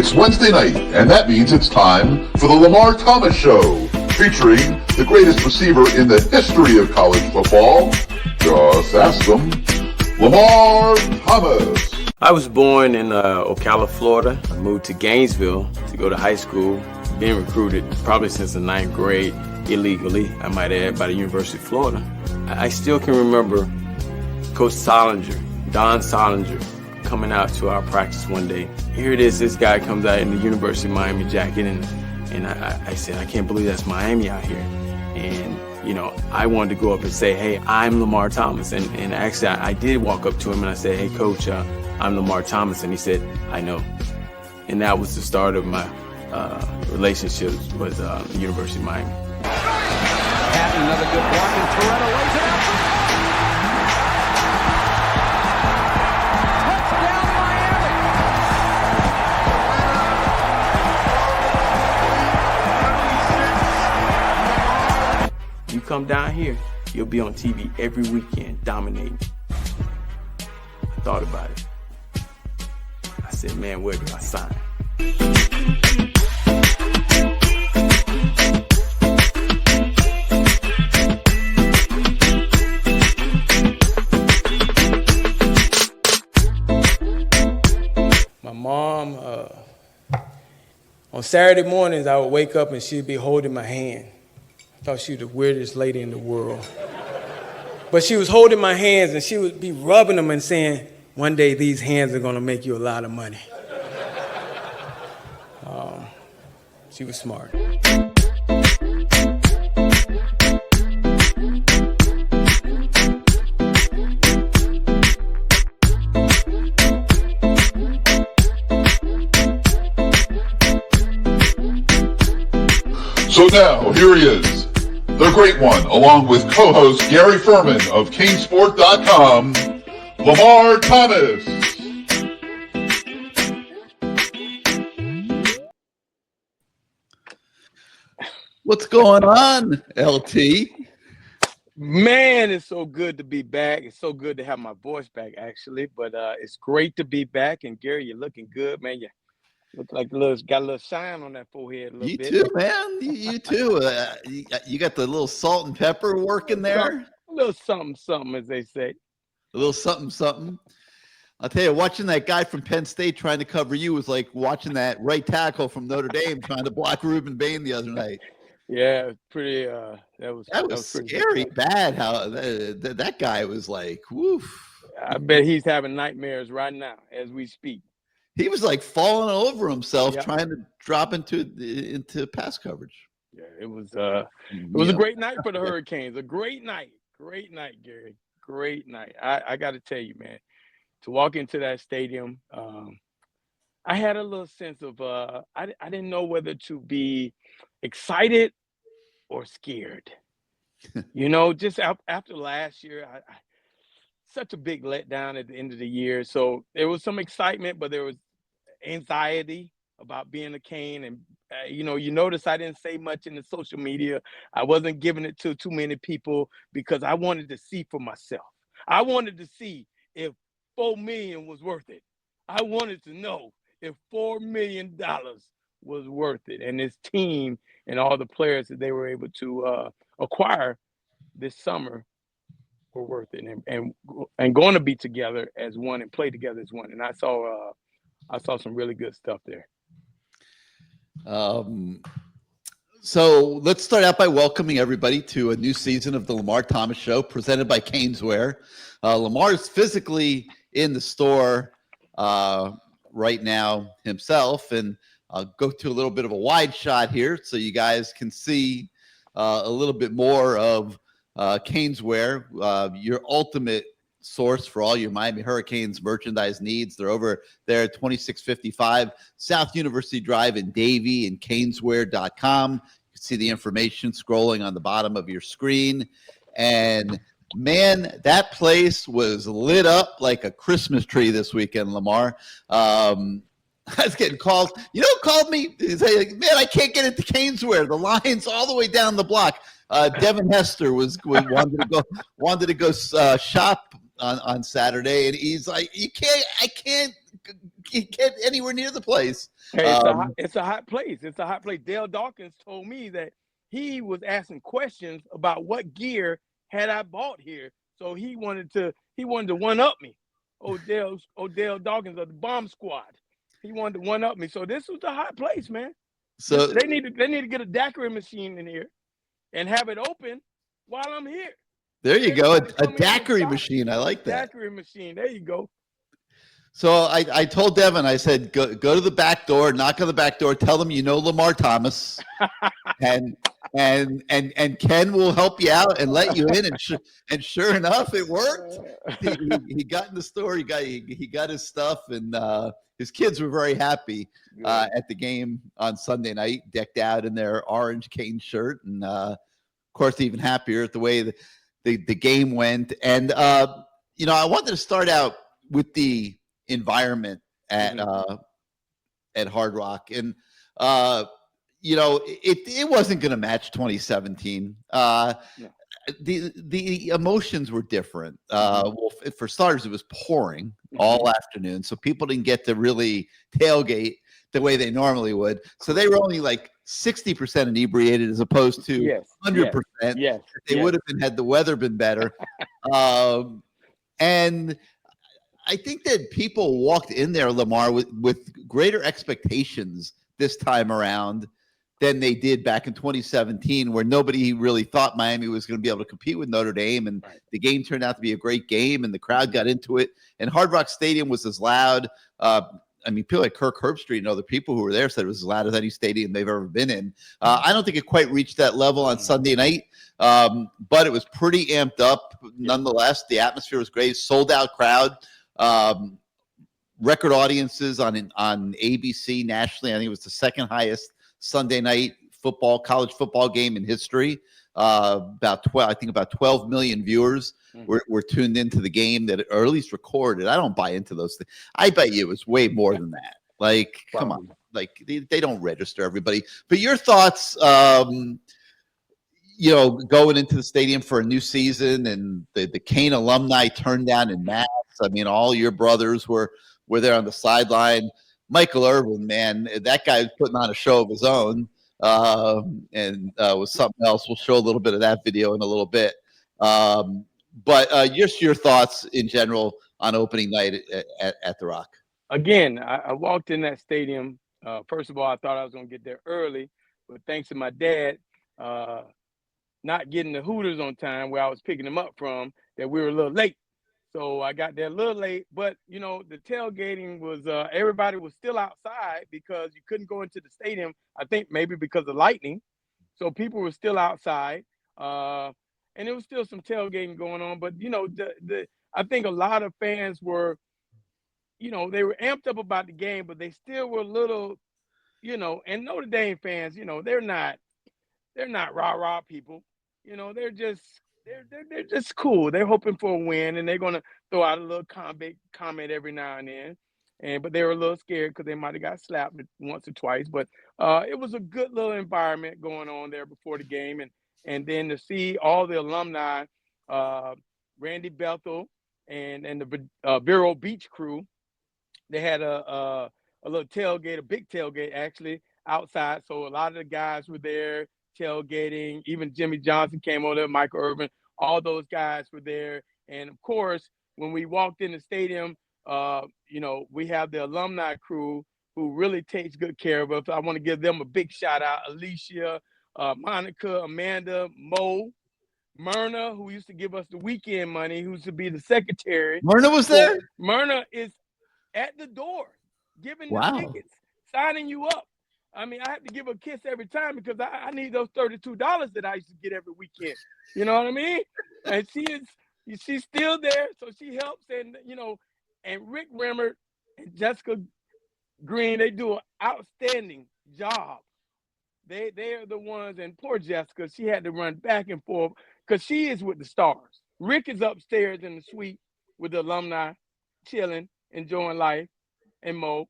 It's Wednesday night, and that means it's time for the Lamar Thomas Show, featuring the greatest receiver in the history of college football. Just ask them, Lamar Thomas. I was born in Ocala, Florida. I moved to Gainesville to go to high school. Being recruited probably since the 9th grade, illegally, I might add, by the University of Florida. I still can remember Coach Solinger, Don Solinger, coming out to our practice one day. Here it is, this guy comes out in the University of Miami jacket, and I said, I can't believe that's Miami out here. And, you know, I wanted to go up and say, hey, I'm Lamar Thomas. And actually, I did walk up to him and I said, hey, Coach, I'm Lamar Thomas. And he said, I know. And that was the start of my relationships with the University of Miami. Patton, another good block, and Toretto lays it out. Touchdown, Miami. You come down here, you'll be on TV every weekend, dominating. I thought about it. I said, man, where do I sign? My mom, on Saturday mornings, I would wake up and she'd be holding my hand. I thought she was the weirdest lady in the world. But she was holding my hands and she would be rubbing them and saying, one day these hands are gonna make you a lot of money. She was smart. So now, here he is, the great one, along with co-host Gary Ferman of CaneSport.com, Lamar Thomas. What's going on, LT? Man, it's so good to be back. It's so good to have my voice back, actually. But it's great to be back. And Gary, you're looking good, man. You look like got a little shine on that forehead a little bit. You too, man. You too. You got the little salt and pepper working there? A little something, as they say. A little something. I'll tell you, watching that guy from Penn State trying to cover you was like watching that right tackle from Notre Dame trying to block Reuben Bain the other night. Yeah, it was pretty. That was scary, bad. How that guy was like, woof. I bet he's having nightmares right now as we speak. He was like falling over himself trying to drop into pass coverage. Yeah, it was a great night for the Hurricanes. A great night, Gary. Great night. I got to tell you, man, to walk into that stadium, I had a little sense of I didn't know whether to be excited or scared. You know, just after last year, I such a big letdown at the end of the year. So there was some excitement, but there was anxiety about being a Cane. And, you notice I didn't say much in the social media. I wasn't giving it to too many people because I wanted to see for myself. I wanted to see if $4 million was worth it. I wanted to know if $4 million was worth it. And this team and all the players that they were able to acquire this summer were worth it and going to be together as one and play together as one. And I saw some really good stuff there. So let's start out by welcoming everybody to a new season of the Lamar Thomas Show presented by Caneswear. Lamar is physically in the store right now himself, and I'll go to a little bit of a wide shot here so you guys can see a little bit more of Caneswear, your ultimate source for all your Miami Hurricanes merchandise needs. They're over there at 2655 South University Drive in Davie and Caneswear.com. You can see the information scrolling on the bottom of your screen. And man, that place was lit up like a Christmas tree this weekend, Lamar. I was getting calls. You know who called me? He said, man, I can't get into Caneswear. The line's all the way down the block. Devin Hester wanted to go shop on Saturday, and he's like, I can't get anywhere near the place. Hey, it's a hot place. It's a hot place. Dale Dawkins told me that he was asking questions about what gear had I bought here. So he wanted to one up me. Dale Dawkins of the Bomb Squad. He wanted to one up me. So this was a hot place, man. So they need to get a daiquiri machine in here and have it open while I'm here. There you go. A daiquiri machine. I like that. Daiquiri machine. There you go. So I told Devin, I said, go to the back door, knock on the back door, tell them you know Lamar Thomas, and Ken will help you out and let you in. And sure enough, it worked. He got in the store. He got his stuff, and his kids were very happy at the game on Sunday night, decked out in their orange cane shirt, and of course even happier at the way the game went. And I wanted to start out with the environment at Hard Rock, and it wasn't going to match 2017. The emotions were different. Well, for starters, it was pouring all afternoon, so people didn't get to really tailgate the way they normally would. So they were only like 60% inebriated as opposed to 100%. Yes. They would have been had the weather been better. And I think that people walked in there, Lamar, with greater expectations this time around than they did back in 2017, where nobody really thought Miami was going to be able to compete with Notre Dame. And the game turned out to be a great game, and the crowd got into it. And Hard Rock Stadium was as loud. People like Kirk Herbstreit and other people who were there said it was as loud as any stadium they've ever been in. I don't think it quite reached that level on Sunday night, but it was pretty amped up nonetheless. The atmosphere was great, sold out crowd. Record audiences on ABC nationally. I think it was the second highest Sunday night college football game in history. About 12 million viewers were tuned into the game, or at least recorded. I don't buy into those things. I bet you it was way more than that. Like, come on, like they don't register everybody. But your thoughts, going into the stadium for a new season, and the Cane alumni turned down in mass. I mean, all your brothers were there on the sideline. Michael Irvin, man, that guy was putting on a show of his own, and was something else. We'll show a little bit of that video in a little bit. But just your thoughts in general on opening night at the Rock. Again, I walked in that stadium. First of all, I thought I was going to get there early, but thanks to my dad not getting the Hooters on time where I was picking him up from, that we were a little late. So I got there a little late, but the tailgating was everybody was still outside because you couldn't go into the stadium. I think maybe because of lightning, so people were still outside, and there was still some tailgating going on. But I think a lot of fans were, they were amped up about the game, but they still were a little, And Notre Dame fans, they're not rah-rah people. They're just cool. They're hoping for a win, and they're gonna throw out a little comment every now and then. But they were a little scared because they might have got slapped once or twice. But it was a good little environment going on there before the game, and then to see all the alumni, Randy Bethel and the Vero Beach crew, they had a little tailgate, a big tailgate actually outside. So a lot of the guys were there tailgating. Even Jimmy Johnson came over there, Michael Irvin, all those guys were there. And of course, when we walked in the stadium, we have the alumni crew who really takes good care of us. I want to give them a big shout out. Alicia, Monica, Amanda, Mo, Myrna, who used to give us the weekend money, who used to be the secretary. Myrna was there? Myrna is at the door, giving the tickets, signing you up. I mean, I have to give her a kiss every time because I need those $32 that I used to get every weekend. You know what I mean? And she's still there, so she helps. And and Rick Rimmer and Jessica Green, they do an outstanding job. They are the ones, and poor Jessica, she had to run back and forth because she is with the stars. Rick is upstairs in the suite with the alumni, chilling, enjoying life, and Mo.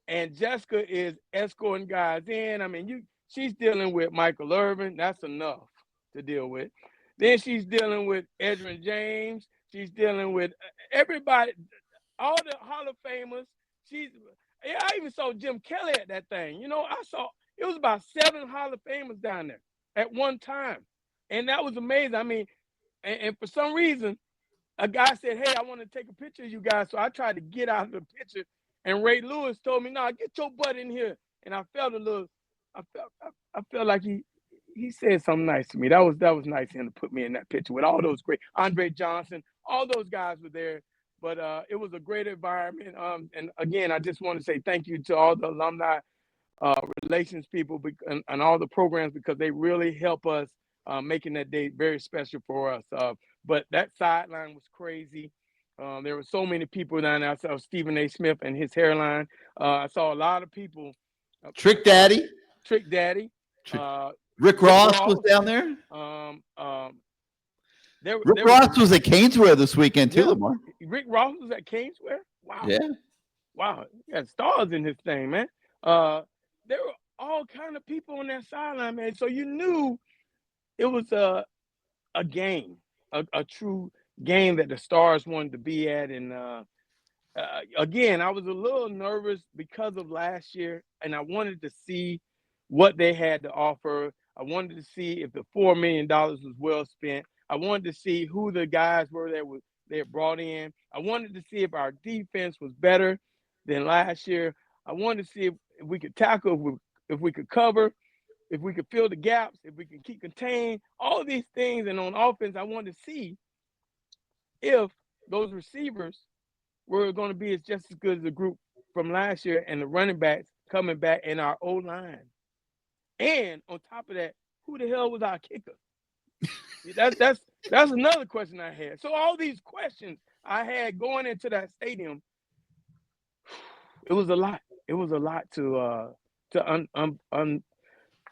And Jessica is escorting guys in. I mean, she's dealing with Michael Irvin. That's enough to deal with. Then she's dealing with Edrin James. She's dealing with everybody, all the Hall of Famers. I even saw Jim Kelly at that thing. You know, it was about 7 Hall of Famers down there at one time. And that was amazing. I mean, and for some reason, a guy said, hey, I want to take a picture of you guys. So I tried to get out of the picture. And Ray Lewis told me, no, get your butt in here. And I felt I felt like he said something nice to me. That was nice of him to put me in that picture with all those great, Andre Johnson, all those guys were there. But it was a great environment. And again, I just want to say thank you to all the alumni relations people and all the programs, because they really help us making that day very special for us. But that sideline was crazy. There were so many people down there. I saw Stephen A. Smith and his hairline. I saw a lot of people. Trick Daddy. Rick Ross was down there. Rick Ross was at Caneswear this weekend too, Lamar. Rick Ross was at Caneswear? Wow. Yeah. Wow. He got stars in his thing, man. There were all kind of people on that sideline, man. So you knew it was a game, a true game that the Stars wanted to be at. And again, I was a little nervous because of last year, and I wanted to see what they had to offer. I wanted to see if the $4 million was well spent. I wanted to see who the guys were that they had brought in. I wanted to see if our defense was better than last year. I wanted to see if we could tackle, if we could cover, if we could fill the gaps, if we could keep contained, all of these things. And on offense, I wanted to see if those receivers were going to be just as good as the group from last year, and the running backs coming back, in our O-line. And on top of that, who the hell was our kicker? That's another question I had. So all these questions I had going into that stadium, it was a lot. It was a lot to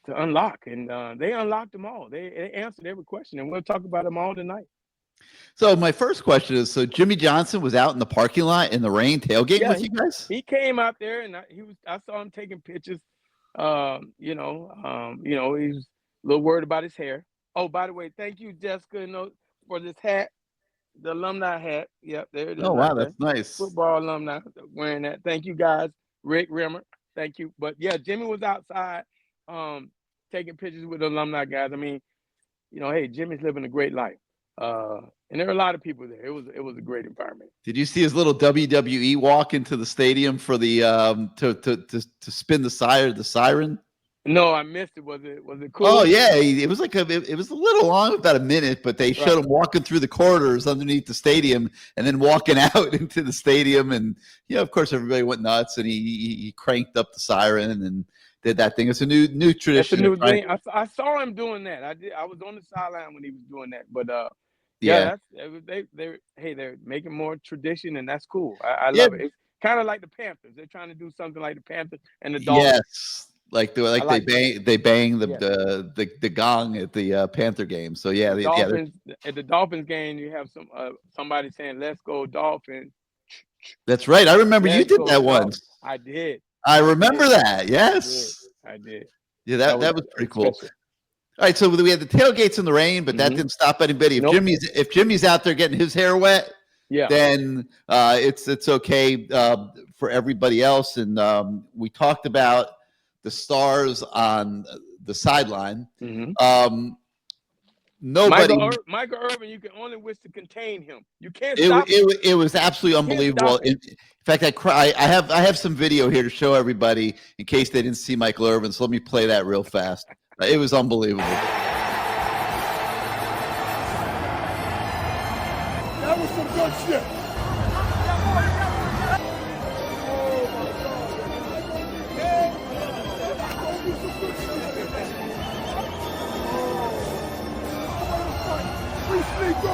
unlock, and they unlocked them all. They answered every question, and we'll talk about them all tonight. So my first question is: so Jimmy Johnson was out in the parking lot in the rain tailgating with you guys? He came out there, and I saw him taking pictures. He was a little worried about his hair. Oh, by the way, thank you, Jessica, for this hat, the alumni hat. Yep, there it is. Oh, wow, that's nice. Football alumni wearing that. Thank you, guys. Rick Rimmer, thank you. But yeah, Jimmy was outside taking pictures with the alumni guys. I mean, hey, Jimmy's living a great life. And there are a lot of people there. It was a great environment. Did you see his little WWE walk into the stadium for the to spin the siren? No, I missed it. Was it cool? Oh yeah, it was it was a little long, about a minute, but they showed him walking through the corridors underneath the stadium and then walking out into the stadium, and of course everybody went nuts, and he cranked up the siren and did that thing. It's a new tradition. It's a new thing. I saw him doing that. I was on the sideline when he was doing that, but they're making more tradition, and that's cool. I love it. It's kind of like the Panthers. They're trying to do something like the Panthers and the Dolphins. Yes. They bang the gong at the Panther game. So yeah, at the Dolphins game, you have somebody saying, "Let's go Dolphins." That's right. I remember you did that once. I did. I remember that. Yes, I did. Yeah, that was pretty cool. Special. All right, so we had the tailgates in the rain, but that didn't stop anybody. If Jimmy's out there getting his hair wet, then it's okay for everybody else. And we talked about the Stars on the sideline. Nobody. Michael Irvin, you can only wish to contain him. You can't stop it was absolutely unbelievable. In fact, I have some video here to show everybody in case they didn't see Michael Irvin. So let me play that real fast. It was unbelievable. That was some good shit. Let's go.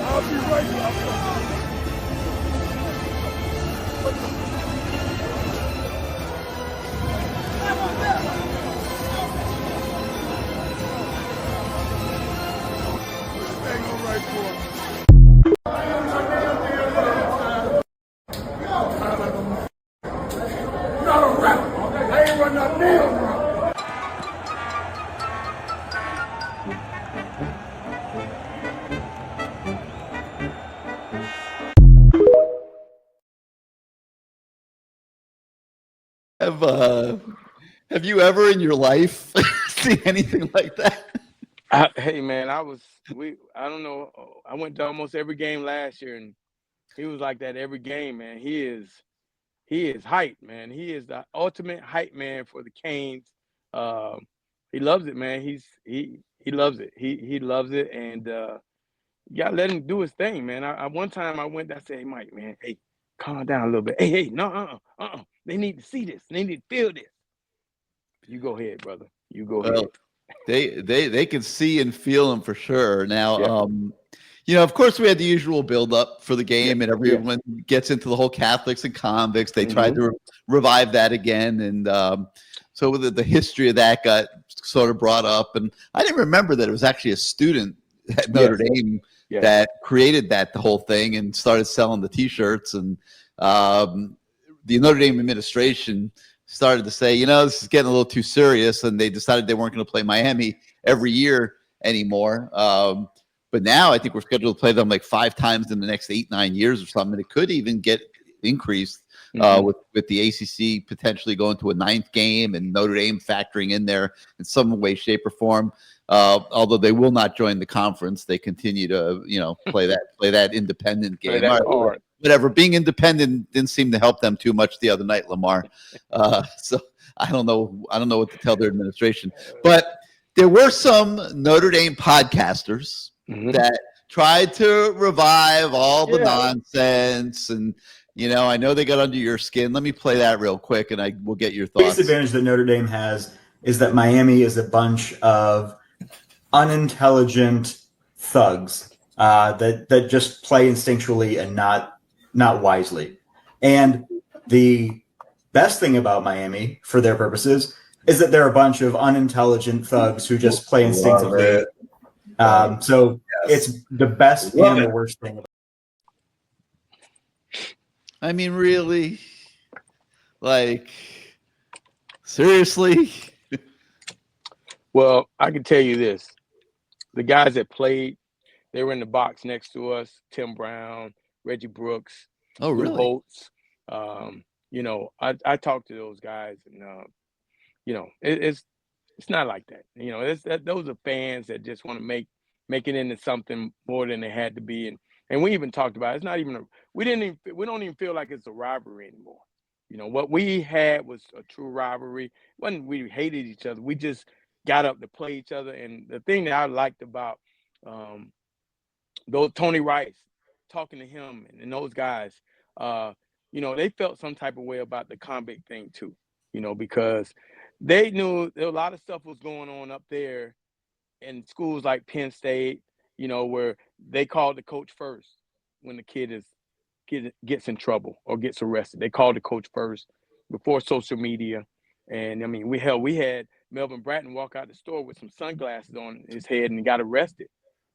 I'll be right back. Have you ever in your life seen anything like that? Hey man, I don't know. I went to almost every game last year, and he was like that every game, man. He is hype, man. He is the ultimate hype man for the Canes. He loves it, man. He loves it. He loves it, and you gotta let him do his thing, man. I one time I went, I said, hey Mike, man, hey, calm down a little bit. Hey, no, they need to see this. They need to feel this. You go ahead, brother. You go ahead. They can see and feel him for sure. Now, Yeah. of course, we had the usual build up for the game, and everyone gets into the whole Catholics and convicts. They tried to revive that again, and so the history of that got sort of brought up. And I didn't remember that it was actually a student at Notre Dame that created the whole thing and started selling the T-shirts. And the Notre Dame administration started to say, this is getting a little too serious, and they decided they weren't going to play Miami every year anymore. But now I think we're scheduled to play them like 5 times in the next 8-9 years or something. And it could even get increased with the ACC potentially going to a 9th game and Notre Dame factoring in there in some way, shape, or form. Although they will not join the conference, they continue to play that independent game. Hard. Whatever. Being independent didn't seem to help them too much the other night, Lamar. So I don't know what to tell their administration. But there were some Notre Dame podcasters that tried to revive all the nonsense, and I know they got under your skin. Let me play that real quick, and I will get your thoughts. The biggest advantage that Notre Dame has is that Miami is a bunch of unintelligent thugs that just play instinctually and not wisely. And the best thing about Miami, for their purposes, is that they're a bunch of unintelligent thugs who just play instinctively. It's the best and the worst thing. I mean, really? Like, seriously? Well, I can tell you this. The guys that played, they were in the box next to us, Tim Brown, Reggie Brooks, oh, really? Holtz. I talked to those guys, and it's not like that. Those are fans that just want to make it into something more than they had to be. And we even talked about it. It's not even we don't even feel like it's a rivalry anymore. What we had was a true rivalry. When we hated each other, we just got up to play each other. And the thing that I liked about those Tony Rice, talking to him and those guys, they felt some type of way about the convict thing too, because they knew there was a lot of stuff was going on up there in schools like Penn State, where they called the coach first when the kid gets in trouble or gets arrested. They called the coach first before social media. And I mean, we had Melvin Bratton walk out the store with some sunglasses on his head and got arrested.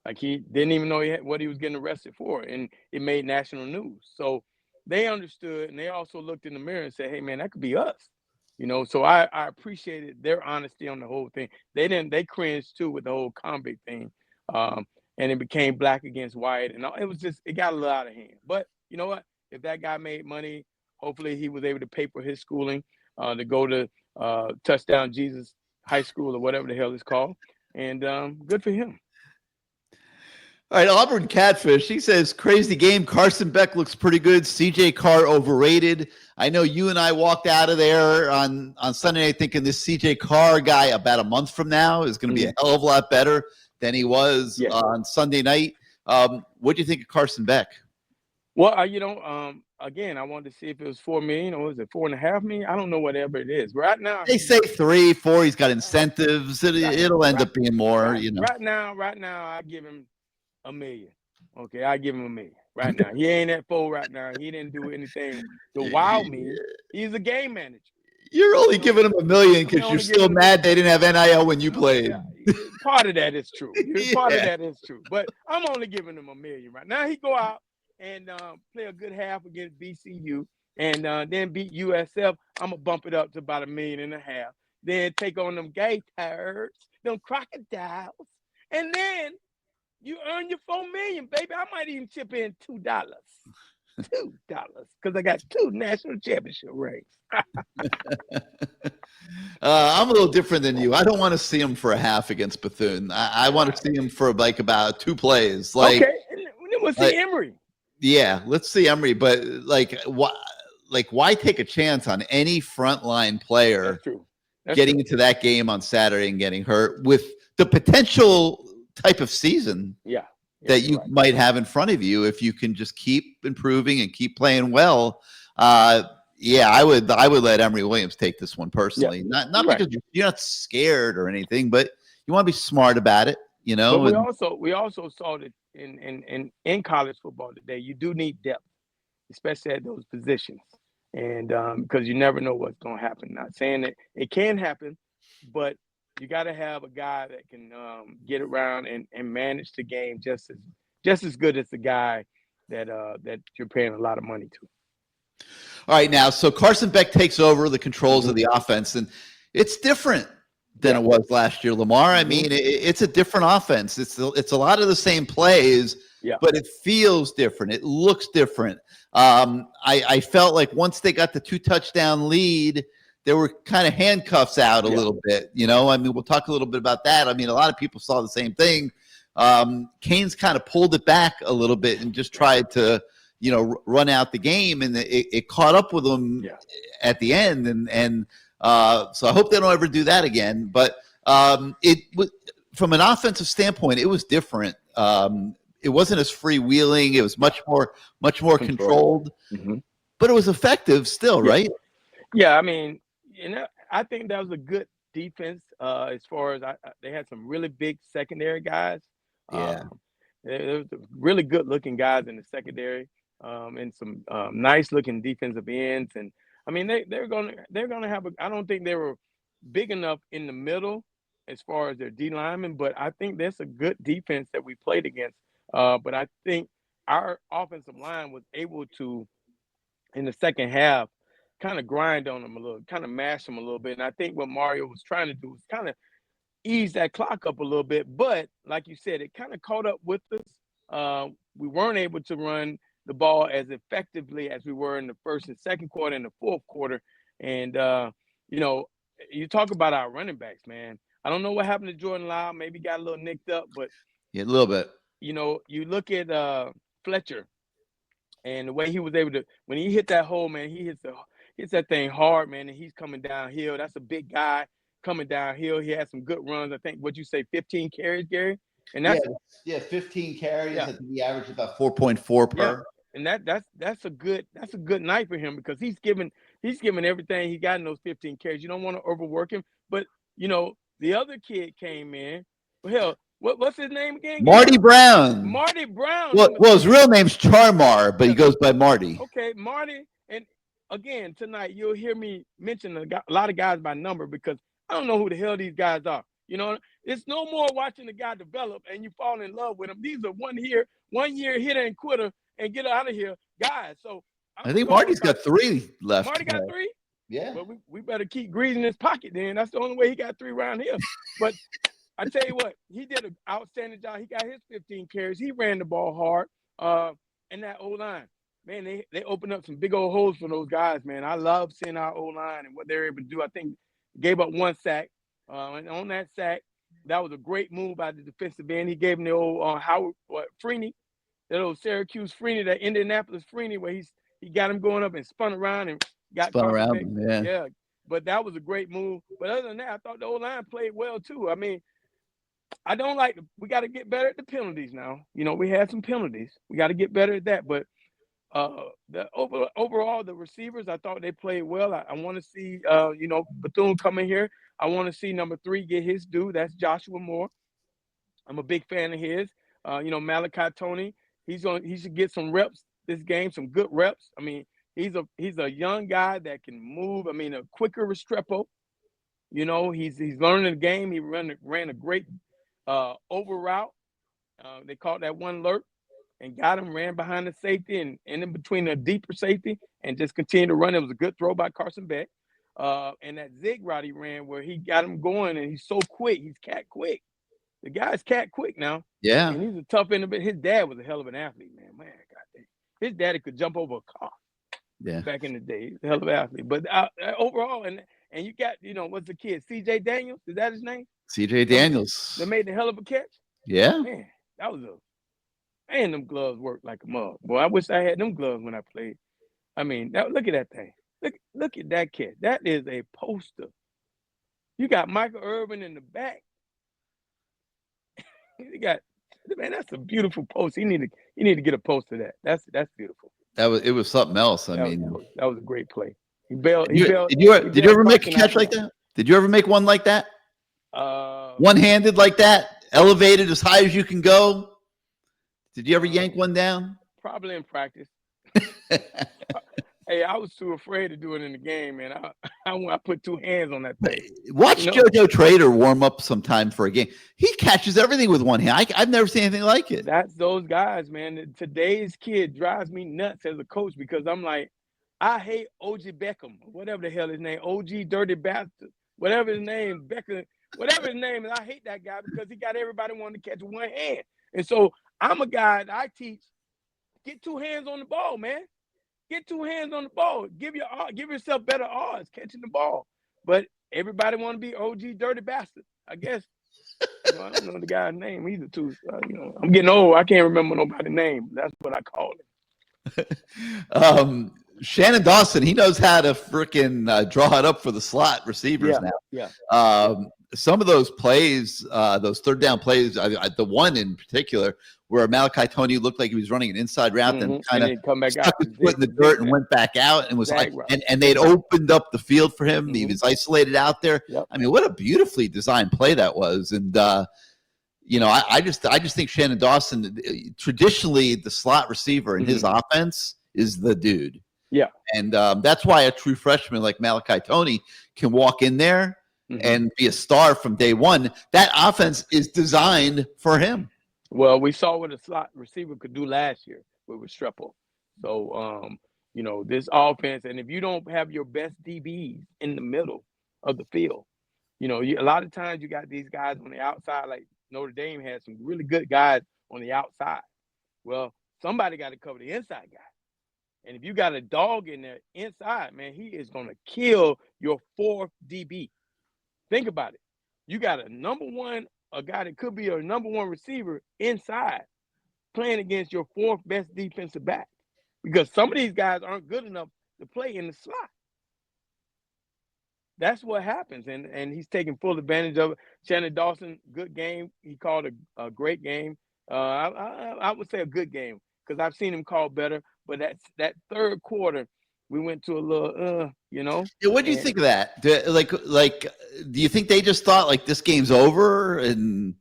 Like, he didn't even know what he was getting arrested for, and it made national news. So they understood, and they also looked in the mirror and said, hey man, that could be us. So I appreciated their honesty on the whole thing. They cringed too with the whole convict thing. And it became black against white, and it got a little out of hand. But you know what? If that guy made money, hopefully he was able to pay for his schooling, to go to Touchdown Jesus High School or whatever the hell it's called. And good for him. All right, Auburn Catfish, he says, crazy game. Carson Beck looks pretty good. CJ Carr overrated. I know you and I walked out of there on Sunday night thinking this CJ Carr guy about a month from now is going to be a hell of a lot better than he was on Sunday night. What do you think of Carson Beck? Well, again, I wanted to see if it was $4 million or was it $4.5 million? I don't know, whatever it is. Right now, they say 3, 4. He's got incentives. It'll end up being more. Right now, I give him $1 million. Okay, I give him $1 million right now. He ain't at 4 right now. He didn't do anything to wow me. He's a game manager. You're only giving him $1 million because you're still mad they didn't have NIL when you played. Yeah, part of that is true. Part of that is true. But I'm only giving him $1 million right now. He go out and play a good half against VCU and then beat USF. I'm gonna bump it up to about $1.5 million. Then take on them Gators, them crocodiles, and then you earn your $4 million, baby. I might even chip in $2. because I got 2 national championship rings. I'm a little different than you. I don't want to see him for a half against Bethune. I want to see him for like about 2 plays. Like, okay, and then we'll see Emory. Yeah, let's see Emory. But like, why take a chance on any frontline player That's true. getting into that game on Saturday and getting hurt with the potential type of season that you might have in front of you if you can just keep improving and keep playing well? Yeah, I would let Emory Williams take this one personally. Not because you're not scared or anything, but you want to be smart about it, you know. But we also saw that in college football today, you do need depth, especially at those positions, and because you never know what's going to happen. Not saying that it can happen, but you got to have a guy that can get around and manage the game just as good as the guy that you're paying a lot of money to. All right, now, so Carson Beck takes over the controls of the offense, and it's different than it was last year, Lamar. I mean, it's a different offense. It's a lot of the same plays, but it feels different. It looks different. I felt like once they got the 2-touchdown lead, there were kind of handcuffs out a little bit, you know. I mean, we'll talk a little bit about that. I mean, a lot of people saw the same thing. Canes kind of pulled it back a little bit and just tried to, you know, run out the game, and it caught up with them at the end. And so I hope they don't ever do that again. But it was, from an offensive standpoint, it was different. It wasn't as freewheeling. It was much more controlled, but it was effective still, right? Yeah, I mean, you know, I think that was a good defense as far as they had some really big secondary guys. There was really good looking guys in the secondary. And some nice looking defensive ends, and I mean they're gonna have I don't think they were big enough in the middle as far as their D linemen, but I think that's a good defense that we played against. But I think our offensive line was able to, in the second half, kind of grind on them a little, kind of mash them a little bit. And I think what Mario was trying to do was kind of ease that clock up a little bit. But like you said, it kind of caught up with us. We weren't able to run the ball as effectively as we were in the first and second quarter and the fourth quarter. And, you know, you talk about our running backs, man. I don't know what happened to Jordan Lyle. Maybe got a little nicked up, but a little bit. You know, you look at Fletcher and the way he was able to, when he hit that hole, man, he hits that thing hard, man, and he's coming downhill. That's a big guy coming downhill. He had some good runs. I think, what'd you say, 15 carries, Gary? And that's 15 carries. I think he averaged about 4.4 per. And that's a good night for him, because he's given everything he got in those 15 carries. You don't want to overwork him, but you know the other kid came in. Well, hell, what's his name again? Marty Brown. Marty Brown. Well, his real name's Charmar, but he goes by Marty. Okay, Marty. And again, tonight you'll hear me mention a lot of guys by number, because I don't know who the hell these guys are. You know, it's no more watching the guy develop and you fall in love with him. These are 1 year hitter and quitter and get out of here guys. So I think Marty's got 3 left. Marty got 3? Yeah. Well, we better keep greasing his pocket then. That's the only way he got 3 around here. But I tell you what, he did an outstanding job. He got his 15 carries. He ran the ball hard. And that O-line, man, they opened up some big old holes for those guys, man. I love seeing our O-line and what they're able to do. I think gave up 1 sack. And on that sack, that was a great move by the defensive end. He gave him the old Freeney, that old Syracuse Freeney, that Indianapolis Freeney, where he got him going up and spun around and got around. Yeah. But that was a great move. But other than that, I thought the O-line played well too. I mean, we got to get better at the penalties now. You know, we had some penalties. We got to get better at that. But overall, the receivers, I thought they played well. I want to see, Bethune come in here. I want to see number 3 get his due. That's Joshua Moore. I'm a big fan of his. Malachi Tony, he should get some reps this game, some good reps. I mean, he's a young guy that can move. I mean, a quicker Restrepo. You know, he's learning the game. He ran a great over route. They caught that one lurk and got him, ran behind the safety and in between the deeper safety and just continued to run. It was a good throw by Carson Beck. And that zig route he ran where he got him going, and he's so quick. He's cat quick. The guy's cat quick now. Yeah. And he's a tough end of it. His dad was a hell of an athlete, man. Man, goddamn. His daddy could jump over a car. Yeah. Back in the day, he's a hell of an athlete. But overall, and you got, what's the kid? C.J. Daniels? Is that his name? C.J. Daniels. They made the hell of a catch. Yeah. Man, that was them gloves worked like a mug. Boy, I wish I had them gloves when I played. I mean, look at that thing. Look at that catch. That is a poster. You got Michael Irvin in the back. Man, that's a beautiful post. You need to get a post of that. That's beautiful. It was something else. I That mean, was a great play. He bailed. Did you ever make a catch like that? Did you ever make one like that? One-handed like that, elevated as high as you can go. Did you ever yank one down? Probably in practice. Hey, I was too afraid to do it in the game, man. I put two hands on that thing. Watch JoJo Trader warm up sometime for a game. He catches everything with one hand. I've never seen anything like it. That's those guys, man. Today's kid drives me nuts as a coach because I'm like, I hate OG Beckham, whatever the hell his name, OG Dirty Bastard, whatever his name, Beckham, whatever his name is. I hate that guy because he got everybody wanting to catch with one hand. And so I'm a guy that I teach, get two hands on the ball, man. Get two hands on the ball. Give yourself better odds catching the ball. But everybody want to be OG Dirty Bastard, I guess. I don't know the guy's name either, too. I'm getting old. I can't remember nobody's name. That's what I call it. Shannon Dawson, he knows how to freaking draw it up for the slot receivers now. Yeah. Some of those plays, those third down plays, the one in particular where Malachi Tony looked like he was running an inside route and kind of stuck his foot in the dirt and went back out and was and they'd opened up the field for him. He was isolated out there. Yep. I mean, what a beautifully designed play that was. And I just think Shannon Dawson, traditionally the slot receiver in his offense is the dude. Yeah. And that's why a true freshman like Malachi Tony can walk in there and be a star from day one. That offense is designed for him. Well, we saw what a slot receiver could do last year with Restrepo. So, this offense, and if you don't have your best DBs in the middle of the field, a lot of times you got these guys on the outside, like Notre Dame had some really good guys on the outside. Well, somebody got to cover the inside guy. And if you got a dog in there inside, man, he is going to kill your fourth DB. Think about it. You got a guy that could be a number one receiver inside playing against your fourth best defensive back because some of these guys aren't good enough to play in the slot. That's what happens, and he's taking full advantage of it. Shannon Dawson, good game. He called a great game. I would say a good game because I've seen him call better, but that third quarter, we went to a little, Yeah, what do you think of that? Do you think they just thought like this game's over? And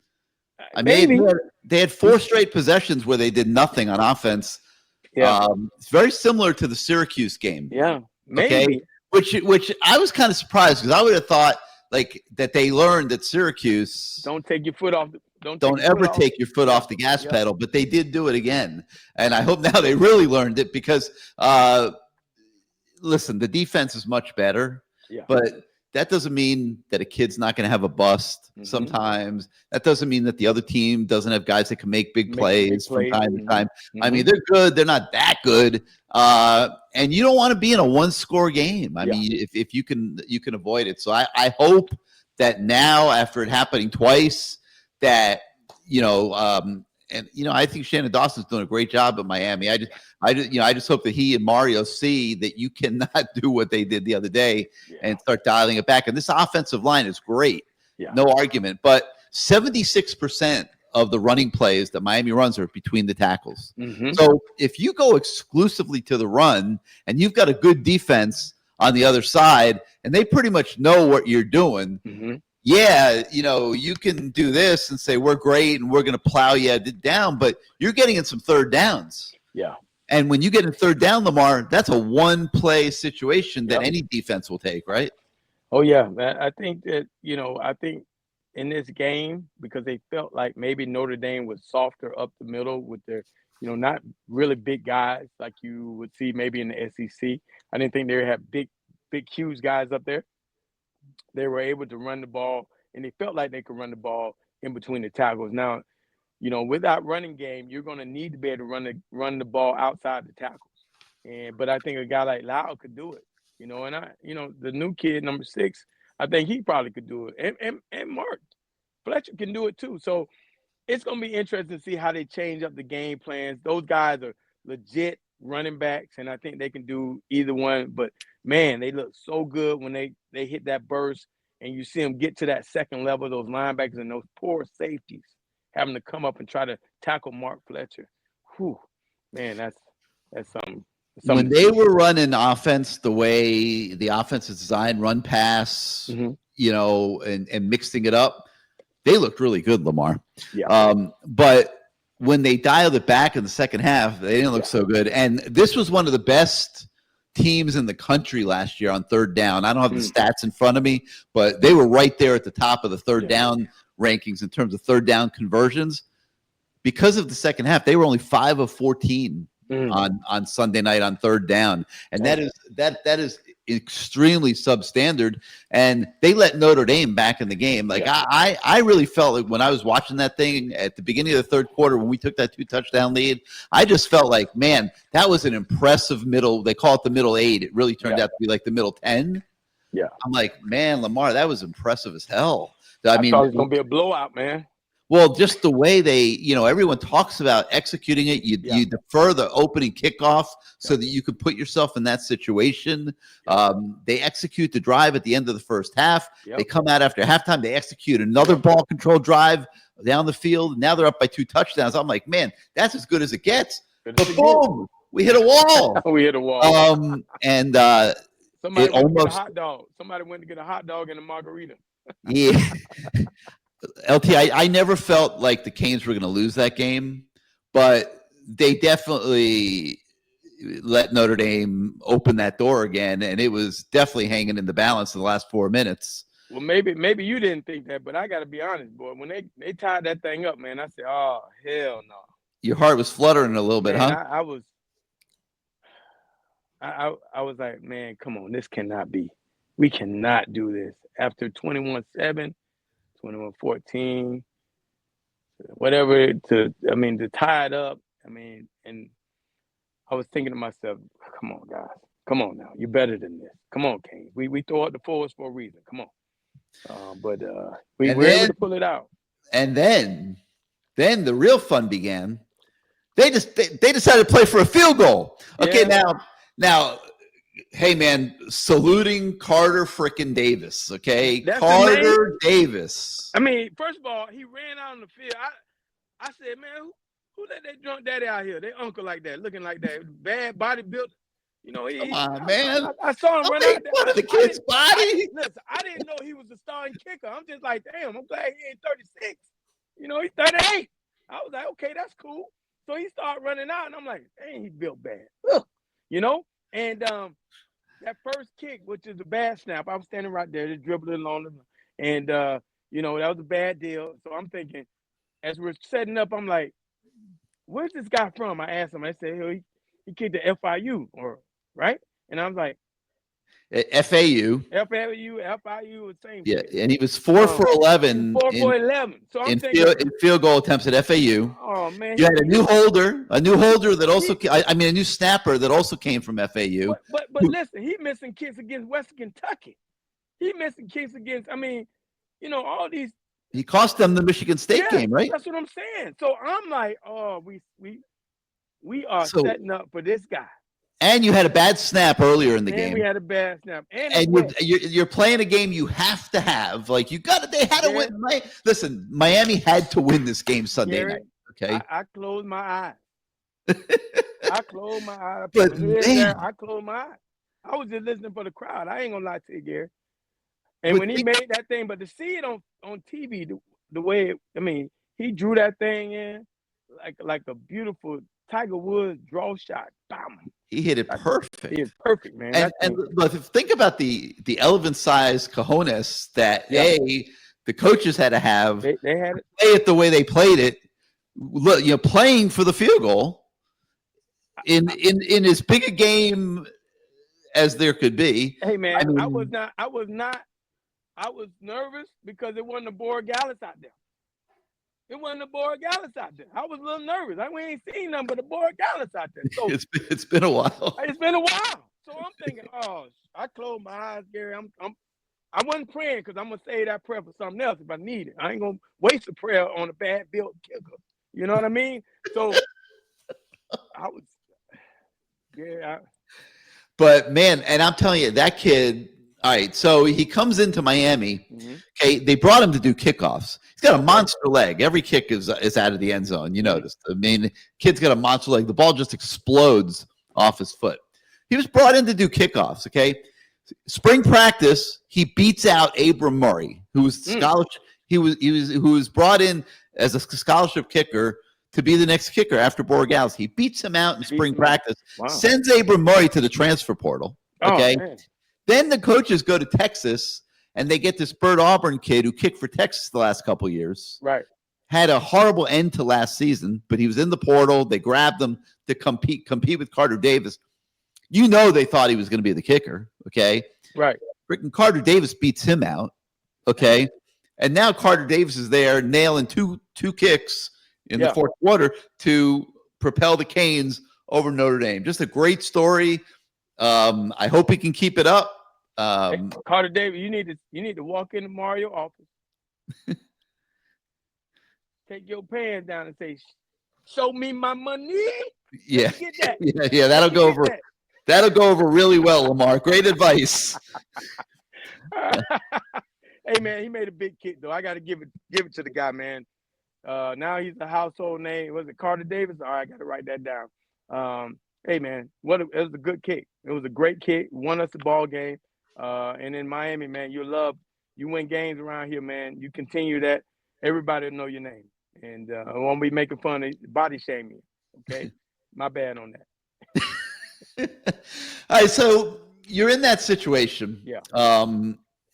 I mean, they had 4 straight possessions where they did nothing on offense. Yeah, it's very similar to the Syracuse game. Yeah, maybe. Okay? Which I was kind of surprised because I would have thought like that they learned that Syracuse don't take your foot off. Don't ever take your foot off the gas pedal. But they did do it again, and I hope now they really learned it because. Listen, the defense is much better, but that doesn't mean that a kid's not going to have a bust sometimes. That doesn't mean that the other team doesn't have guys that can make big plays from time to time. I mean, they're good. They're not that good. And you don't want to be in a one-score game. I mean, if you can avoid it. So I hope that now, after it happening twice, that, I think Shannon Dawson's doing a great job at Miami. I just hope that he and Mario see that you cannot do what they did the other day and start dialing it back. And this offensive line is great, no argument. But 76% of the running plays that Miami runs are between the tackles. So if you go exclusively to the run and you've got a good defense on the other side, and they pretty much know what you're doing. You can do this and say we're great and we're going to plow you down, but you're getting in some third downs. Yeah. And when you get in third down, Lamar, that's a one-play situation that any defense will take, right? Oh, yeah. I think that, I think in this game, because they felt like maybe Notre Dame was softer up the middle with their, not really big guys like you would see maybe in the SEC. I didn't think they had big, huge guys up there. They were able to run the ball, and they felt like they could run the ball in between the tackles. Now, you know, without running game, you're going to need to be able to run the ball outside the tackles. But I think a guy like Lau could do it, you know, and the new kid, number 6, I think he probably could do it. And Mark Fletcher can do it too. So it's going to be interesting to see how they change up the game plans. Those guys are legit running backs, and I think they can do either one. But, man, they look so good when they hit that burst, and you see them get to that second level, those linebackers and those poor safeties having to come up and try to tackle Mark Fletcher. Whew, man, that's something. When they were running offense the way the offense is designed, run pass, you know, and mixing it up, they looked really good, Lamar. Yeah. But when they dialed it back in the second half, they didn't look so good. And this was one of the best teams in the country last year on third down. I don't have the stats in front of me, but they were right there at the top of the third down rankings in terms of third down conversions. Because of the second half, they were only 5 of 14 on Sunday night on third down, and that is extremely substandard. And they let Notre Dame back in the game. Like I really felt like when I was watching that thing at the beginning of the third quarter when we took that 2-touchdown lead, I just felt like, man, that was an impressive middle. They call it the middle 8. It really turned out to be like the middle 10. Yeah, I'm like, man, Lamar, that was impressive as hell. I mean, thought it was gonna be a blowout, man. Well, just the way they, you know, everyone talks about executing it. You defer the opening kickoff so that you could put yourself in that situation. They execute the drive at the end of the first half. They come out after halftime. They execute another ball control drive down the field. Now they're up by 2 touchdowns. I'm like, man, that's as good as it gets. But boom, we hit a wall. We hit a wall. And somebody went to get a hot dog. Somebody went to get a hot dog and a margarita. Yeah. LT, I never felt like the Canes were going to lose that game, but they definitely let Notre Dame open that door again, and it was definitely hanging in the balance in the last 4 minutes. Well, maybe you didn't think that, but I got to be honest, boy. When they tied that thing up, man, I said, oh, hell no. Your heart was fluttering a little bit, man, huh? I was like, man, come on, this cannot be. We cannot do this. After 21-7, 21-14, whatever, to tie it up. I mean, and I was thinking to myself, come on, guys. Come on now. You're better than this. Come on, Canes. We throw out the forwards for a reason. Come on. But we were able to pull it out. And then the real fun began. They decided to play for a field goal. Okay, now, hey man, saluting Carter frickin' Davis. Okay, That's Carter Davis. I mean, first of all, he ran out on the field. I said, man, who let that drunk daddy out here? They uncle like that, looking like that, bad body built. You know, come on, man. I saw him run out there. What of the kid's body? Listen, I didn't know he was the starting kicker. I'm just like, damn, I'm glad he ain't 36. You know, he's 38. I was like, okay, that's cool. So he started running out, and I'm like, dang, he built bad. Look, you know, and that first kick, which is a bad snap, I was standing right there, just dribbling along, and you know, that was a bad deal. So I'm thinking, as we're setting up, I'm like, where's this guy from? I asked him. I said, he kicked the FIU, or right? And I was like, FAU, the same. Yeah, and he was 4 for 11. 4 for 11. So I'm thinking, in field goal attempts at FAU. Oh man, you had a new holder that also. I mean, a new snapper that also came from FAU. But listen, he missing kicks against Western Kentucky. He missing kicks against. I mean, you know, all these. He cost them the Michigan State game, right? That's what I'm saying. So I'm like, oh, we are setting up for this guy. And you had a bad snap earlier in the game. We had a bad snap. And you're playing a game you have to have. Like, they had to win. Listen, Miami had to win this game Sunday night. Okay. I closed my eyes. I closed my eyes. But man, I closed my eyes. I was just listening for the crowd. I ain't gonna lie to you, Gary. And when he made that thing, but to see it on TV, the way he drew that thing in like a beautiful Tiger Woods draw shot. Bam. He hit it perfect. He is perfect, man. And think about the elephant-sized cojones that the coaches had to have. They had it. Play it the way they played it. You know, playing for the field goal in as big a game as there could be. Hey man, I was nervous because it wasn't a Boris Gallus out there. It wasn't the Borealis out there. I was a little nervous. We ain't seen nothing but the Borealis out there. So it's been a while. it's been a while. So I'm thinking, oh, I closed my eyes, Gary. I wasn't praying because I'm gonna save that prayer for something else if I need it. I ain't gonna waste a prayer on a bad built kicker. You know what I mean? So I was, yeah. But man, and I'm telling you, that kid. All right, so he comes into Miami. Mm-hmm. Okay, they brought him to do kickoffs. He's got a monster leg. Every kick is out of the end zone. You noticed. I mean, kid's got a monster leg. The ball just explodes off his foot. He was brought in to do kickoffs. Okay, spring practice, he beats out Abram Murray, who was scholarship. Who was brought in as a scholarship kicker to be the next kicker after Borealis. He beats him out in spring practice. Wow. Sends Abram Murray to the transfer portal. Okay. Oh, then the coaches go to Texas, and they get this Bert Auburn kid who kicked for Texas the last couple of years. right. Had a horrible end to last season, but he was in the portal. They grabbed him to compete with Carter Davis. You know they thought he was going to be the kicker, okay? Right. Freaking Carter Davis beats him out, okay? And now Carter Davis is there nailing two kicks in the fourth quarter to propel the Canes over Notre Dame. Just a great story. I hope he can keep it up. Hey, Carter Davis, you need to walk into Mario office, take your pants down, and say, "Show me my money." Yeah, Get that. yeah, that'll go over. That'll go over really well, Lamar. Great advice. Hey man, he made a big kick though. I got to give it to the guy, man. Now he's a household name. Was it Carter Davis? All right, I got to write that down. Hey man, it was a good kick. It was a great kick. Won us the ball game. And in Miami, man, you win games around here, man. You continue that. Everybody will know your name. And I won't be making fun of body shaming. Okay. My bad on that. All right. So you're in that situation. Yeah.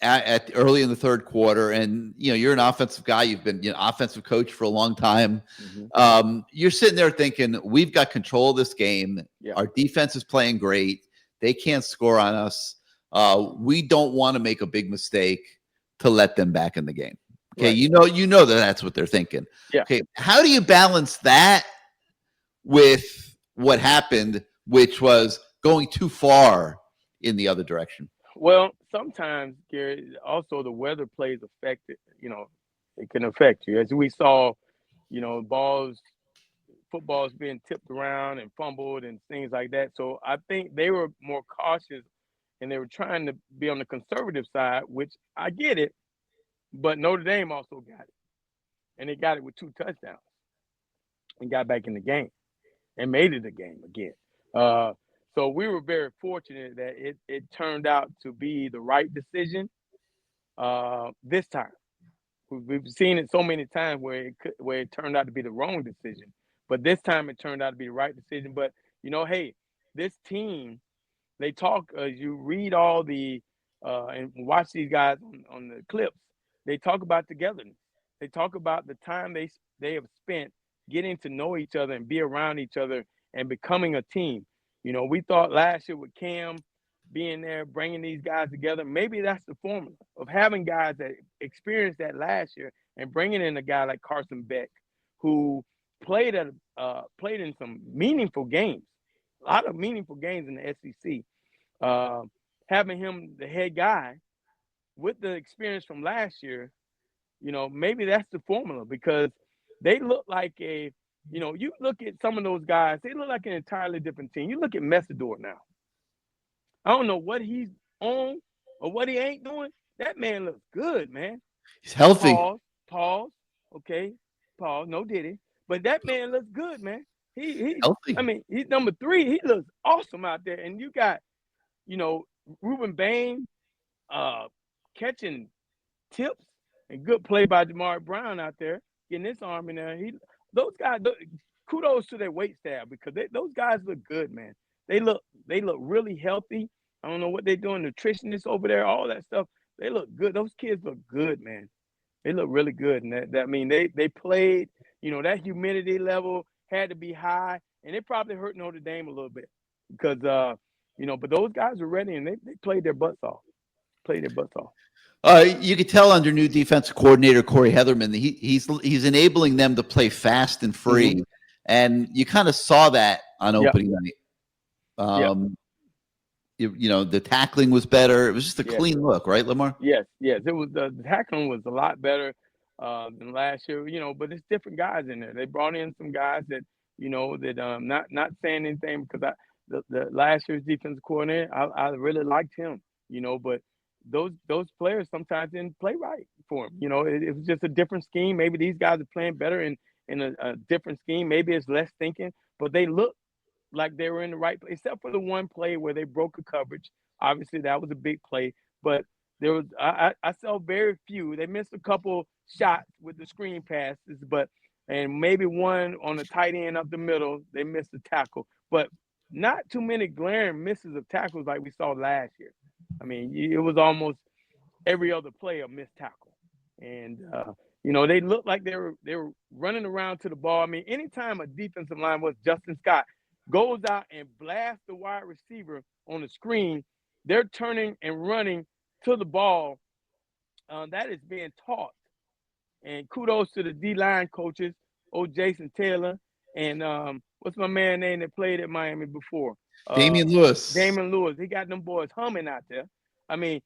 At early in the third quarter, and you're an offensive guy. You've been offensive coach for a long time. Mm-hmm. You're sitting there thinking, we've got control of this game. Yeah. Our defense is playing great. They can't score on us. We don't want to make a big mistake to let them back in the game. Okay, right. you know that's what they're thinking. Yeah. Okay, how do you balance that with what happened, which was going too far in the other direction? Well, sometimes, Gary, also the weather plays affected. It can affect you. As we saw, footballs being tipped around and fumbled and things like that. So I think they were more cautious and they were trying to be on the conservative side, which I get it. But Notre Dame also got it. And they got it with 2 touchdowns and got back in the game and made it a game again. So we were very fortunate that it turned out to be the right decision this time. We've seen it so many times where it turned out to be the wrong decision, but this time it turned out to be the right decision. But hey, this team, they talk. You read all the and watch these guys on the clips. They talk about togetherness. They talk about the time they have spent getting to know each other and be around each other and becoming a team. We thought last year with Cam being there, bringing these guys together, maybe that's the formula of having guys that experienced that last year and bringing in a guy like Carson Beck, who played in some meaningful games, a lot of meaningful games in the SEC. Having him the head guy with the experience from last year, maybe that's the formula because they look like you look at some of those guys, they look like an entirely different team. You look at Messidor now. I don't know what he's on or what he ain't doing. That man looks good, man. He's healthy. Pause. Okay. Pause. No diddy. But that man looks good, man. He's healthy. I mean, he's number 3. He looks awesome out there. And you got, Ruben Bain catching tips and good play by Jamar Brown out there, getting his arm in there. Those guys, kudos to their weight staff because those guys look good, man. They look really healthy. I don't know what they're doing, nutritionists over there, all that stuff. They look good. Those kids look good, man. They look really good. And they played, that humidity level had to be high, and it probably hurt Notre Dame a little bit because, but those guys are ready and they played their butts off. play their butts off. You could tell under new defensive coordinator Corey Heatherman that he's enabling them to play fast and free, and you kind of saw that on opening night. You know, the tackling was better. It was just a clean look, right, Lamar? Yes. It was the tackling was a lot better than last year. You know, but it's different guys in there. They brought in some guys that not saying anything because the last year's defensive coordinator, I really liked him. You know, but those players sometimes didn't play right for him. You know, it was just a different scheme. Maybe these guys are playing better in a different scheme. Maybe it's less thinking, but they look like they were in the right place, except for the one play where they broke a coverage. Obviously, that was a big play, but there was I saw very few. They missed a couple shots with the screen passes, and maybe one on the tight end up the middle. They missed a tackle, but not too many glaring misses of tackles like we saw last year. I mean, it was almost every other player missed tackle, and you know, they looked like they were running around to the ball. I mean, anytime a defensive line was Justin Scott goes out and blasts the wide receiver on the screen, they're turning and running to the ball. That is being taught. And kudos to the D-line coaches, Jason Taylor, and what's my man name that played at Miami before? Damian Lewis. Damian Lewis. He got them boys humming out there. I mean,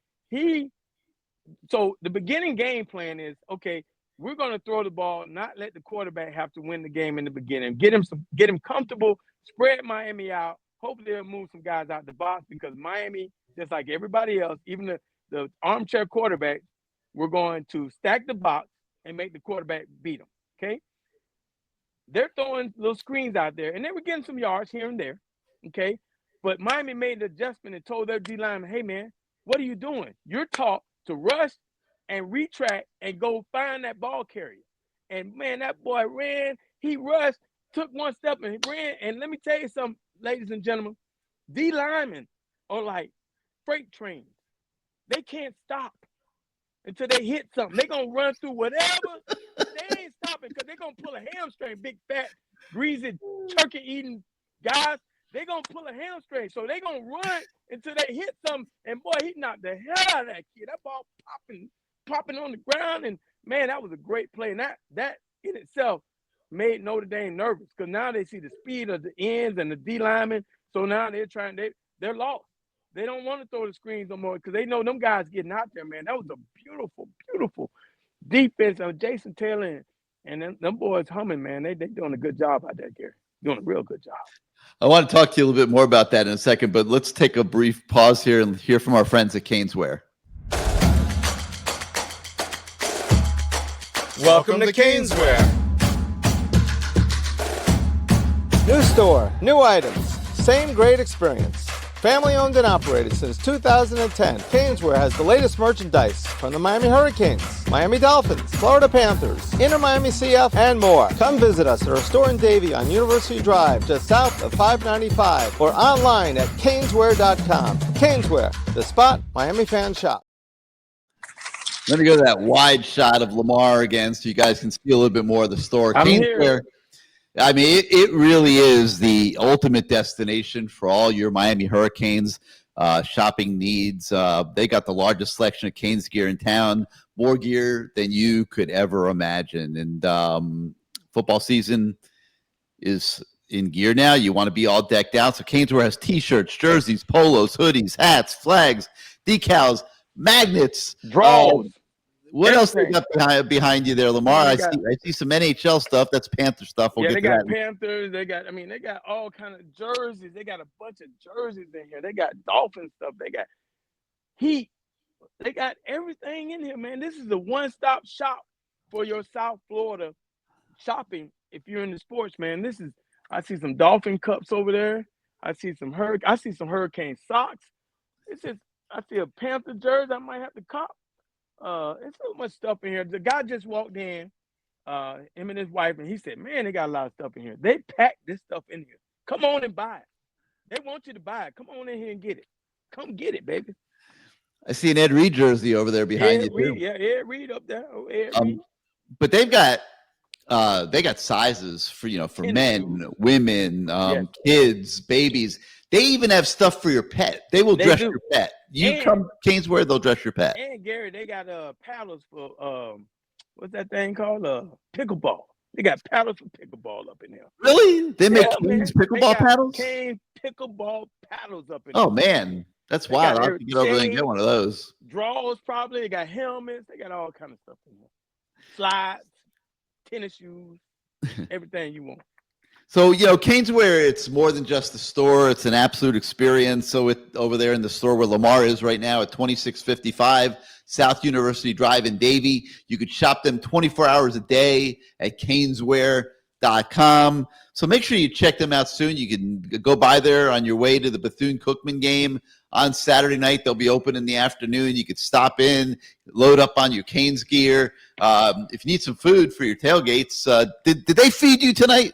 so the beginning game plan is, okay, we're going to throw the ball, not let the quarterback have to win the game in the beginning. Get him comfortable, spread Miami out. Hopefully they'll move some guys out the box because Miami, just like everybody else, even the armchair quarterback, we're going to stack the box and make the quarterback beat them, okay? They're throwing little screens out there, and they were getting some yards here and there, okay? But Miami made the adjustment and told their D-lineman, hey, man, what are you doing? You're taught to rush and retract and go find that ball carrier. And, man, that boy ran. He rushed, took one step, and he ran. And let me tell you something, ladies and gentlemen, D-linemen are like freight trains. They can't stop until they hit something. They're going to run through whatever. They ain't stopping because they're going to pull a hamstring, big, fat, greasy, turkey-eating guys. They're going to pull a hamstring. So they're going to run until they hit something. And, boy, he knocked the hell out of that kid. That ball popping on the ground. And, man, that was a great play. And that in itself made Notre Dame nervous because now they see the speed of the ends and the D-linemen. So now they're lost. They don't want to throw the screens no more because they know them guys getting out there, man. That was a beautiful, beautiful defense of Jason Taylor and them boys humming, man. They doing a good job out there, Gary. Doing a real good job. I want to talk to you a little bit more about that in a second, but let's take a brief pause here and hear from our friends at Caneswear. Welcome to Caneswear. New store, new items, same great experience. Family owned and operated since 2010, Caneswear has the latest merchandise from the Miami Hurricanes, Miami Dolphins, Florida Panthers, Inter Miami CF, and more. Come visit us at our store in Davie on University Drive, just south of 595, or online at caneswear.com. Caneswear, the spot Miami fans shop. Let me go to that wide shot of Lamar again so you guys can see a little bit more of the store. I'm Caneswear, here. I mean, it really is the ultimate destination for all your Miami Hurricanes shopping needs. They got the largest selection of Canes gear in town, more gear than you could ever imagine. And football season is in gear now. You want to be all decked out. So Caneswear has T-shirts, jerseys, polos, hoodies, hats, flags, decals, magnets, Draws. What else they got behind you there, Lamar? I see some NHL stuff. That's Panther stuff. We'll they get to got that. Panthers. They got all kind of jerseys. They got a bunch of jerseys in here. They got Dolphin stuff. They got Heat. They got everything in here, man. This is a one-stop shop for your South Florida shopping. If you're into sports, man, I see some Dolphin cups over there. I see some Hurricane socks. I see a Panther jersey. I might have to cop. It's so much stuff in here. The guy just walked in, him and his wife, and he said, man, they got a lot of stuff in here. They packed this stuff in here. Come on and buy it. They want you to buy it. Come on in here and get it. Come get it, baby. I see an Ed Reed jersey over there behind you, too. Yeah, Ed Reed up there. Oh, Ed Reed. But they've got sizes for men, women, kids, babies. They even have stuff for your pet. They will dress your pet. You come Caneswear, they'll dress your pet. And Gary, they got paddles for what's that thing called? Pickleball. They got paddles for pickleball up in there. Really? They make Canes pickleball paddles? Cane pickleball paddles up in there. Oh there. Man, that's wild. I'll have to get over there and get one of those. Draws probably. They got helmets. They got all kind of stuff in there. Slides, tennis shoes, everything you want. So, Caneswear, it's more than just a store. It's an absolute experience. So over there in the store where Lamar is right now at 2655 South University Drive in Davie. You could shop them 24 hours a day at Caneswear.com. So make sure you check them out soon. You can go by there on your way to the Bethune-Cookman game on Saturday night. They'll be open in the afternoon. You could stop in, load up on your Canes gear. If you need some food for your tailgates, did they feed you tonight?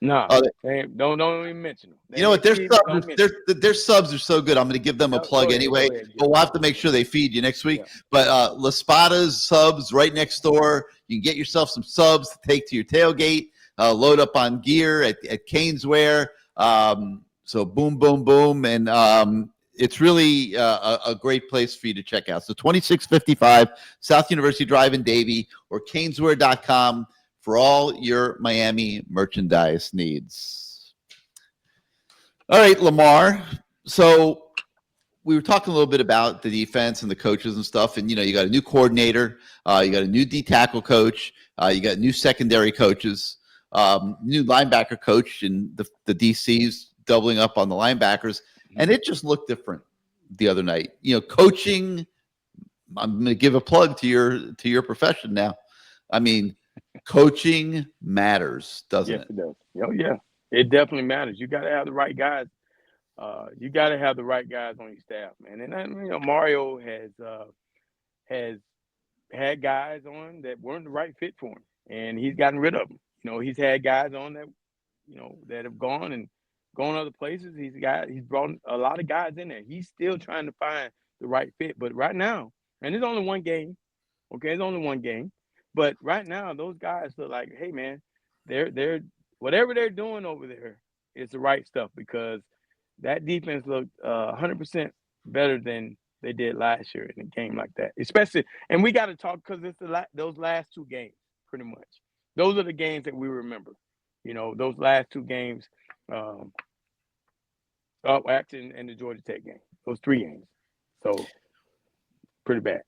No, don't even mention them. You know what? Their subs are so good. I'm going to give them a plug anyway. But we'll have to make sure they feed you next week. Yeah. But La Spada's subs right next door. You can get yourself some subs to take to your tailgate. Load up on gear at Caneswear. So boom, boom, boom. And it's really a great place for you to check out. So 2655 South University Drive in Davie or Caneswear.com. for all your Miami merchandise needs. All right, Lamar. So we were talking a little bit about the defense and the coaches and stuff. And, you got a new coordinator. You got a new D-tackle coach. You got new secondary coaches, new linebacker coach, and the DCs doubling up on the linebackers. And it just looked different the other night. Coaching, I'm going to give a plug to your profession now. I mean, coaching matters, doesn't it? Yes, it does. Oh, yeah. It definitely matters. You got to have the right guys. You got to have the right guys on your staff, man. And Mario has had guys on that weren't the right fit for him, and he's gotten rid of them. He's had guys on that, that have gone other places. He's brought a lot of guys in there. He's still trying to find the right fit. But right now, and it's only one game. Okay, it's only one game. But right now, those guys look like, hey, man, they're whatever they're doing over there is the right stuff, because that defense looked 100% better than they did last year in a game like that. Especially, and we got to talk, because it's those last two games, pretty much. Those are the games that we remember. Those last two games. Actually, and the Georgia Tech game. Those three games. So, pretty bad.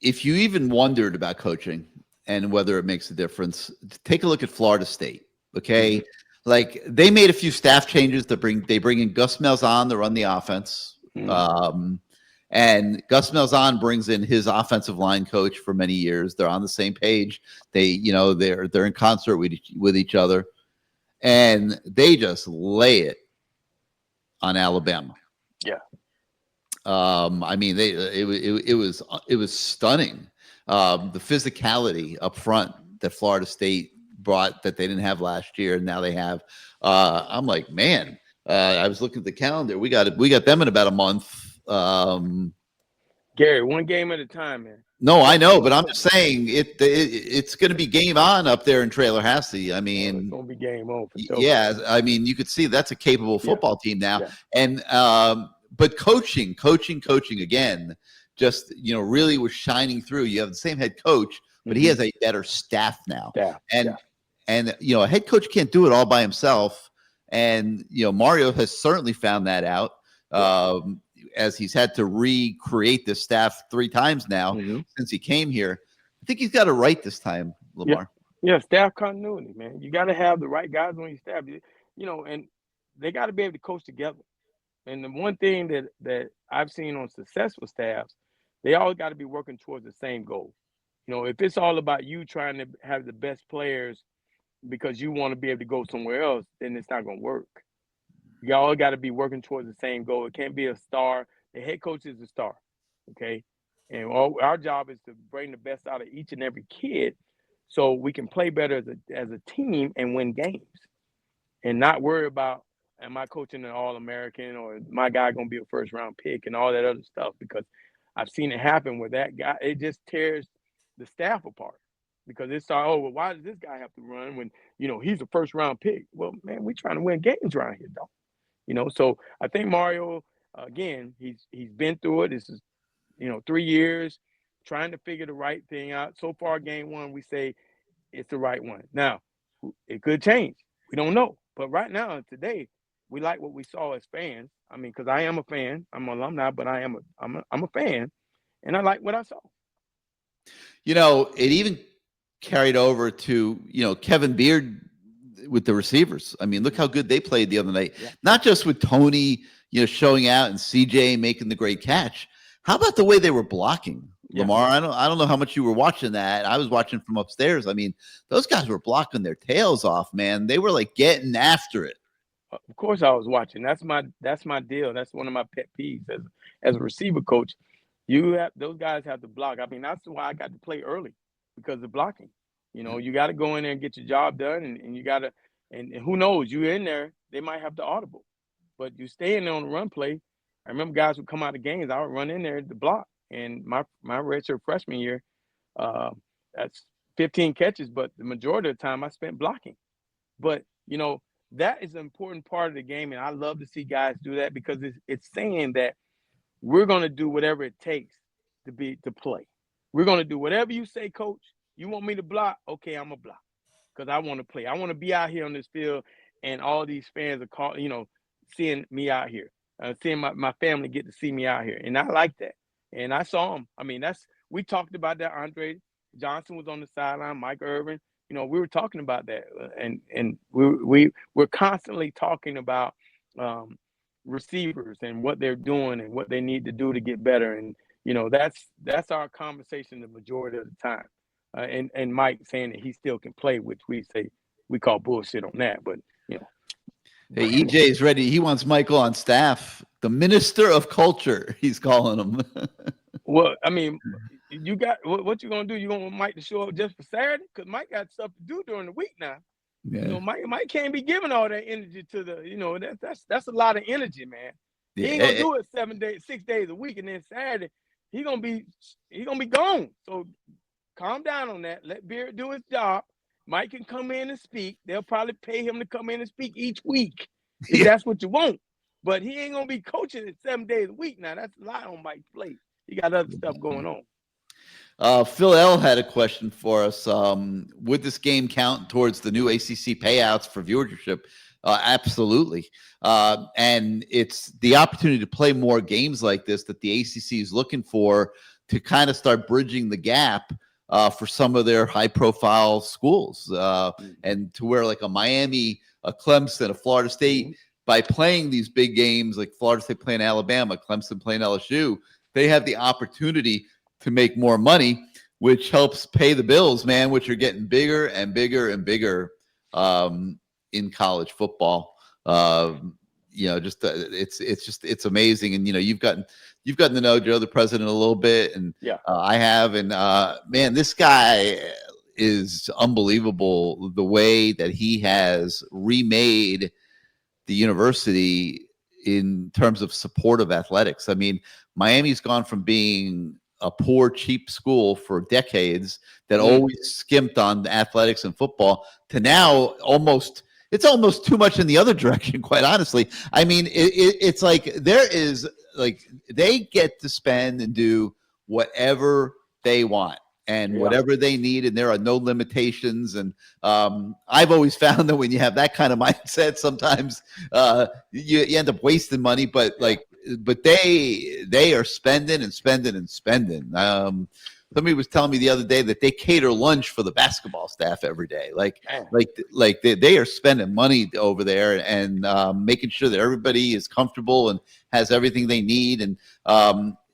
If you even wondered about coaching and whether it makes a difference, take a look at Florida State. Okay, mm-hmm. Like they made a few staff changes. They bring in Gus Malzahn to run the offense, mm-hmm. And Gus Malzahn brings in his offensive line coach for many years. They're on the same page. They're in concert with each other, and they just lay it on Alabama. Yeah. I mean, it was stunning. The physicality up front that Florida State brought that they didn't have last year, and now they have. I'm like, man. I was looking at the calendar. We got them in about a month. Gary, one game at a time, man. No, I know, but I'm just saying it's going to be game on up there in Trailer Hasty. I mean, it's going to be game on for sure. Yeah, I mean, you could see that's a capable football team now, and. But coaching again, just really was shining through. You have the same head coach, but he has a better staff now. And a head coach can't do it all by himself. And Mario has certainly found that out as he's had to recreate this staff 3 times now since he came here. I think he's got it right this time, Lamar. Yeah, staff continuity, man. You got to have the right guys on your staff. And they got to be able to coach together. And the one thing that I've seen on successful staffs, they all got to be working towards the same goal. If it's all about you trying to have the best players because you want to be able to go somewhere else, then it's not going to work. You all got to be working towards the same goal. It can't be a star. The head coach is the star, okay? And our job is to bring the best out of each and every kid so we can play better as a team and win games and not worry about, am I coaching an All-American or my guy going to be a first-round pick and all that other stuff, because I've seen it happen with that guy. It just tears the staff apart. because it started, oh, well, why does this guy have to run when, he's a first round pick? Well, man, we're trying to win games around here, though. So I think Mario, again, he's been through it. This is, 3 years trying to figure the right thing out. So far, game one, we say it's the right one. Now, it could change. We don't know. But right now, today, we like what we saw as fans. I mean, because I am a fan. I'm an alumni, but I'm a fan, and I like what I saw. It even carried over to, Kevin Beard with the receivers. I mean, look how good they played the other night. Yeah. Not just with Tony, showing out and CJ making the great catch. How about the way they were blocking, Lamar? Yeah. I don't know how much you were watching that. I was watching from upstairs. I mean, those guys were blocking their tails off, man. They were like getting after it. Of course I was watching. That's my deal. That's one of my pet peeves as a receiver coach. Those guys have to block. I mean, that's why I got to play early, because of blocking. You got to go in there and get your job done, and you got to, and who knows, you're in there, they might have to audible, but you stay in there on the run play. I remember guys would come out of games, I would run in there to block. And my redshirt freshman year, that's 15 catches, but the majority of the time I spent blocking. But, that is an important part of the game, and I love to see guys do that, because it's saying that we're going to do whatever it takes to play. We're going to do whatever you say, coach. You want me to block? Okay, I'm going to block, because I want to play. I want to be out here on this field, and all these fans are seeing me out here, seeing my family get to see me out here, and I like that. And I saw him. I mean, we talked about that. Andre Johnson was on the sideline, Mike Irvin. We were talking about that, and we're constantly talking about receivers and what they're doing and what they need to do to get better. And that's our conversation the majority of the time. And Mike saying that he still can play, which we call bullshit on that. But hey, EJ is ready. He wants Michael on staff. The minister of culture, he's calling him. Well, I mean, you got what you gonna do? You want Mike to show up just for Saturday? Because Mike got stuff to do during the week now. Yeah. Mike can't be giving all that energy to the. That's a lot of energy, man. He ain't gonna do it 6 days a week, and then Saturday he gonna be gone. So calm down on that. Let Beard do his job. Mike can come in and speak. They'll probably pay him to come in and speak each week if that's what you want. But he ain't gonna be coaching it 7 days a week now. That's a lot on Mike's plate. He got other stuff going on. Phil L had a question for us. Would this game count towards the new ACC payouts for viewership? Absolutely. And it's the opportunity to play more games like this that the ACC is looking for to kind of start bridging the gap for some of their high-profile schools. And to where like a Miami, a Clemson, a Florida State, by playing these big games like Florida State playing Alabama, Clemson playing LSU, they have the opportunity to make more money, which helps pay the bills, man, which are getting bigger and bigger and bigger in college football. It's amazing. And, you've gotten to know Joe, the president, a little bit. And I have. And man, this guy is unbelievable. The way that he has remade the university in terms of support of athletics. I mean, Miami's gone from being a poor, cheap school for decades that always skimped on athletics and football to now it's almost too much in the other direction, quite honestly. I mean, it's like they get to spend and do whatever they want and whatever they need, and there are no limitations. And I've always found that when you have that kind of mindset, sometimes you end up wasting money, but they are spending and spending and spending. Somebody was telling me the other day that they cater lunch for the basketball staff every day. They are spending money over there and making sure that everybody is comfortable and has everything they need. And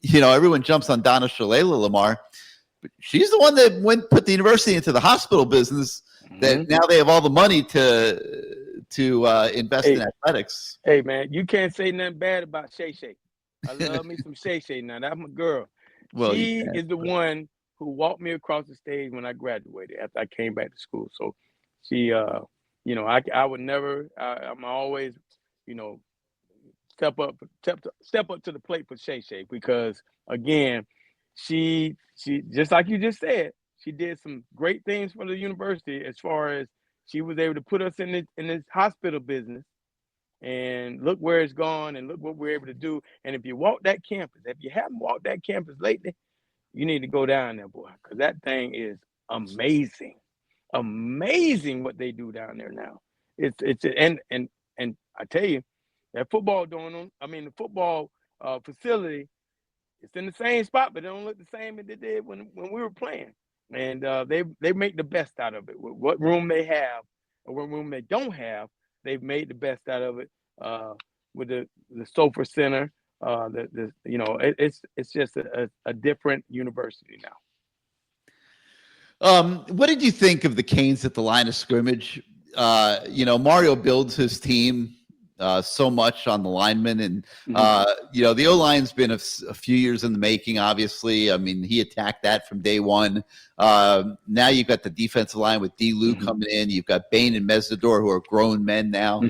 everyone jumps on Donna Shalala, Lamar, but she's the one that put the university into the hospital business. That now they have all the money to invest in athletics. Hey man, you can't say nothing bad about Shay Shay. I love me some Shay Shay. Now that's my girl. Well, she is the one who walked me across the stage when I graduated after I came back to school. So she, I would never. I'm always, step up to the plate for Shay Shay, because again, she just like you just said, she did some great things for the university as far as she was able to put us in this hospital business. And look where it's gone, and look what we're able to do. And if you walk that campus, if you haven't walked that campus lately, you need to go down there, boy, because that thing is amazing. Amazing what they do down there now. And I tell you, that football the football facility, it's in the same spot, but it don't look the same as it did when we were playing. And they make the best out of it. With what room they have or what room they don't have, they've made the best out of it. With the Sofa Center, it's just a different university now. What did you think of the Canes at the line of scrimmage? Mario builds his team so much on the linemen, and the O-line's been a few years in the making, obviously. I mean, he attacked that from day one. Now you've got the defensive line with D. Lou coming in. You've got Bain and Mesidor, who are grown men now.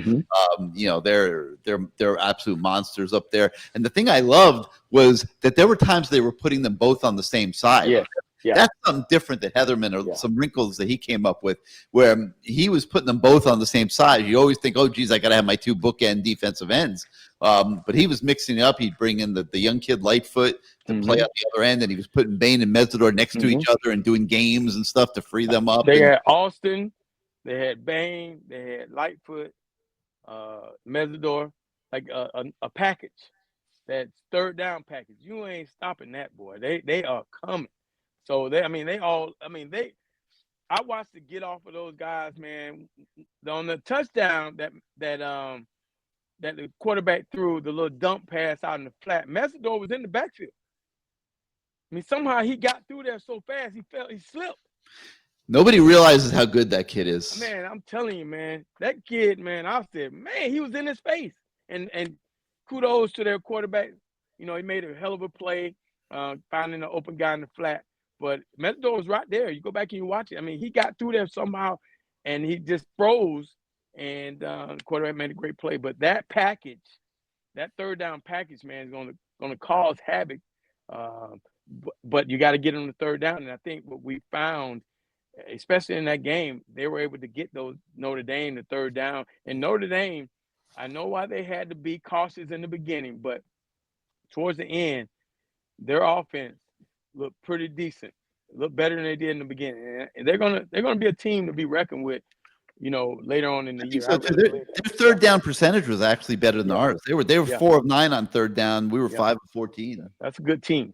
They're absolute monsters up there. And the thing I loved was that there were times they were putting them both on the same side. Yeah. That's something different that Heatherman, or some wrinkles that he came up with, where he was putting them both on the same side. You always think, oh, geez, I got to have my two bookend defensive ends. But he was mixing it up. He'd bring in the young kid Lightfoot to play at the other end, and he was putting Bain and Mesidor next to each other and doing games and stuff to free them up. They had Austin, they had Bain, they had Lightfoot, Mesidor, like a package. That third down package. You ain't stopping that, boy. They are coming. So I watched the get off of those guys, man. On the touchdown that the quarterback threw, the little dump pass out in the flat, Mesidor was in the backfield. I mean, somehow he got through there so fast, he slipped. Nobody realizes how good that kid is. Man, I'm telling you, man, that kid, man, I said, man, he was in his face. And kudos to their quarterback. He made a hell of a play, finding an open guy in the flat. But Mesidor was right there. You go back and you watch it. I mean, he got through there somehow, and he just froze, and the quarterback made a great play. But that package, that third down package, man, is going to cause havoc. But you got to get on the third down. And I think what we found, especially in that game, they were able to get those Notre Dame the third down. And Notre Dame, I know why they had to be cautious in the beginning, but towards the end, their offense looked pretty decent. Looked better than they did in the beginning. And they're gonna be a team to be reckoned with, later on in the year. So their third down percentage was actually better than ours. They were 4 of 9 on third down. We were 5 of 14. That's a good team.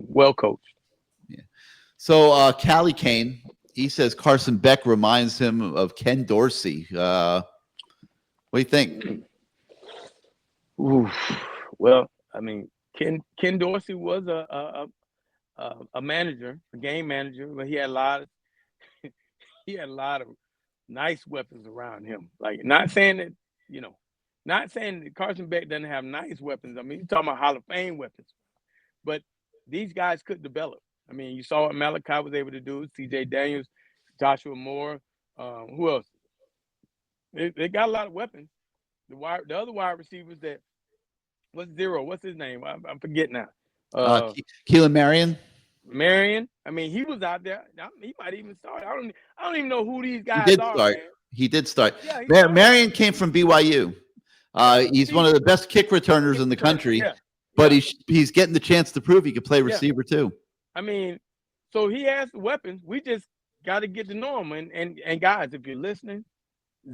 Well coached. Yeah. So Callie Kane, he says Carson Beck reminds him of Ken Dorsey. What do you think? Ooh, well, I mean, Ken Dorsey was a manager, a game manager, but he had a lot of nice weapons around him. Like, not saying that Carson Beck doesn't have nice weapons. I mean, you're talking about Hall of Fame weapons, but these guys could develop. I mean, you saw what Malachi was able to do, C.J. Daniels, Joshua Moore, who else? They got a lot of weapons. The other wide receivers what's his name? I'm forgetting now. Keelan Marion. I mean, he was out there. He might even start. I don't even know who these guys are. Man. He did start. Yeah, Marion came from BYU. He's one of the best kick returners in the country. Yeah. But he's getting the chance to prove he could play receiver too. I mean, so he has the weapons. We just got to get to know him. And guys, if you're listening,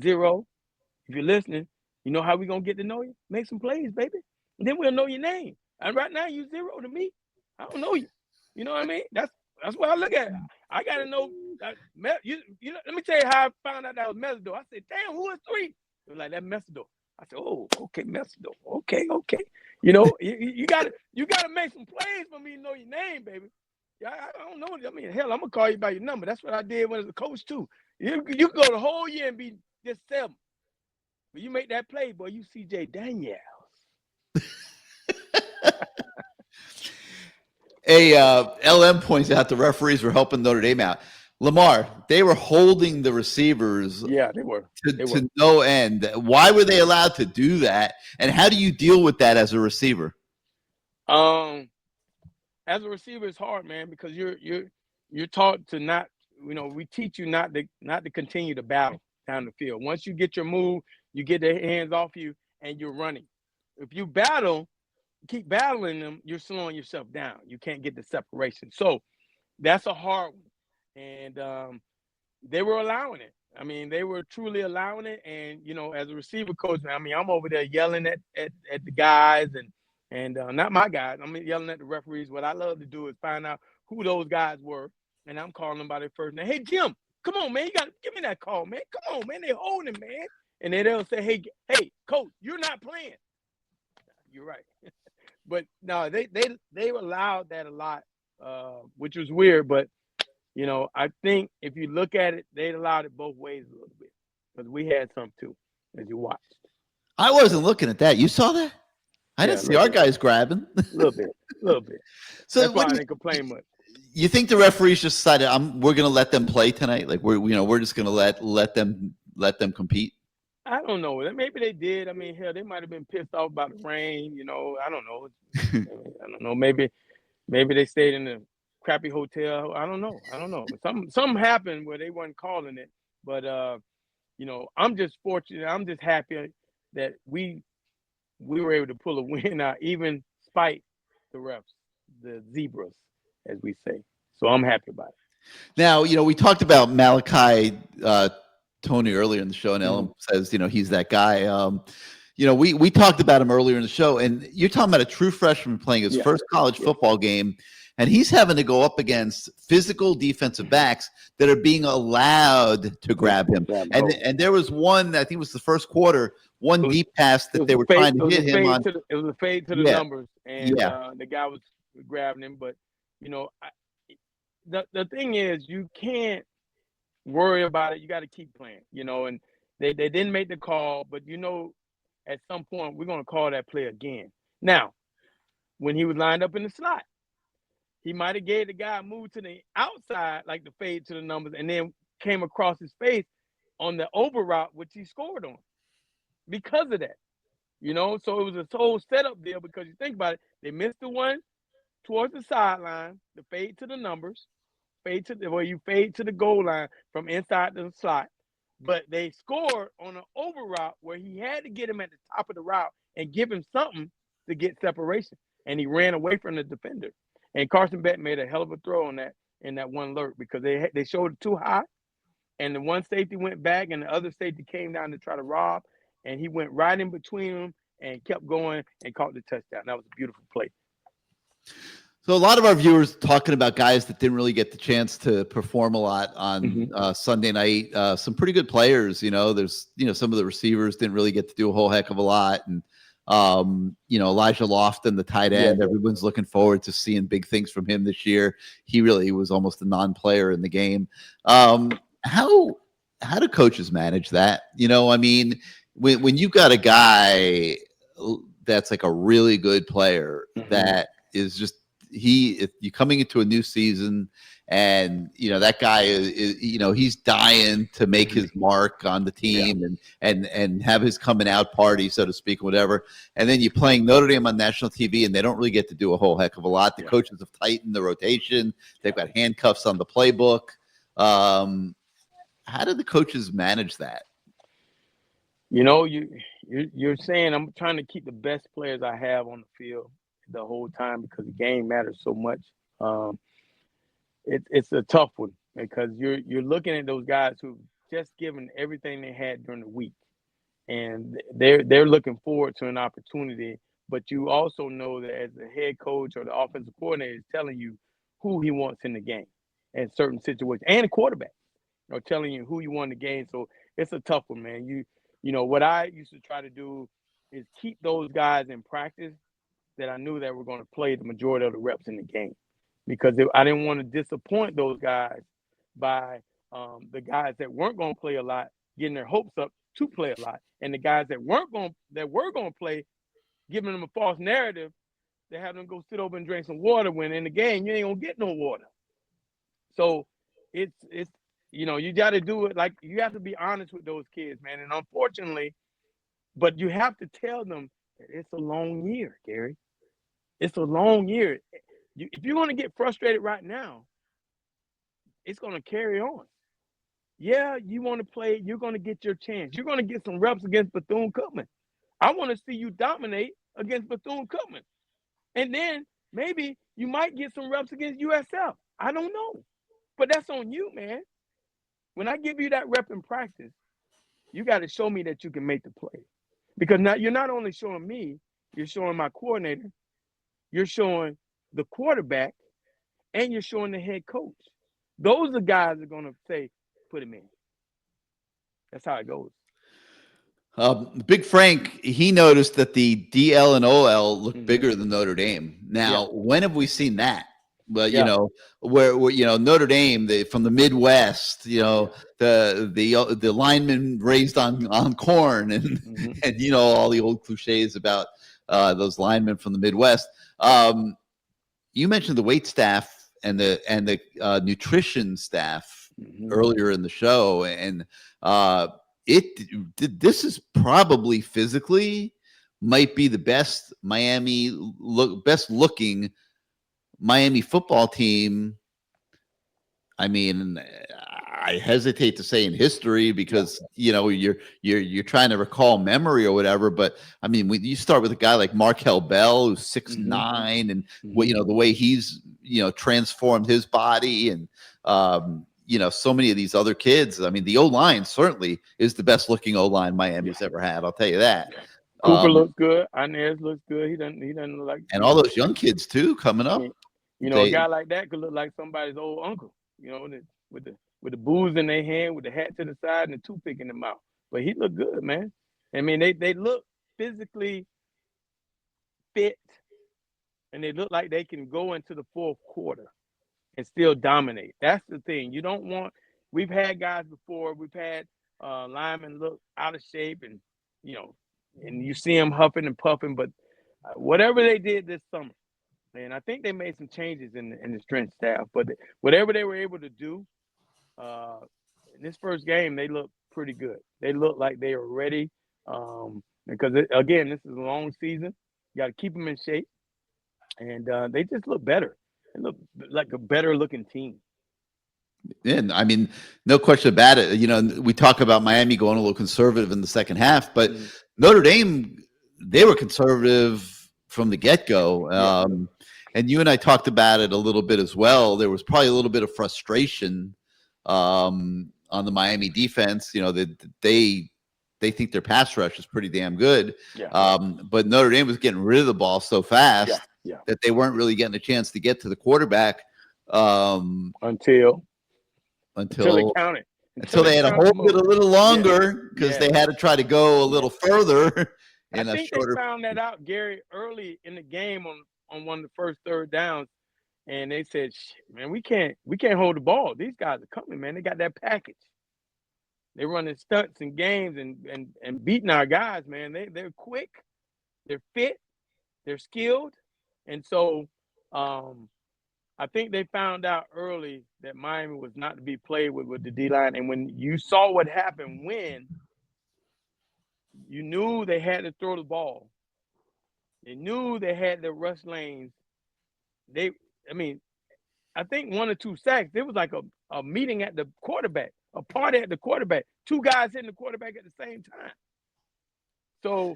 Zero, if you're listening, you know how we gonna get to know you? Make some plays, baby. And then we'll know your name. And right now, you Zero to me. I don't know you. You know what I mean? That's what I look at. I gotta know. Let me tell you how I found out that was Mesidor. I said, "Damn, who is 3?" It was like, that Mesidor. I said, "Oh, okay, Mesidor. Okay." You gotta make some plays for me to know your name, baby. Yeah, I don't know. I mean, hell, I'm gonna call you by your number. That's what I did when I was a coach too. You can go the whole year and be just 7, but you make that play, boy. You C.J. Daniels. LM points out the referees were helping Notre Dame out. Lamar, they were holding the receivers. Yeah, they were. To no end. Why were they allowed to do that? And how do you deal with that as a receiver? As a receiver, it's hard, man, because you're you're taught to not, we teach you not to continue to battle down the field. Once you get your move, you get their hands off you and you're running. If you keep battling them, you're slowing yourself down. You can't get the separation. So that's a hard one. And they were allowing it. I mean, they were truly allowing it. And, as a receiver coach, I mean, I'm over there yelling at the guys and not my guys. I'm yelling at the referees. What I love to do is find out who those guys were. And I'm calling them by their first name. Hey, Jim, come on, man. You got to give me that call, man. Come on, man. They're holding, man. And then they'll say, hey, coach, you're not playing. You're right. But no, they allowed that a lot, which was weird. But, I think if you look at it, they allowed it both ways a little bit because we had some too, as you watched. I wasn't looking at that. You saw that? I didn't see our guys grabbing. A little bit. So that's why I didn't complain much. You think the referees just decided we're going to let them play tonight? Like we're just going to let them compete? I don't know. Maybe they did. I mean, hell, they might have been pissed off about the rain. I don't know. I don't know. Maybe they stayed in the crappy hotel. I don't know. Something happened where they weren't calling it. But I'm just fortunate. I'm just happy that we were able to pull a win out, even despite the refs, the zebras, as we say. So I'm happy about it. Now, we talked about Malachi Tony earlier in the show, and Ellen says, he's that guy. We talked about him earlier in the show, and you're talking about a true freshman playing his first college football game, and he's having to go up against physical defensive backs that are being allowed to grab him. And there was one, I think it was the first quarter, one deep pass that they were trying to hit him on. It was a fade to the numbers, and the guy was grabbing him. But, the thing is, you can't worry about it. You got to keep playing, and they didn't make the call, but at some point we're going to call that play again. Now, when he was lined up in the slot, he might have gave the guy a move to the outside, like the fade to the numbers, and then came across his face on the over route, which he scored on because of that. So it was a whole setup deal because you think about it, they missed the one towards the sideline, the fade to the numbers, where you fade to the goal line from inside the slot, but they scored on an over route where he had to get him at the top of the route and give him something to get separation, and he ran away from the defender. And Carson Beck made a hell of a throw on that in that one lurk because they showed it too high, and the one safety went back, and the other safety came down to try to rob, and he went right in between them and kept going and caught the touchdown. That was a beautiful play. So a lot of our viewers talking about guys that didn't really get the chance to perform a lot on Sunday night. Some pretty good players, there's, some of the receivers didn't really get to do a whole heck of a lot. And, Elijah Lofton, the tight end, everyone's looking forward to seeing big things from him this year. He really was almost a non-player in the game. How do coaches manage that? When you've got a guy that's like a really good player that is just, if you're coming into a new season and that guy is he's dying to make his mark on the team and have his coming out party, so to speak, whatever, and then you're playing Notre Dame on national TV and they don't really get to do a whole heck of a lot. The coaches have tightened the rotation, they've got handcuffs on the playbook. How do the coaches manage that? You're saying I'm trying to keep the best players I have on the field the whole time because the game matters so much. It's a tough one because you're looking at those guys who've just given everything they had during the week, and they're looking forward to an opportunity. But you also know that as the head coach or the offensive coordinator is telling you who he wants in the game in certain situations, and the quarterback are telling you who you want in the game. So it's a tough one, man. What I used to try to do is keep those guys in practice that I knew that were going to play the majority of the reps in the game, because I didn't want to disappoint those guys by the guys that weren't going to play a lot getting their hopes up to play a lot, and the guys that were going to play, giving them a false narrative that had them go sit over and drink some water when in the game you ain't gonna get no water. So it's you got to do it, like you have to be honest with those kids, man. And unfortunately, but you have to tell them that it's a long year, Gary. It's a long year. If you're going to get frustrated right now, it's going to carry on. Yeah, you want to play, you're going to get your chance. You're going to get some reps against Bethune-Cookman. I want to see you dominate against Bethune-Cookman. And then maybe you might get some reps against USF. I don't know. But that's on you, man. When I give you that rep in practice, you got to show me that you can make the play. Because now you're not only showing me, you're showing my coordinator, you're showing the quarterback, and you're showing the head coach. Those are guys that are going to say, put him in. That's how it goes. Big Frank, he noticed that the DL and OL looked bigger than Notre Dame. Now, when have we seen that? But you know, where you know Notre Dame, from the Midwest, you know, the linemen raised on corn, and and you know all the old cliches about those linemen from the Midwest. You mentioned the weight staff and the nutrition staff earlier in the show, and this is probably physically might be the best best looking Miami football team. I mean, I hesitate to say in history because you know you're trying to recall memory or whatever. But I mean, when you start with a guy like Markel Bell, who's 6'9", and you know the way he's transformed his body, and you know so many of these other kids. I mean, the O-line certainly is the best looking O-line Miami's ever had. I'll tell you that. Cooper looks good. Inez looks good. He doesn't look like. And all those young kids too coming up. You know, a guy like that could look like somebody's old uncle. You know, with the booze in their hand, with the hat to the side, and the toothpick in the mouth. But he looked good, man. I mean, they look physically fit, and they look like they can go into the fourth quarter and still dominate. That's the thing. You don't want. We've had guys before. We've had linemen look out of shape, and and you see them huffing and puffing. But whatever they did this summer. And I think they made some changes in the strength staff, but whatever they were able to do in this first game, they looked pretty good. They looked like they were ready because, again, this is a long season. You got to keep them in shape, and they just look better. They look like a better-looking team. And I mean, no question about it. You know, we talk about Miami going a little conservative in the second half, but Notre Dame, they were conservative from the get-go. And you and I talked about it a little bit as well. There was probably a little bit of frustration on the Miami defense. You know, that they think their pass rush is pretty damn good. But Notre Dame was getting rid of the ball so fast that they weren't really getting a chance to get to the quarterback until it counted. Until they had to hold it a little longer because they had to try to go a little further. I think they found that out, Gary, early in the game on one of the first third downs, and they said, "Man, we can't hold the ball. These guys are coming, man. They got that package. They're running stunts and games and beating our guys, man. They're quick, they're fit, they're skilled, and so I think they found out early that Miami was not to be played with the D-line. And when you saw what happened you knew they had to throw the ball. They knew they had the rush lanes. I think 1 or 2 sacks. There was like a meeting at the quarterback, a party at the quarterback. 2 guys hitting the quarterback at the same time. So,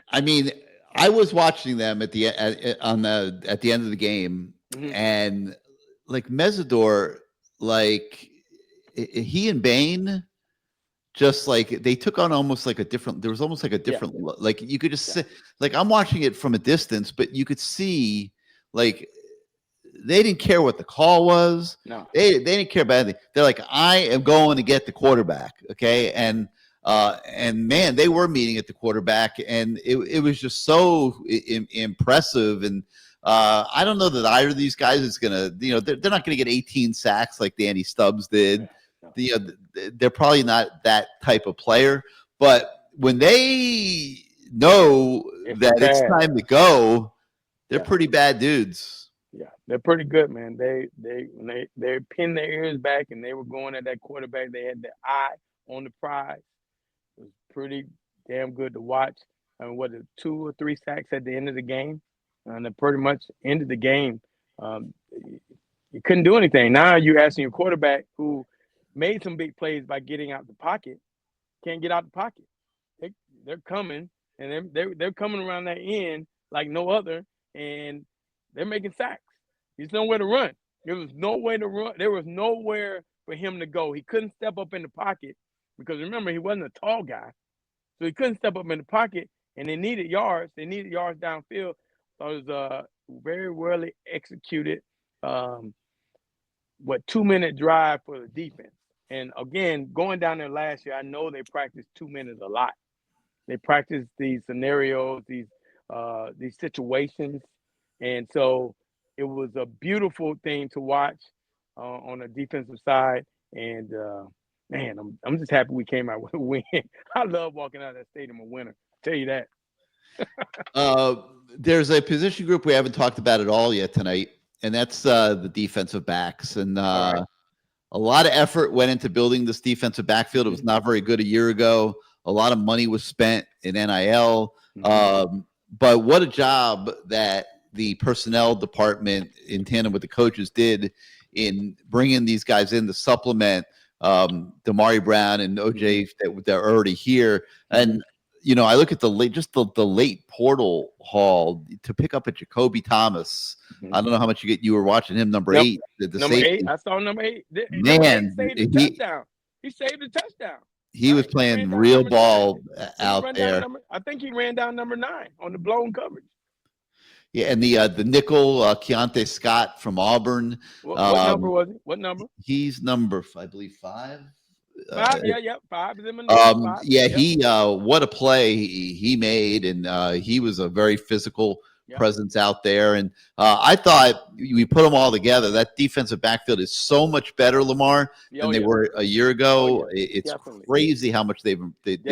I mean, I was watching them at the end of the game, and like Mesidor, like he and Bain. Just like they took on almost like a different, there was almost like a different, like you could just see, like I'm watching it from a distance, but you could see like they didn't care what the call was. No, they didn't care about anything. They're like, I am going to get the quarterback. Okay. And man, they were meeting at the quarterback, and it was just so impressive. And I don't know that either of these guys is going to, they're not going to get 18 sacks like Danny Stubbs did. They're probably not that type of player, but when they know it's time to go, they're pretty bad dudes. Yeah, they're pretty good, man. They pinned their ears back and they were going at that quarterback. They had their eye on the prize. It was pretty damn good to watch. I mean, 2 or 3 sacks at the end of the game, and they pretty much ended the game. You couldn't do anything. Now you're asking your quarterback, who made some big plays by getting out the pocket, can't get out the pocket. They're coming, and they're coming around that end like no other, and they're making sacks. There's nowhere to run. There was nowhere to run. There was nowhere for him to go. He couldn't step up in the pocket because, remember, he wasn't a tall guy. So he couldn't step up in the pocket, and they needed yards. They needed yards downfield. So it was very well executed, 2-minute drive for the defense. And, again, going down there last year, I know they practiced 2 minutes a lot. They practiced these scenarios, these situations. And so it was a beautiful thing to watch on the defensive side. And, man, I'm just happy we came out with a win. I love walking out of that stadium a winner. I'll tell you that. There's a position group we haven't talked about at all yet tonight, and that's the defensive backs. And a lot of effort went into building this defensive backfield. It was not very good a year ago. A lot of money was spent in NIL. But what a job that the personnel department in tandem with the coaches did in bringing these guys in to supplement Damari Brown and OJ that are already here. And, you know, I look at the late portal haul to pick up a Jacoby Thomas. I don't know how much you were watching him, number 8. Number 8. I saw number 8. Man, he saved the touchdown. He saved the touchdown. He was playing real ball out there. I think he ran down number 9 on the blown coverage. Yeah, and the nickel Keontae Scott from Auburn. What number was he? What number? He's number, I believe, 5. 5. 5 is in my five. He what a play he made, and he was a very physical presence out there. And I thought we put them all together. That defensive backfield is so much better, Lamar, than they were a year ago. It's definitely crazy how much they've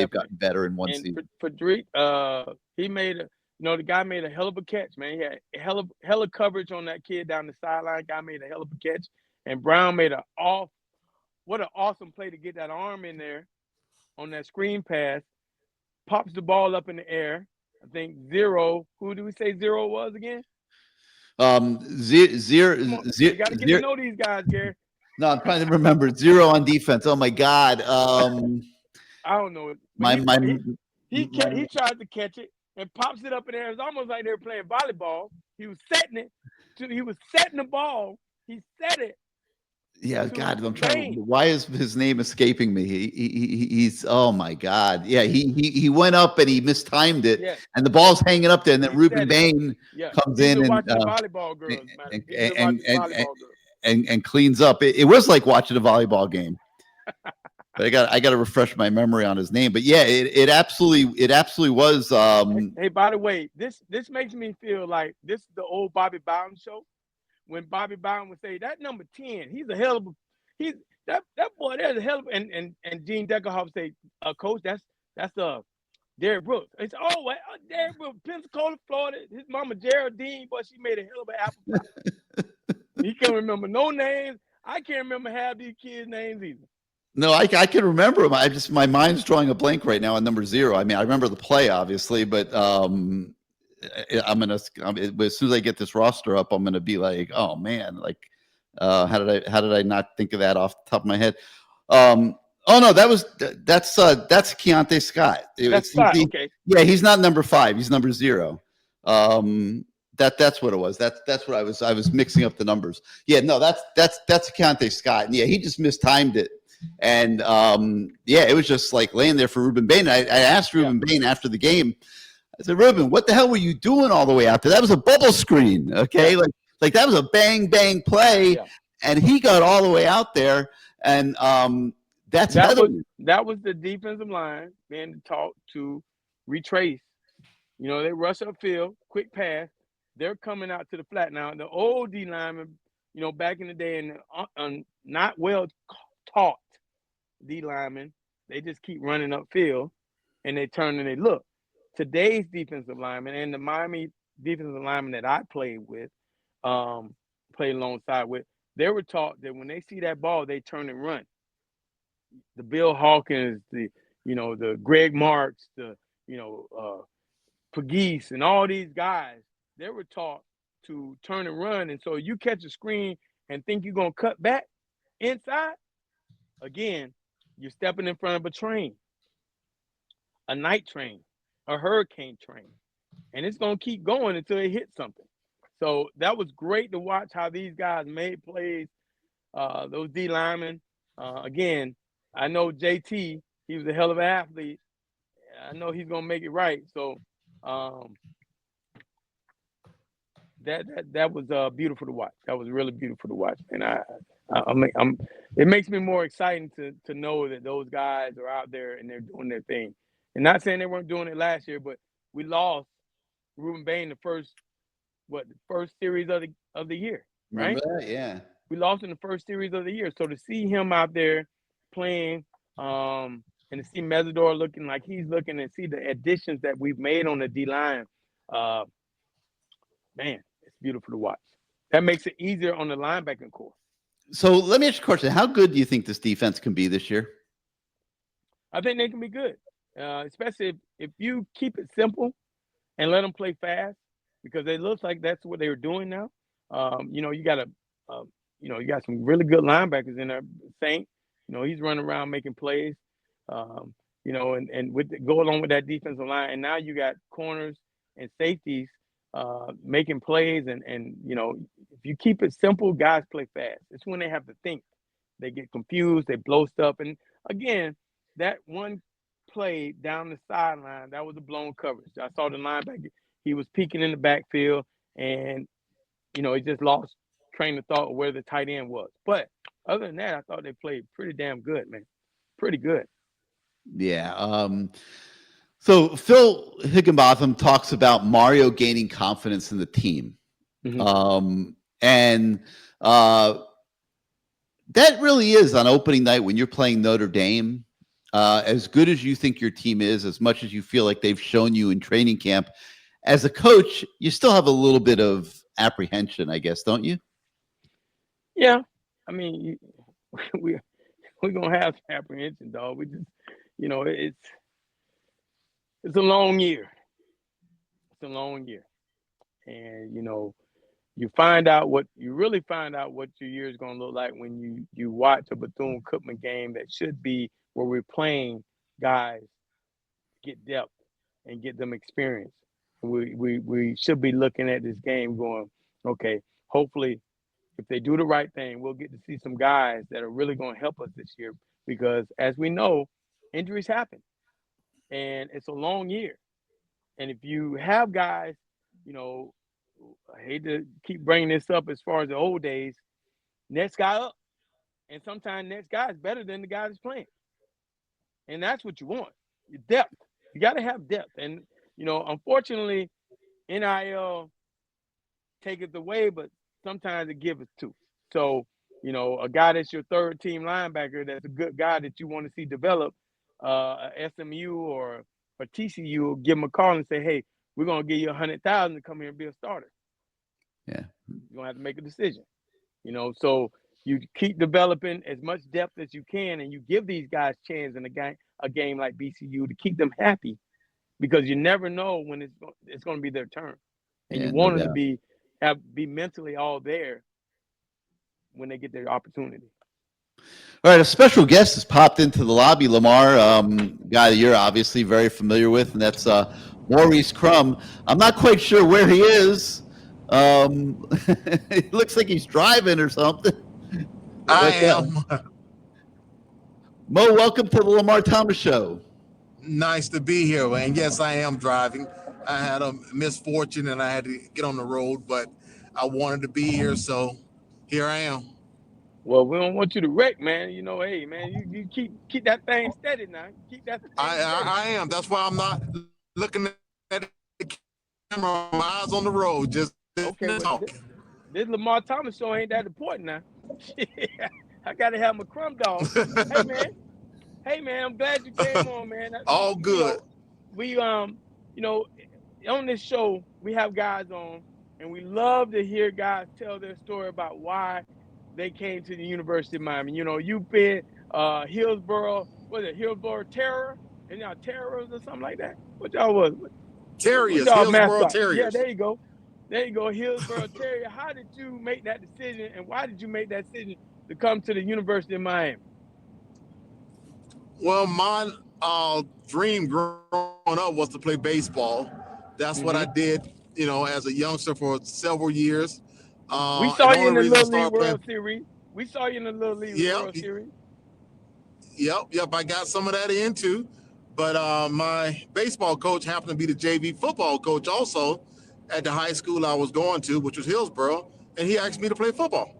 gotten better in one season. Frederick, he made the guy made a hell of a catch, man. He had hell of coverage on that kid down the sideline. Guy made a hell of a catch, and Brown made what an awesome play to get that arm in there on that screen pass. Pops the ball up in the air. I think Zero. Who do we say Zero was again? Zero. You got to get to know these guys, Gary. No, I'm trying to remember. Zero on defense. Oh my God. I don't know. He tried to catch it and pops it up in there. It's almost like they were playing volleyball. He was setting it. He was setting the ball. He set it. Yeah, God, I'm trying. Why is his name escaping me? He's oh my God. Yeah, he went up and he mistimed it, and the ball's hanging up there, and then Ruben Bain comes in and cleans up. It was like watching a volleyball game. But I got to refresh my memory on his name. But yeah, it absolutely was. Hey, by the way, this makes me feel like this is the old Bobby Bowden show. When Bobby Bowden would say that number 10, he's a hell of a that boy. There's a hell of and Gene Deckerhoff say, Coach, that's Derrick Brooks. It's Derrick Brooks, Pensacola, Florida. His mama Geraldine, but she made a hell of an apple pie. He can't remember no names. I can't remember half these kids' names either. No, I can remember them. My mind's drawing a blank right now on number 0. I mean, I remember the play obviously, but as soon as I get this roster up, I'm gonna be like, oh man, like how did I not think of that off the top of my head? Oh no, that's Keontae Scott. Okay. Yeah, he's not number 5, he's number 0. That's what it was. That's what I was mixing up the numbers. Yeah, no, that's Keontae Scott. And yeah, he just mistimed it. And it was just like laying there for Ruben Bain. I asked Ruben Bain after the game. I said, Ruben, what the hell were you doing all the way out there? That was a bubble screen, okay? Like that was a bang bang play, and he got all the way out there, and that was the defensive line being taught to retrace. You know, they rush upfield, quick pass. They're coming out to the flat now. The old D lineman, you know, back in the day, and not well taught D linemen, they just keep running upfield, and they turn and they look. Today's defensive lineman and the Miami defensive lineman that I played with, played alongside with, they were taught that when they see that ball, they turn and run. The Bill Hawkins, the Greg Marks, Pegues, and all these guys, they were taught to turn and run. And so you catch a screen and think you're going to cut back inside, again, you're stepping in front of a train, a night train, a hurricane train, and it's going to keep going until it hits something. So that was great to watch how these guys made plays, those D linemen. Again, I know JT, he was a hell of an athlete. I know he's going to make it right. So that was beautiful to watch. That was really beautiful to watch. And it makes me more exciting to know that those guys are out there and they're doing their thing. And not saying they weren't doing it last year, but we lost Ruben Bain the first series of the year, right? Remember that? Yeah. We lost in the first series of the year. So to see him out there playing, and to see Mesidor looking like he's looking, and see the additions that we've made on the D line, man, it's beautiful to watch. That makes it easier on the linebacking core. So let me ask you a question. How good do you think this defense can be this year? I think they can be good, especially if you keep it simple and let them play fast, because it looks like that's what they were doing now. You got some really good linebackers in there. Saint, he's running around making plays. And go along with that defensive line, and now you got corners and safeties making plays, and if you keep it simple, guys play fast. It's when they have to think, they get confused, they blow stuff. And again, that one play down the sideline, that was a blown coverage. I saw the linebacker, he was peeking in the backfield, and he just lost train of thought of where the tight end was. But other than that, I thought they played pretty damn good, man. Pretty good. Yeah. So Phil Higginbotham talks about Mario gaining confidence in the team. Mm-hmm. That really is on opening night when you're playing Notre Dame. As good as you think your team is, as much as you feel like they've shown you in training camp, as a coach, you still have a little bit of apprehension, I guess, don't you? Yeah. I mean, we're going to have apprehension, dog. We just, it's a long year. It's a long year. And, you really find out what your year is going to look like when you watch a Bethune-Cookman game that should be where we're playing guys to get depth and get them experience. We should be looking at this game going, okay, hopefully if they do the right thing, we'll get to see some guys that are really going to help us this year, because as we know, injuries happen and it's a long year. And if you have guys, I hate to keep bringing this up as far as the old days, next guy up. And sometimes next guy is better than the guy that's playing. And that's what you want. Your depth. You got to have depth. And, unfortunately, NIL take it away, but sometimes it gives it too. So, a guy that's your third team linebacker, that's a good guy that you want to see develop, SMU or TCU, give him a call and say, hey, we're going to give you $100,000 to come here and be a starter. Yeah. You're going to have to make a decision, so you keep developing as much depth as you can, and you give these guys chance in a game like BCU to keep them happy, because you never know when it's going to be their turn. And you want them to be mentally all there when they get their opportunity. All right, a special guest has popped into the lobby, Lamar, guy that you're obviously very familiar with, and that's Maurice Crumb. I'm not quite sure where he is. It looks like he's driving or something. I am. Mo, welcome to the Lamar Thomas Show. Nice to be here. And yes, I am driving. I had a misfortune and I had to get on the road, but I wanted to be here, so here I am. Well, we don't want you to wreck, man. Hey, man, you keep that thing steady now. Keep that thing steady. I am. That's why I'm not looking at the camera. My eyes on the road, just talking. This Lamar Thomas show ain't that important now. I got to have my crumb dog. Hey, man, I'm glad you came on, man. All good. We, on this show, we have guys on, and we love to hear guys tell their story about why they came to the University of Miami. You've been Hillsborough, Hillsborough Terror? And y'all Terrors or something like that? What y'all was? Terriers, Hillsborough Terriers. Yeah, there you go. There you go, Hillsborough Terrier. How did you make that decision, and why did you make that decision to come to the University of Miami? Well, my dream growing up was to play baseball. That's what I did, as a youngster for several years. We saw you in the Little League World Series. We saw you in the Little League World Series. Yep. I got some of that in too. But my baseball coach happened to be the JV football coach also at the high school I was going to, which was Hillsborough, and he asked me to play football.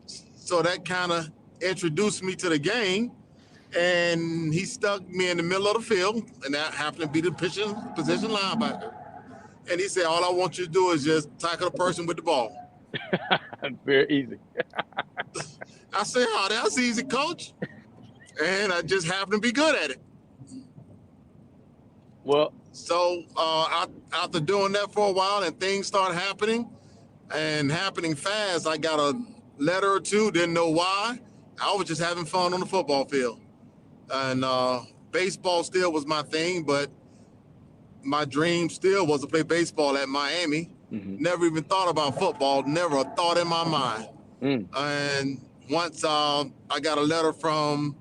So that kind of introduced me to the game, and he stuck me in the middle of the field, and that happened to be the position linebacker. And he said, all I want you to do is just tackle the person with the ball. Very easy. I said, oh, that's easy, coach. And I just happened to be good at it. Well, so after doing that for a while and things start happening and happening fast, I got a letter or two, didn't know why. I was just having fun on the football field. And baseball still was my thing, but my dream still was to play baseball at Miami. Never even thought about football, never a thought in my mind. And once I got a letter from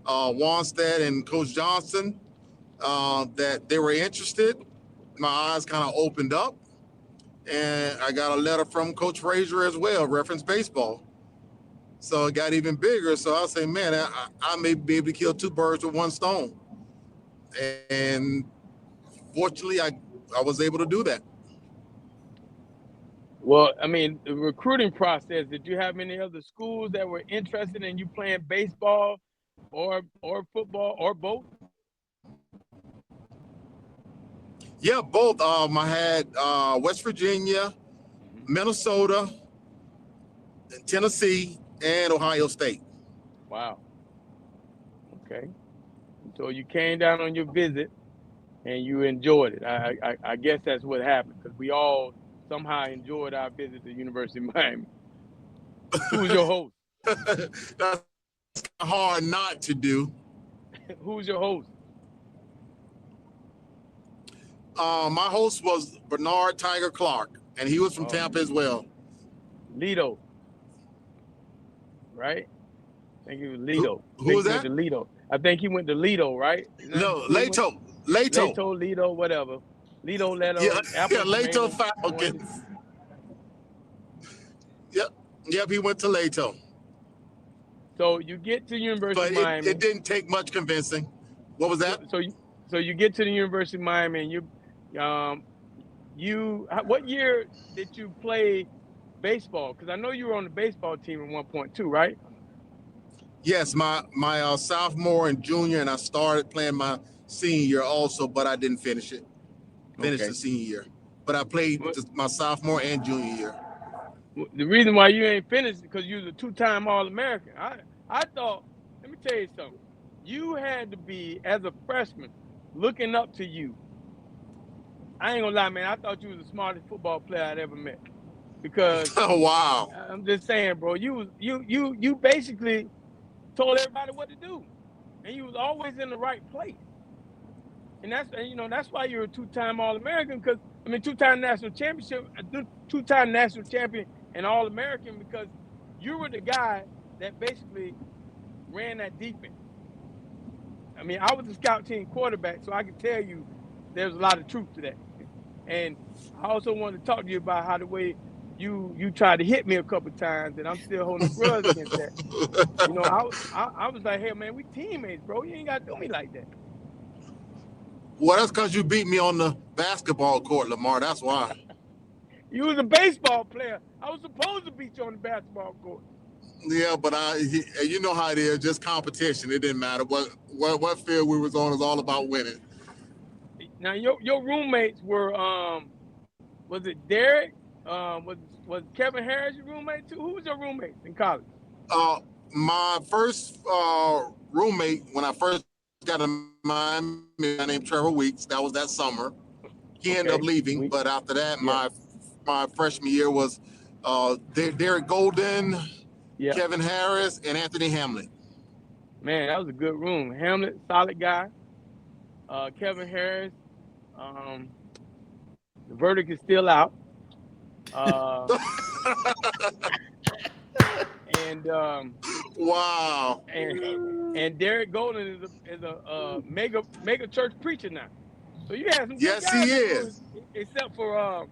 Wanstead and Coach Johnson that they were interested, my eyes kind of opened up. And I got a letter from Coach Frazier as well, reference baseball. So it got even bigger. So I say, man, I may be able to kill two birds with one stone. And fortunately, I was able to do that. Well, I mean, the recruiting process, did you have any other schools that were interested in you playing baseball or football or both? Yeah, both. I had West Virginia, Minnesota, Tennessee, and Ohio State. Wow. Okay. So you came down on your visit and you enjoyed it. I guess that's what happened, because we all somehow enjoyed our visit to the University of Miami. Who was your host? That's hard not to do. Who's your host? My host was Bernard Tiger Clark, and he was from Tampa as well. Lido. Right? I think he was Lido. Who was that? Lido. I think he went to Lido, right? No, Leto. Lido, whatever. Lido, Leto. Yeah, Leto Falcons. Yep, he went to Leto. So you get to University of Miami. It didn't take much convincing. What was that? So you get to the University of Miami, and what year did you play baseball? Because I know you were on the baseball team at one point too, right? Yes, my sophomore and junior, and I started playing my senior year also, but I didn't finish it. Finished the senior year, but I played my sophomore and junior year. The reason why you ain't finished is because you was a two-time All-American. I thought, let me tell you something. You had to be, as a freshman, looking up to you. I ain't gonna lie, man. I thought you was the smartest football player I'd ever met. Because oh wow, I'm just saying, bro. You basically told everybody what to do, and you was always in the right place. And that's why you're a two-time All-American. Because two-time national champion and All-American, because you were the guy that basically ran that defense. I was a scout team quarterback, so I can tell you there's a lot of truth to that. And I also wanted to talk to you about how the way you tried to hit me a couple of times, and I'm still holding a grudge against that. I was like, hey, man, we teammates, bro. You ain't got to do me like that. Well, that's because you beat me on the basketball court, Lamar. That's why. You was a baseball player. I was supposed to beat you on the basketball court. Yeah, but you know how it is, just competition. It didn't matter what field we was on. Is all about winning. Now your roommates were was it Derek? Was Kevin Harris your roommate too? Who was your roommate in college? My first roommate when I first got in Miami, my name Trevor Weeks. That was that summer. He ended up leaving, but after that, my freshman year was Derek Golden, Kevin Harris, and Anthony Hamlet. Man, that was a good room. Hamlet, solid guy. Kevin Harris, the verdict is still out. And Wow. and Derek Golden is a mega church preacher now. So you have some good Yes, guys he in the is. room, except for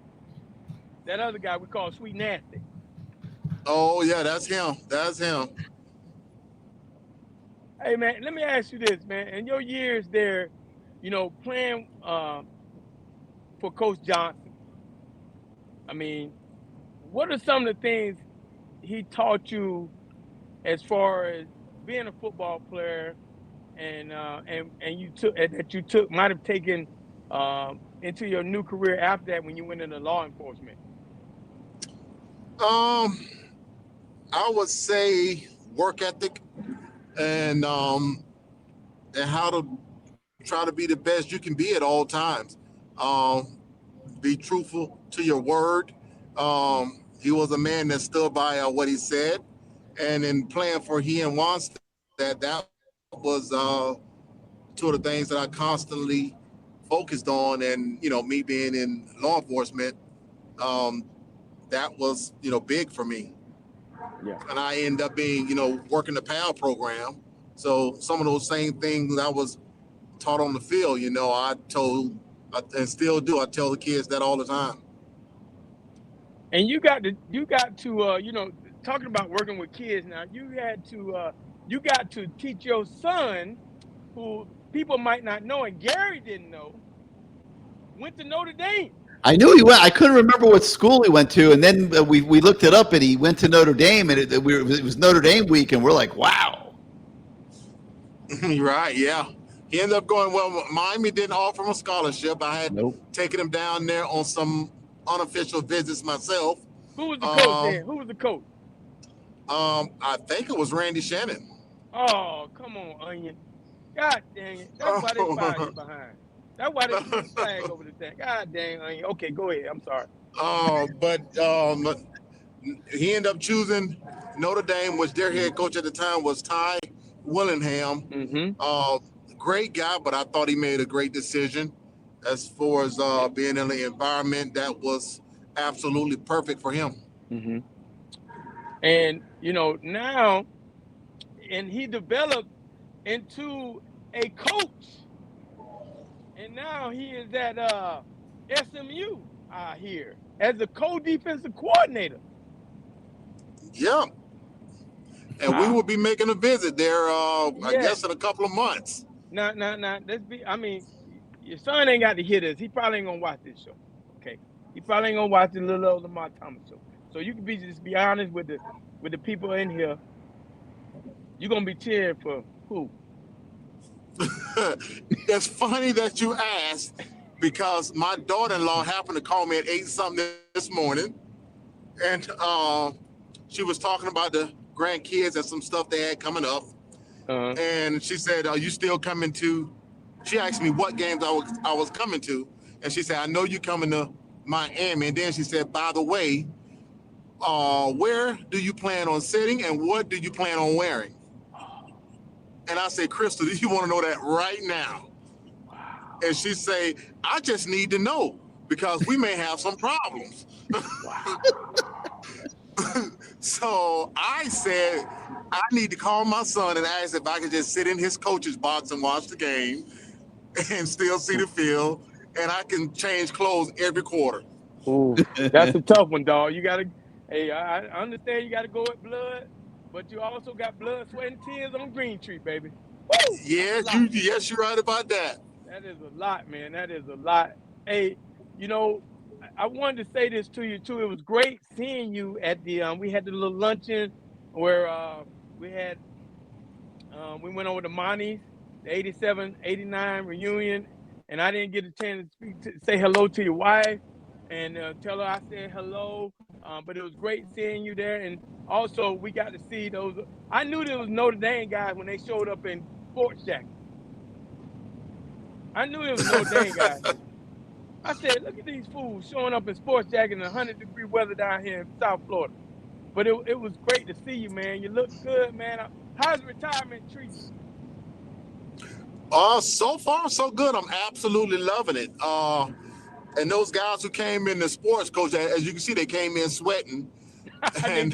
that other guy we call Sweet Nasty. Oh yeah, that's him. That's him. Hey man, let me ask you this, man. In your years there, playing for Coach Johnson, I mean, what are some of the things he taught you as far as being a football player, and might have taken into your new career after that when you went into law enforcement? I would say work ethic and how to try to be the best you can be at all times. Be truthful to your word. He was a man that stood by what he said, and in playing for he and Wants, that was two of the things that I constantly focused on. And me being in law enforcement, that was big for me. Yeah. And I ended up being working the PAL program. So some of those same things I was taught on the field, I told, and still do. I tell the kids that all the time. And you got to talking about working with kids now, you got to teach your son, who people might not know and Gary didn't know, went to Notre Dame. I knew he went. I couldn't remember what school he went to, and then we looked it up, and he went to Notre Dame, and it was Notre Dame week, and we're like, wow. Right, yeah. He ended up going, well, Miami didn't offer him a scholarship. I had taken him down there on some unofficial visits myself. Who was the coach then? Who was the coach? I think it was Randy Shannon. Oh, come on, Onion. God dang it. That's why they fired you behind. That's why they put the flag over the thing. God dang, Onion. Okay, go ahead. I'm sorry. But he ended up choosing Notre Dame, which their head coach at the time was Ty Willingham. Mm-hmm. Great guy, but I thought he made a great decision as far as being in the environment that was absolutely perfect for him. Mm-hmm. And, now, and he developed into a coach. And now he is at SMU here as a co-defensive coordinator. Yeah. And we will be making a visit there, I guess, in a couple of months. Now, your son ain't got to hear this. He probably ain't going to watch this show, okay? He probably ain't going to watch the little old Lamar Thomas show. So you can just be honest with the people in here. You're going to be cheering for who? It's funny that you asked, because my daughter-in-law happened to call me at 8-something this morning, and she was talking about the grandkids and some stuff they had coming up. And she said, are you still coming to, she asked me what games I was coming to, and she said, I know you're coming to Miami. And then she said, by the way, where do you plan on sitting and what do you plan on wearing? And I said, Crystal, do you want to know that right now? Wow. And she say, I just need to know because we may have some problems. Wow. So I said, I need to call my son and ask if I could just sit in his coach's box and watch the game and still see the field, and I can change clothes every quarter. Ooh, that's a tough one, dog. You got to, I understand you got to go with blood, but you also got blood, sweat, and tears on Green Tree, baby. Woo! Yes, you're right about that. That is a lot, man. That is a lot. Hey, I wanted to say this to you too. It was great seeing you at the we had the little luncheon where we went over to Monty's, the 87, 89 reunion, and I didn't get a chance to say hello to your wife and tell her I said hello. But it was great seeing you there, and also we got to see those. I knew there was Notre Dame guys when they showed up in sports jackets. I knew it was Notre Dame guys. I said, look at these fools showing up in sports jacket in 100-degree weather down here in South Florida. But it was great to see you, man. You look good, man. How's retirement treating you? So far, so good. I'm absolutely loving it. And those guys who came in the sports coach, as you can see, they came in sweating. And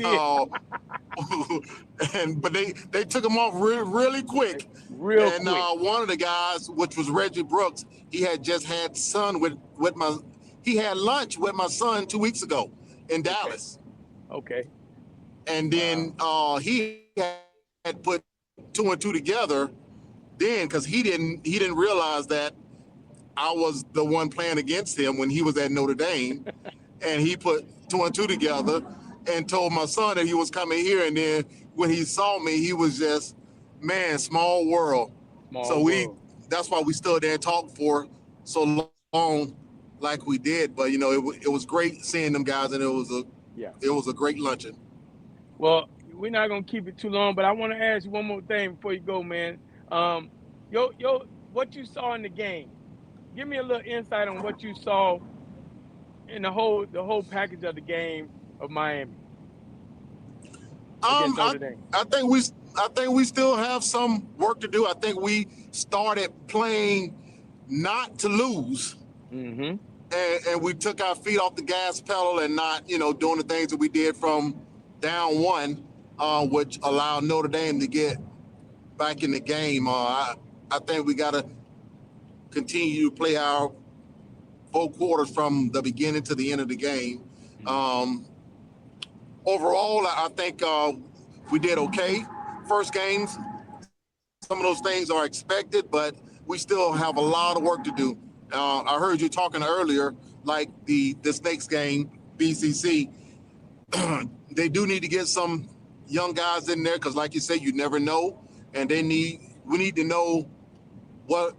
but they took them off really quick. Real and quick. One of the guys, which was Reggie Brooks, he had just had he had lunch with my son 2 weeks ago in Dallas. Okay. And then he had put 2 and 2 together then, because he didn't realize that I was the one playing against him when he was at Notre Dame. And he put 2 and 2 together and told my son that he was coming here. And then when he saw me, he was just, man, small world. That's why we stood there and talked for so long like we did. But, you know, it was great seeing them guys, and it was a great luncheon. Well, we're not going to keep it too long, but I want to ask you one more thing before you go, man. What you saw in the game, give me a little insight on what you saw in the whole package of the game of Miami. I think we still have some work to do. I think we started playing not to lose. Mm-hmm. And we took our feet off the gas pedal and not, you know, doing the things that we did from down one, which allowed Notre Dame to get back in the game. I think we got to continue to play our 4 quarters from the beginning to the end of the game. Overall, I think we did okay. First games, some of those things are expected, but we still have a lot of work to do. I heard you talking earlier, like the Snakes game, BCC. They do need to get some young guys in there because, like you said, you never know, and we need to know what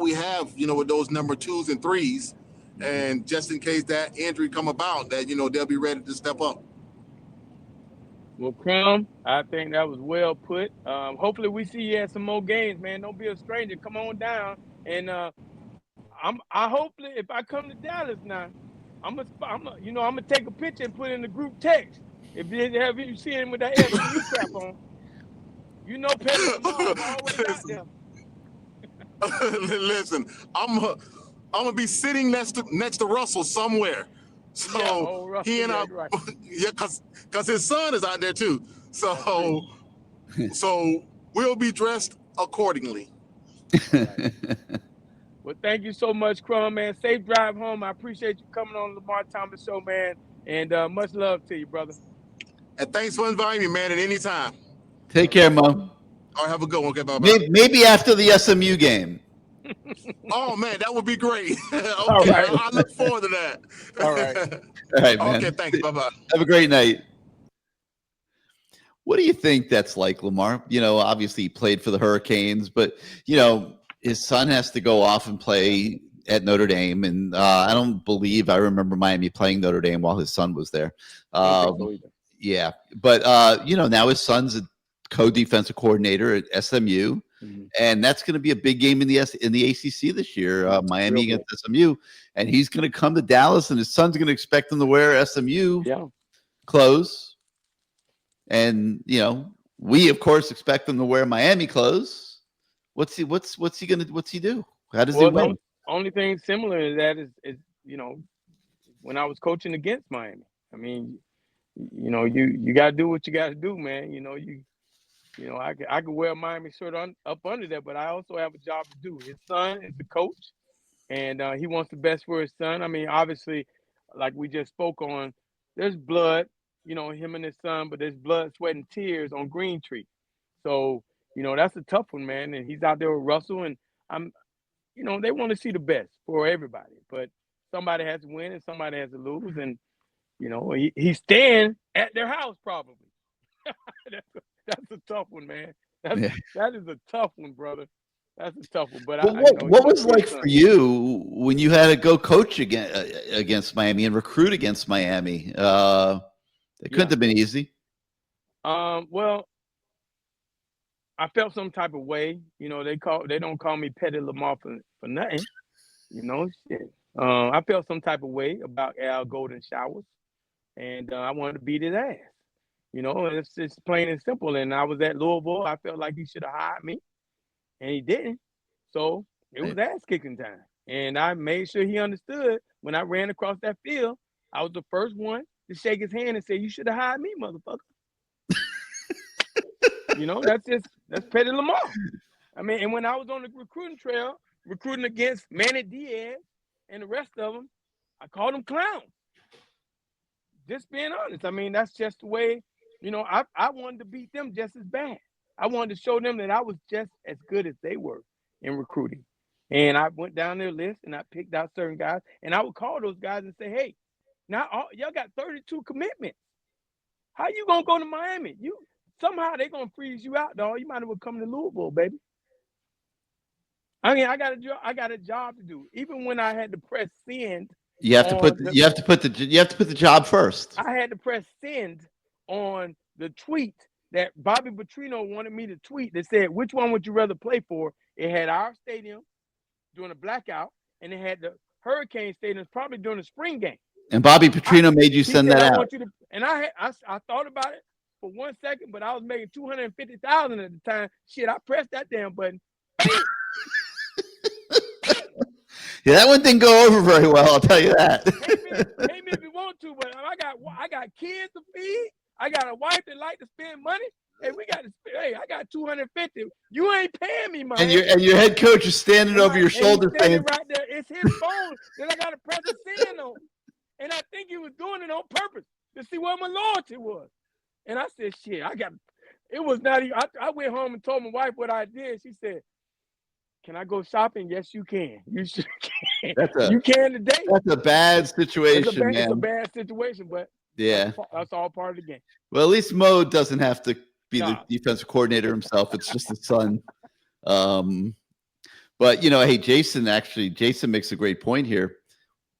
we have, you know, with those number 2s and 3s, and just in case that injury come about, that, you know, they'll be ready to step up. Well, Crumb, I think that was well put. Hopefully we see you at some more games, man. Don't be a stranger. Come on down. And I hopefully, if I come to Dallas now, I'm gonna take a picture and put in the group text. If you have you seen him with that SMU cap on, you know, Pedro always out there. Listen, I'm gonna be sitting next to Russell somewhere. So Russell, he and I, right. Yeah, because his son is out there too. So we'll be dressed accordingly. Right. Well, thank you so much, Crumb, man. Safe drive home. I appreciate you coming on the Lamar Thomas Show, man. And much love to you, brother. And thanks for inviting me, man, at any time. Take care, Mo. All right, have a good one. Okay, bye-bye. Maybe after the SMU game. Oh, man, that would be great. Okay, All right. I look forward to that. All right. All right, man. Okay, thanks. Bye-bye. Have a great night. What do you think that's like, Lamar? You know, obviously he played for the Hurricanes, but, you know, his son has to go off and play at Notre Dame. And I don't believe I remember Miami playing Notre Dame while his son was there. Yeah. But, you know, now his son's a co-defensive coordinator at SMU. Mm-hmm. And that's going to be a big game in the ACC this year, Miami against SMU. And he's going to come to Dallas, and his son's going to expect him to wear SMU clothes. And, you know, we, of course, expect him to wear Miami clothes. What's he do? How does he win? Only thing similar to that is, you know, when I was coaching against Miami. I mean, you know, you got to do what you got to do, man. You know, I could wear a Miami shirt up under that, but I also have a job to do. His son is the coach, and he wants the best for his son. I mean, obviously, like we just spoke on, there's blood, you know, him and his son, but there's blood, sweat, and tears on Green Tree. So, you know, that's a tough one, man. And he's out there with Russell, and you know, they want to see the best for everybody, but somebody has to win and somebody has to lose. And, you know, he's staying at their house probably. That's a tough one, man. That is a tough one, brother. That's a tough one. But what was like for you when you had to go coach against Miami and recruit against Miami? It couldn't have been easy. Well, I felt some type of way. You know, they don't call me Petty Lamar for nothing. You know, shit. I felt some type of way about Al Golden Showers, and I wanted to beat his ass. You know, it's plain and simple. And I was at Louisville. I felt like he should have hired me, and he didn't. So it was ass kicking time. And I made sure he understood when I ran across that field, I was the first one to shake his hand and say, "You should have hired me, motherfucker." That's Petty Lamar. I mean, and when I was on the recruiting trail, recruiting against Manny Diaz and the rest of them, I called them clowns. Just being honest. I mean, that's just the way, I wanted to beat them just as bad. I wanted to show them that I was just as good as they were in recruiting. And I went down their list and I picked out certain guys, and I would call those guys and say, "Hey, now y'all got 32 commitments. How you gonna go to Miami? Somehow they're gonna freeze you out, dog. You might as well come to Louisville, baby." I mean, I got a job to do. Even when I had to press send, you have to put the job first. I had to press send on the tweet that Bobby Petrino wanted me to tweet that said, "Which one would you rather play for?" It had our stadium during a blackout, and it had the Hurricane Stadium probably during the spring game. And Bobby Petrino made you send that out. I thought about it for 1 second, but I was making $250,000 at the time. Shit, I pressed that damn button. Yeah, that one didn't go over very well. I'll tell you that. Pay me if you want to, but I got kids to feed. I got a wife that like to spend money. Hey, I got 250. You ain't paying me money. And your head coach is standing over your shoulder saying, right there. It's his phone that I got to press the send on. And I think he was doing it on purpose to see what my loyalty was. And I said, shit, it was not even, I went home and told my wife what I did. She said, "Can I go shopping?" "Yes, you can. You sure can. You can today." That's a bad situation, man. It's a bad situation, but yeah, that's all part of the game. Well, at least Mo doesn't have to be the defensive coordinator himself. It's just his son. But hey, Jason makes a great point here.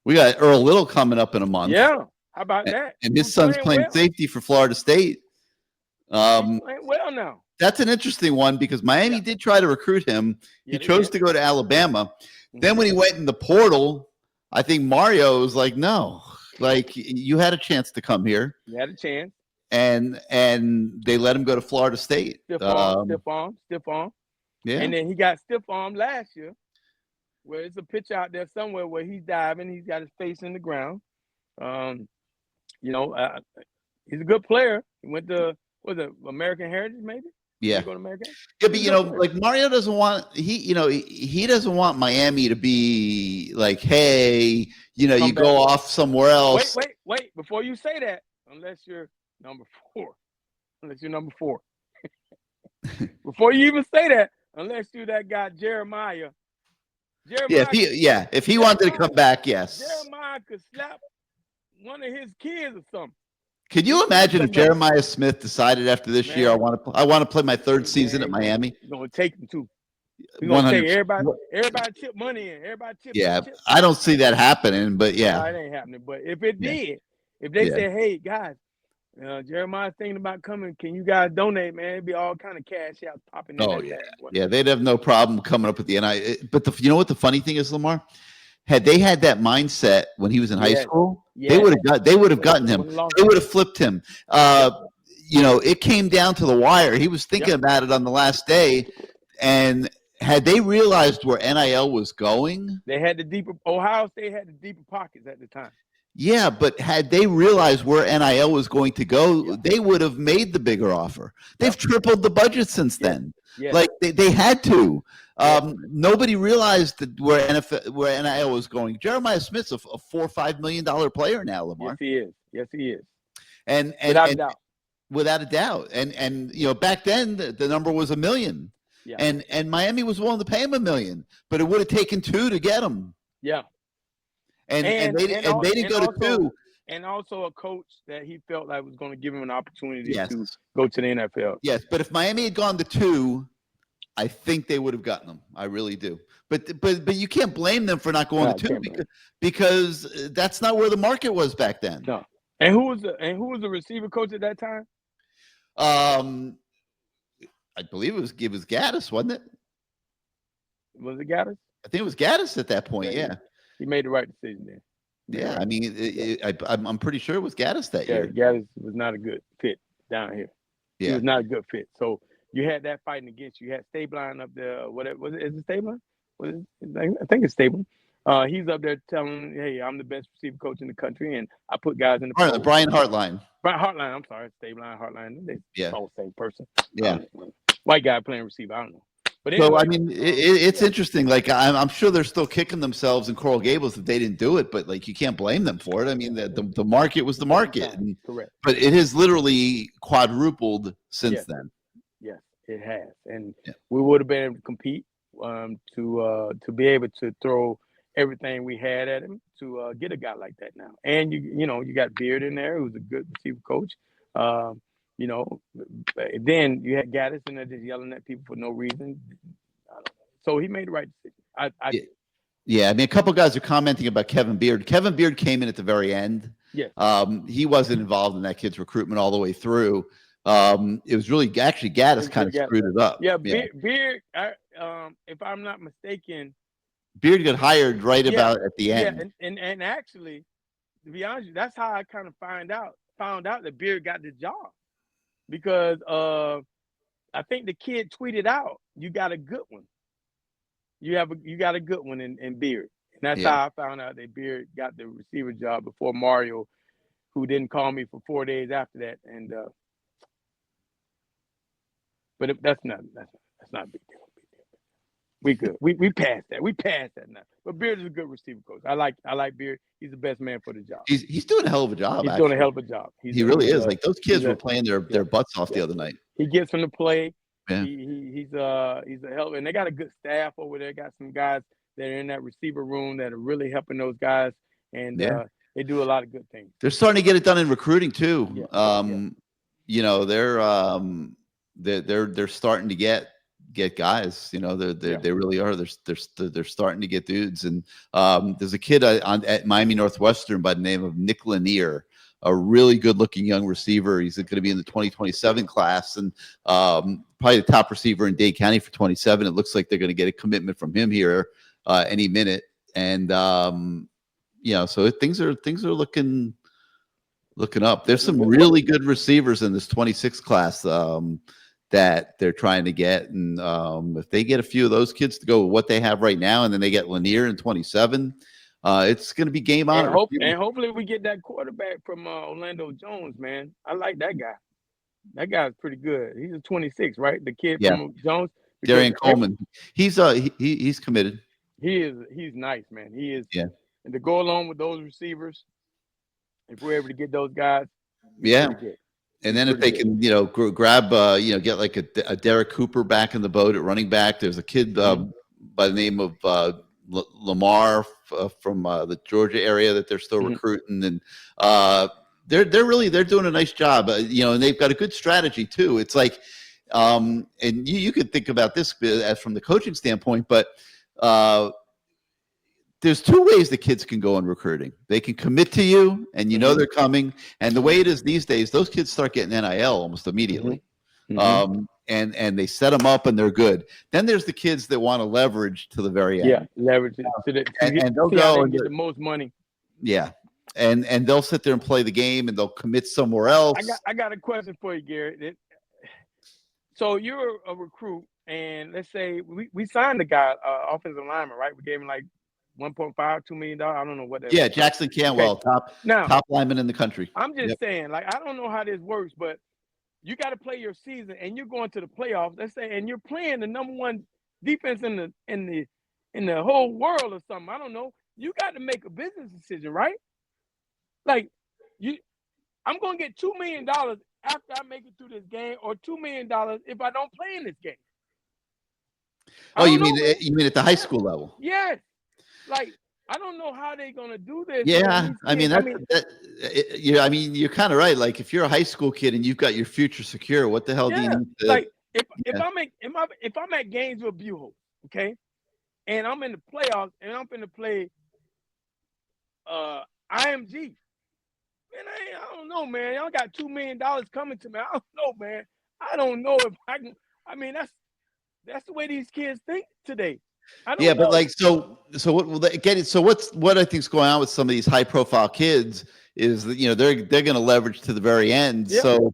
We got Earl Little coming up in a month. Yeah, how about that? And his son's playing safety for Florida State. Playing well now. That's an interesting one because Miami did try to recruit him. He chose to go to Alabama. Then when he went in the portal, I think Mario was like, "No, like you had a chance to come here. You had a chance." And they let him go to Florida State. Stiff arm. Yeah. And then he got stiff arm last year, where it's a picture out there somewhere where he's diving. He's got his face in the ground. He's a good player. He went to American Heritage, maybe. Yeah. Go to American? Yeah, but like Mario doesn't want he doesn't want Miami to be like, "Hey, you go off somewhere else." Wait! Before you say that, unless you're number 4, before you even say that, unless you're that guy Jeremiah. If he wanted to come back, yes. Jeremiah could slap one of his kids or something. Could you imagine if Jeremiah Smith decided after this year, I want to play my third season at Miami? He's gonna take him too. He's gonna take everybody chip money in. Everybody chip. Yeah, I don't see that happening, but yeah, no, it ain't happening. But if it did, if they say, "Hey guys, Jeremiah's thinking about coming, can you guys donate, man?" It'd be all kind of cash out popping in. Oh yeah, they'd have no problem coming up with the NI. But you know what the funny thing is, Lamar? Had they had that mindset when he was in high school, they would have gotten him. They would have flipped him. It came down to the wire. He was thinking about it on the last day, and had they realized where NIL was going, Ohio State had the deeper pockets at the time. Yeah, but had they realized where NIL was going to go, they would have made the bigger offer. They've tripled the budget since then. Yeah. Like they had to. Nobody realized where NIL was going. Jeremiah Smith's a $4 or $5 million player now, Lamar. Yes, he is. And without a doubt. And back then the number was $1 million. Yeah. And Miami was willing to pay him $1 million, but it would have taken 2 to get him. Yeah. And they didn't go to 2. And also a coach that he felt like was going to give him an opportunity to go to the NFL. Yes, but if Miami had gone to 2, I think they would have gotten him. I really do. But you can't blame them for not going to 2 because that's not where the market was back then. No. And who was the receiver coach at that time? I believe it was Gaddis, wasn't it? Was it Gaddis? I think it was Gaddis at that point. Yeah. He made the right decision then. Yeah, I mean, I'm pretty sure it was Gaddis that year. Gaddis was not a good fit down here. Yeah. He was not a good fit. So you had that fighting against you. You had Stabline up there. What was it? Is it Stabline? I think it's Stabline. He's up there telling, hey, I'm the best receiver coach in the country, and I put guys in the All right, Brian Hartline. Brian Hartline, I'm sorry, Stabline Hartline. They all the same person. Yeah. White guy playing receiver, I don't know. But anyway, so I mean, it's interesting. Like I'm sure they're still kicking themselves in Coral Gables that they didn't do it, but like you can't blame them for it. I mean, the market was the market, and, correct. But it has literally quadrupled since then. Yes, it has, and we would have been able to compete to be able to throw everything we had at him to get a guy like that now. And you got Beard in there, who's a good receiver coach. Then you had Gaddis in there just yelling at people for no reason. So he made the right decision. Yeah, I mean, a couple guys are commenting about Kevin Beard. Kevin Beard came in at the very end. Yeah. He wasn't involved in that kid's recruitment all the way through. It was really actually Gaddis kind of screwed it up. Yeah, Beard. If I'm not mistaken, Beard got hired right about at the end. Yeah, and actually, to be honest, that's how I kind of found out that Beard got the job, because I think the kid tweeted out, "You got a good one. You got a good one in Beard." And that's how I found out that Beard got the receiver job before Mario, who didn't call me for 4 days after that. And but that's not a big deal. We good. We passed that. We passed that now. But Beard is a good receiver coach. I like Beard. He's the best man for the job. He's doing a hell of a job. He's doing a hell of a job. He really is. Like those kids were playing their butts off the other night. He gets them to play. Yeah. He's a hell, and they got a good staff over there. Got some guys that are in that receiver room that are really helping those guys, and they do a lot of good things. They're starting to get it done in recruiting too. They're starting to get guys. They really are. They're starting to get dudes. And there's a kid at Miami Northwestern by the name of Nick Lanier, a really good-looking young receiver. He's going to be in the 2027 class, and probably the top receiver in Dade County for 27. It looks like they're going to get a commitment from him here any minute. And so things are looking up. There's some really good receivers in this 26 class that they're trying to get, and if they get a few of those kids to go with what they have right now, and then they get Lanier in 27. It's going to be game on. And hopefully we get that quarterback from Orlando Jones, man. I like that guy. That guy's pretty good. He's a 26, right? The kid from Jones. Darian Coleman. He's committed. He's nice, man. He is. Yeah. And to go along with those receivers, if we're able to get those guys. Yeah. And then if they can, grab, get like a Derek Cooper back in the boat at running back. There's a kid by the name of Lamar from the Georgia area that they're still recruiting, and they're doing a nice job, and they've got a good strategy too. It's like, and you could think about this as from the coaching standpoint, but there's two ways the kids can go in recruiting. They can commit to you, and they're coming. And the way it is these days, those kids start getting NIL almost immediately. And they set them up, and they're good. Then there's the kids that want to leverage to the very end. Yeah, leverage it and they'll go and get the most money. Yeah, and they'll sit there and play the game, and they'll commit somewhere else. I got a question for you, Gary. So you're a recruit, and let's say we signed the guy, offensive lineman, right? We gave him like $1.5, $2 million. I don't know what that is. Jackson Cantwell, top lineman in the country. I'm just saying, like, I don't know how this works, but you got to play your season, and you're going to the playoffs. Let's say, and you're playing the number one defense in the whole world or something. I don't know. You got to make a business decision, right? Like, I'm going to get $2 million after I make it through this game, or $2 million if I don't play in this game. Oh, you mean at the high school level? Yes. Like, I don't know how they're gonna do this. Yeah, you're kind of right. Like, if you're a high school kid and you've got your future secure, what the hell do you need to? Like, if I'm at Gainesville Buell, okay, and I'm in the playoffs and I'm gonna play IMG, man, I don't know, man. Y'all got $2 million coming to me. I don't know, man. I don't know if I can. I mean, that's the way these kids think today. But like, so what I think is going on with some of these high profile kids is that, they're going to leverage to the very end. Yeah. So,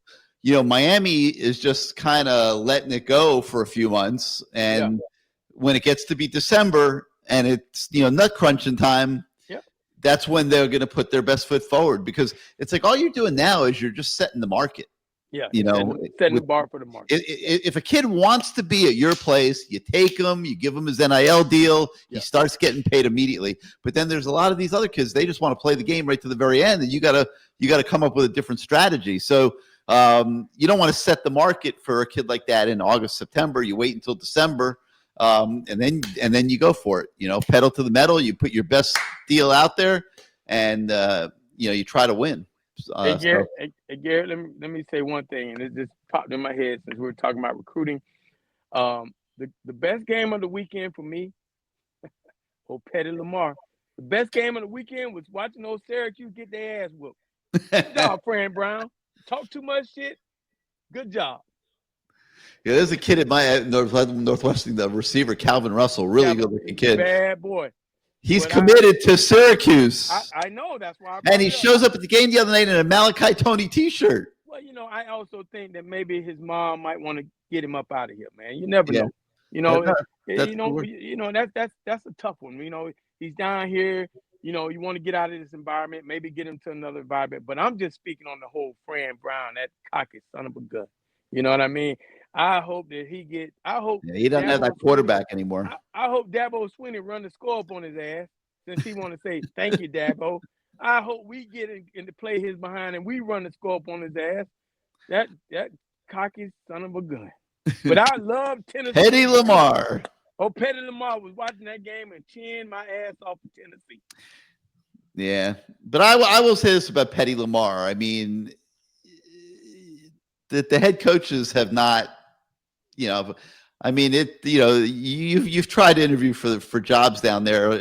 Miami is just kind of letting it go for a few months. And when it gets to be December and it's nut crunching time, that's when they're going to put their best foot forward, because it's like all you're doing now is you're just setting the market. Yeah, setting the bar for the market. If a kid wants to be at your place, you take him, you give him his NIL deal, he starts getting paid immediately. But then there's a lot of these other kids, they just want to play the game right to the very end, and you gotta come up with a different strategy. So you don't want to set the market for a kid like that in August, September. You wait until December, and then you go for it. Pedal to the metal. You put your best deal out there, and you try to win. Hey, Garrett, let me say one thing, and it just popped in my head since we were talking about recruiting. The best game of the weekend for me, Petty Lamar, the best game of the weekend was watching those Syracuse get their ass whooped. Good job, Fran Brown. Talk too much shit. Good job. Yeah, there's a kid at my Northwestern, the receiver, Calvin Russell, really good-looking kid. Bad boy. He's committed to Syracuse. I know. That's why. And he shows up at the game the other night in a Malachi Tony T-shirt. Well, I also think that maybe his mom might want to get him up out of here, man. You never know. That's a tough one. He's down here. You want to get out of this environment, maybe get him to another environment. But I'm just speaking on the whole Fran Brown, that cocky son of a gun. You know what I mean? I hope that he doesn't have that quarterback anymore. I hope Dabo Swinney run the score up on his ass, since he want to say thank you, Dabo. I hope we get in to play his behind and we run the score up on his ass. That cocky son of a gun. But I love Tennessee. Petty Lamar. Petty Lamar was watching that game and cheering my ass off of Tennessee. Yeah, but I will say this about Petty Lamar. I mean, that the head coaches have not, you've tried to interview for jobs down there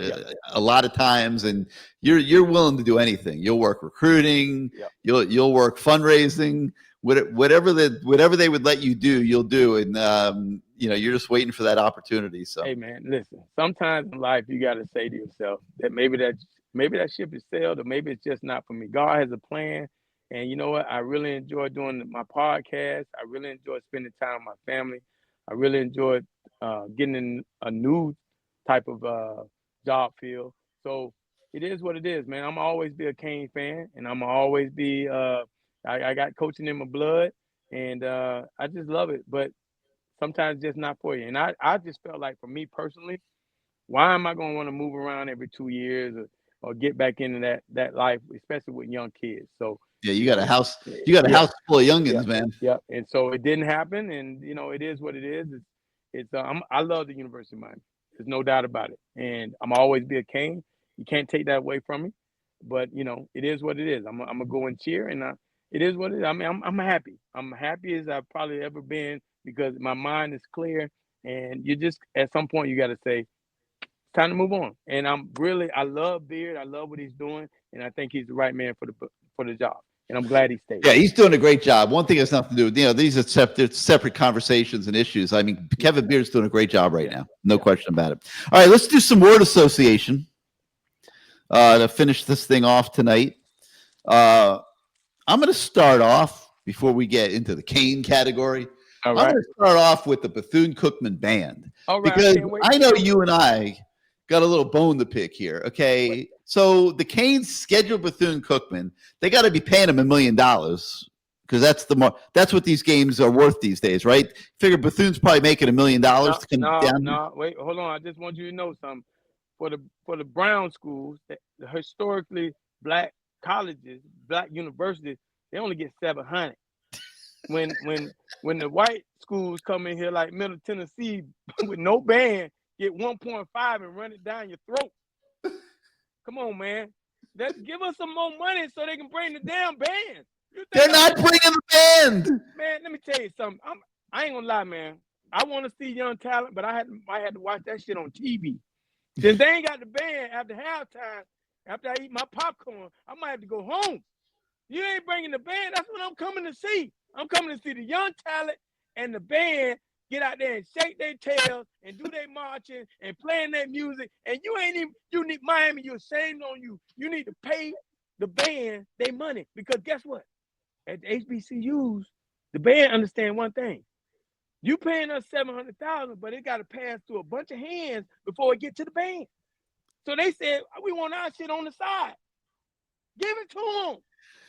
a lot of times, and you're willing to do anything. You'll work recruiting, you'll work fundraising, whatever they would let you do, you'll do, and you're just waiting for that opportunity. So hey man, listen, sometimes in life you got to say to yourself that maybe that ship is sailed, or maybe it's just not for me. God has a plan. And you know what? I really enjoy doing my podcast. I really enjoy spending time with my family. I really enjoy getting in a new type of job field. So it is what it is, man. I'm always be a Cane fan, and I'm always be I got coaching in my blood, and I just love it. But sometimes just not for you. And I just felt like, for me personally, why am I going to want to move around every 2 years or get back into that life, especially with young kids? So yeah, you got a house. You got a house full of youngins, man. Yeah, and so it didn't happen, and it is what it is. I love the University of Miami. There's no doubt about it, and I'm always be a Cane. You can't take that away from me. But it is what it is. I'm gonna go and cheer, and it is what it is. I mean, I'm happy. I'm happy as I've probably ever been, because my mind is clear, and you just at some point you got to say, it's time to move on. And I love Beard. I love what he's doing, and I think he's the right man for the job. And I'm glad he stayed. Yeah, he's doing a great job. One thing has nothing to do with, these are separate conversations and issues. I mean, Kevin Beard's doing a great job right now. No question about it. All right, let's do some word association to finish this thing off tonight. I'm going to start off, before we get into the Cane category. All right. I'm going to start off with the Bethune-Cookman Band. All right, because I know you and I got a little bone to pick here, okay? So the Canes scheduled Bethune-Cookman. They got to be paying them $1 million, because that's what these games are worth these days, right? Figure Bethune's probably making $1 million to come down. No, wait, hold on. I just want you to know something. For the Brown schools, the historically black colleges, black universities, they only get $700. When the white schools come in here like Middle Tennessee with no band, get 1.5 and run it down your throat. Come on, man. Let's give us some more money so they can bring the damn band. They're not bringing the band. Man, let me tell you something. I ain't gonna lie, man. I want to see young talent, but I had to watch that shit on TV. Since they ain't got the band after halftime, after I eat my popcorn, I might have to go home. You ain't bringing the band. That's what I'm coming to see. I'm coming to see the young talent and the band get out there and shake their tails and do their marching and playing their music. And you need Miami, you're ashamed on you. You need to pay the band their money, because guess what? At the HBCUs, the band understand one thing. You paying us $700,000, but it got to pass through a bunch of hands before it get to the band. So they said, we want our shit on the side. Give it to them.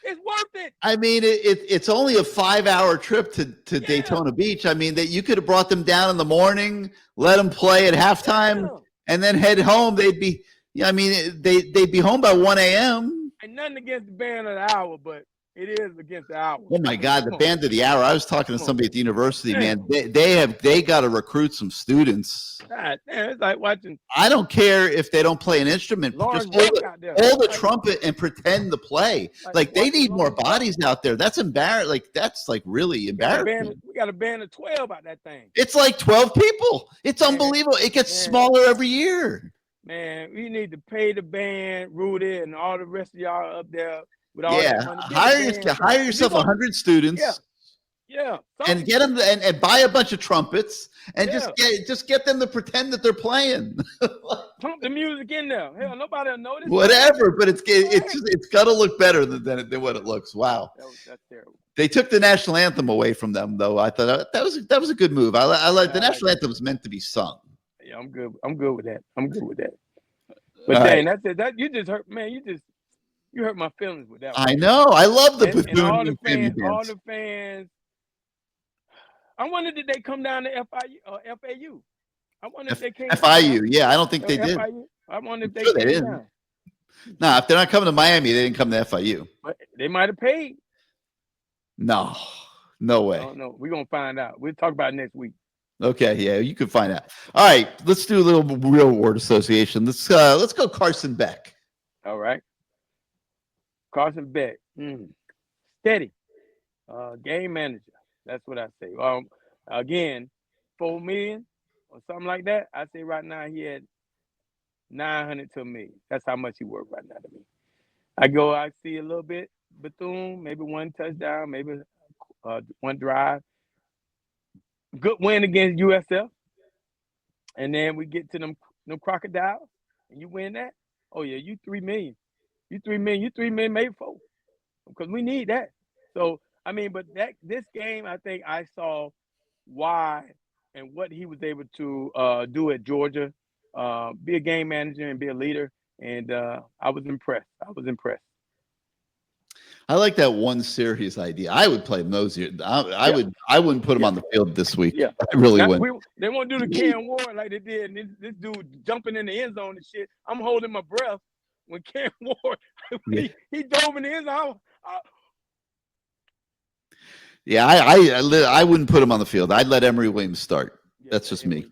It's worth it. I mean, it's only a 5-hour trip to Daytona Beach. I mean, that you could have brought them down in the morning, let them play at halftime, and then head home. They'd be home by 1 a.m. And nothing against the band of the hour, but it is against the hour. Oh my God, the band of the hour! I was talking to somebody at the university, man. They got to recruit some students. God damn, it's like watching. I don't care if they don't play an instrument. Just hold the trumpet and pretend to play. Like they need more bodies out there. That's embarrassing. Like that's like really embarrassing. We got a band of 12 out that thing. It's like 12 people. It's unbelievable. It gets smaller every year. Man, we need to pay the band, Rudy, and all the rest of y'all up there. With all hire yourself 100 students. Yeah. And get them and buy a bunch of trumpets and just get them to pretend that they're playing. Pump the music in there. Hell, nobody will notice. Whatever, but it's got to look better than what it looks. Wow. That's terrible. They took the national anthem away from them, though. I thought that was a good move. I like the national anthem was meant to be sung. Yeah, I'm good. I'm good with that. But dang, that's it. That you just hurt, man. You hurt my feelings with that one. I know. I love the and all the fans. I wonder did they come down to FAU? I wonder if they came. FIU, yeah. I don't think they did. I wonder if they didn't. Down. No, if they're not coming to Miami, they didn't come to FIU. But they might have paid. No way. No, we're gonna find out. We'll talk about it next week. Okay, yeah, you can find out. All right, let's do a little real word association. Let's go Carson Beck. All right. Carson Beck, steady, game manager. That's what I say. Again, $4 million or something like that. I say right now he had 900 to $1 million. That's how much he worth right now to me. I see a little bit Bethune, maybe one touchdown, maybe one drive. Good win against USF, and then we get to them Crocodiles, and you win that. Oh yeah, you $3 million. You $3 million, maybe $4 million, because we need that. So I mean, but this game, I think I saw why and what he was able to do at Georgia, be a game manager and be a leader, and I was impressed. I like that one series idea. I would play him those years. I wouldn't put him on the field this week. Yeah, I really wouldn't. They won't do the Cam Ward like they did. And this dude jumping in the end zone and shit. I'm holding my breath when Cam Ward he dove in the end zone. I wouldn't put him on the field. I'd let Emory Williams start. That's just me.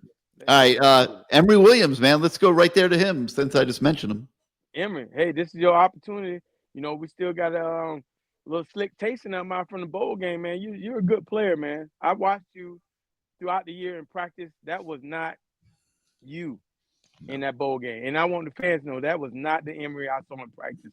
All right, Emory Williams, man. Let's go right there to him since I just mentioned him. Emory, hey, this is your opportunity. You know, we still got a little slick taste in our mouth from the bowl game, man. You're a good player, man. I watched you throughout the year in practice. That was not you in that bowl game. And I want the fans to know that was not the Emory I saw in practice.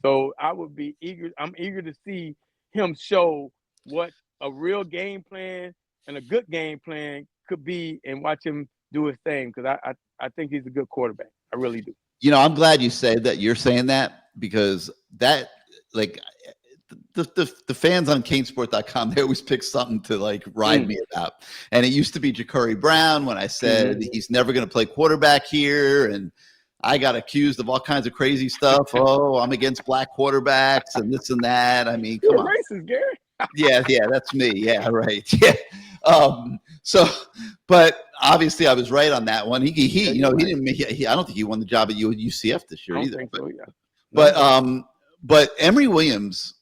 So I would be eager. I'm eager to see him show what a real game plan and a good game plan could be and watch him do his thing, because I think he's a good quarterback. I really do. You know, I'm glad you said that. You're saying that because that, like, the fans on CaneSport.com, they always pick something to like ride me about. And it used to be Ja'Cory Brown when I said he's never going to play quarterback here, and I got accused of all kinds of crazy stuff. Oh, I'm against black quarterbacks and this and that. I mean, come on. Racist, Gary. Yeah, that's me. Yeah, right. Yeah. But obviously I was right on that one. He you know, he didn't make it. I don't think he won the job at UCF this year either. But Emory Williams,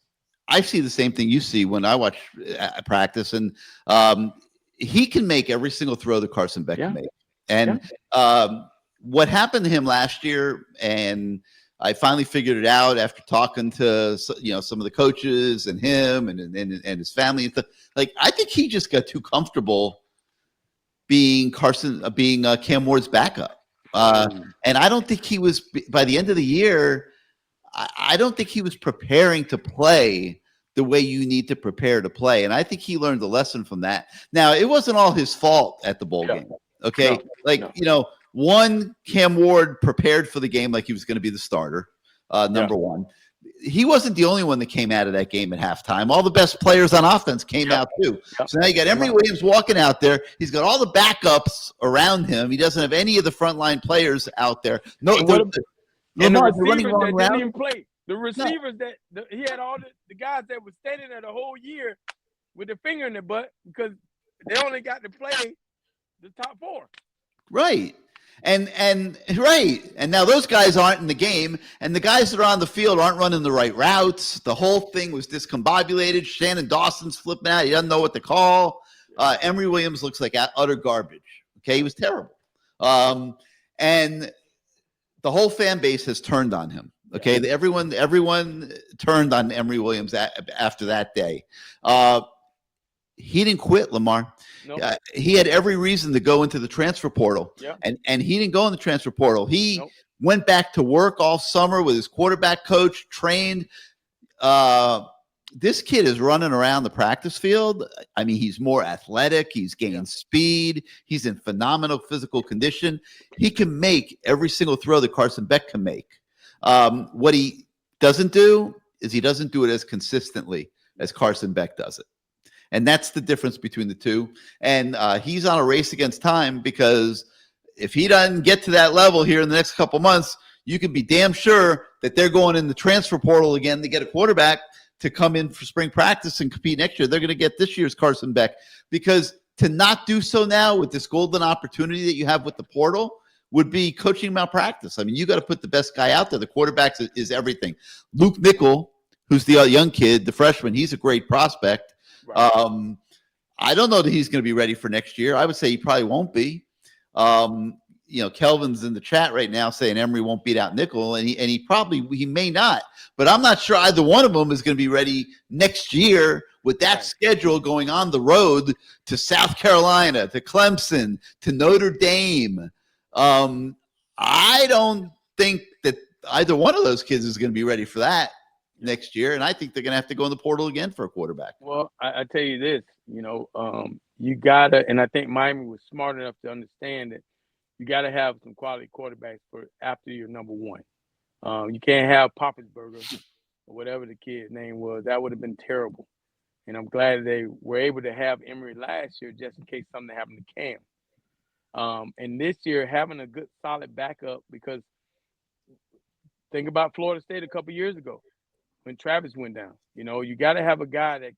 I see the same thing you see when I watch practice, and he can make every single throw that Carson Beck can make. And what happened to him last year, and I finally figured it out after talking to some of the coaches and him and his family and stuff. Like, I think he just got too comfortable being Cam Ward's backup, and I don't think he was, by the end of the year. I don't think he was preparing to play the way you need to prepare to play, and I think he learned a lesson from that. Now, it wasn't all his fault at the bowl game, okay? One, Cam Ward prepared for the game like he was going to be the starter, number one. he wasn't the only one that came out of that game at halftime. All the best players on offense came out too. So now you got Emory Williams walking out there. He's got all the backups around him. He doesn't have any of the frontline players out there. No, and the receivers that didn't even play. The receivers he had all the guys that were standing there the whole year with their finger in their butt because they only got to play the top 4. Right. And now those guys aren't in the game, and the guys that are on the field aren't running the right routes. The whole thing was discombobulated. Shannon Dawson's flipping out. He doesn't know what to call. Emory Williams looks like utter garbage. Okay, he was terrible. And the whole fan base has turned on him. Okay, everyone turned on Emory Williams after that day. He didn't quit, Lamar. Nope. He had every reason to go into the transfer portal, and he didn't go in the transfer portal. He went back to work all summer with his quarterback coach, trained. This kid is running around the practice field. I mean, he's more athletic. He's gained speed. He's in phenomenal physical condition. He can make every single throw that Carson Beck can make. What he doesn't do is he doesn't do it as consistently as Carson Beck does it. And that's the difference between the two. And he's on a race against time because if he doesn't get to that level here in the next couple months, you can be damn sure that they're going in the transfer portal again to get a quarterback to come in for spring practice and compete next year. They're going to get this year's Carson Beck, because to not do so now with this golden opportunity that you have with the portal would be coaching malpractice. I mean, you got to put the best guy out there. The quarterback is everything. Luke Nickel, who's the young kid, the freshman, he's a great prospect. Right. I don't know that he's going to be ready for next year. I would say he probably won't be. Kelvin's in the chat right now saying Emory won't beat out Nickel, and he may not. But I'm not sure either one of them is going to be ready next year with that schedule going on the road to South Carolina, to Clemson, to Notre Dame. I don't think that either one of those kids is going to be ready for that next year, and I think they're going to have to go in the portal again for a quarterback. Well, I tell you this, you gotta, and I think Miami was smart enough to understand that you gotta have some quality quarterbacks for after you're number one. You can't have Poppensberger or whatever the kid's name was. That would have been terrible. And I'm glad they were able to have Emory last year just in case something happened to Cam. And this year, having a good, solid backup, because think about Florida State a couple years ago when Travis went down. You got to have a guy that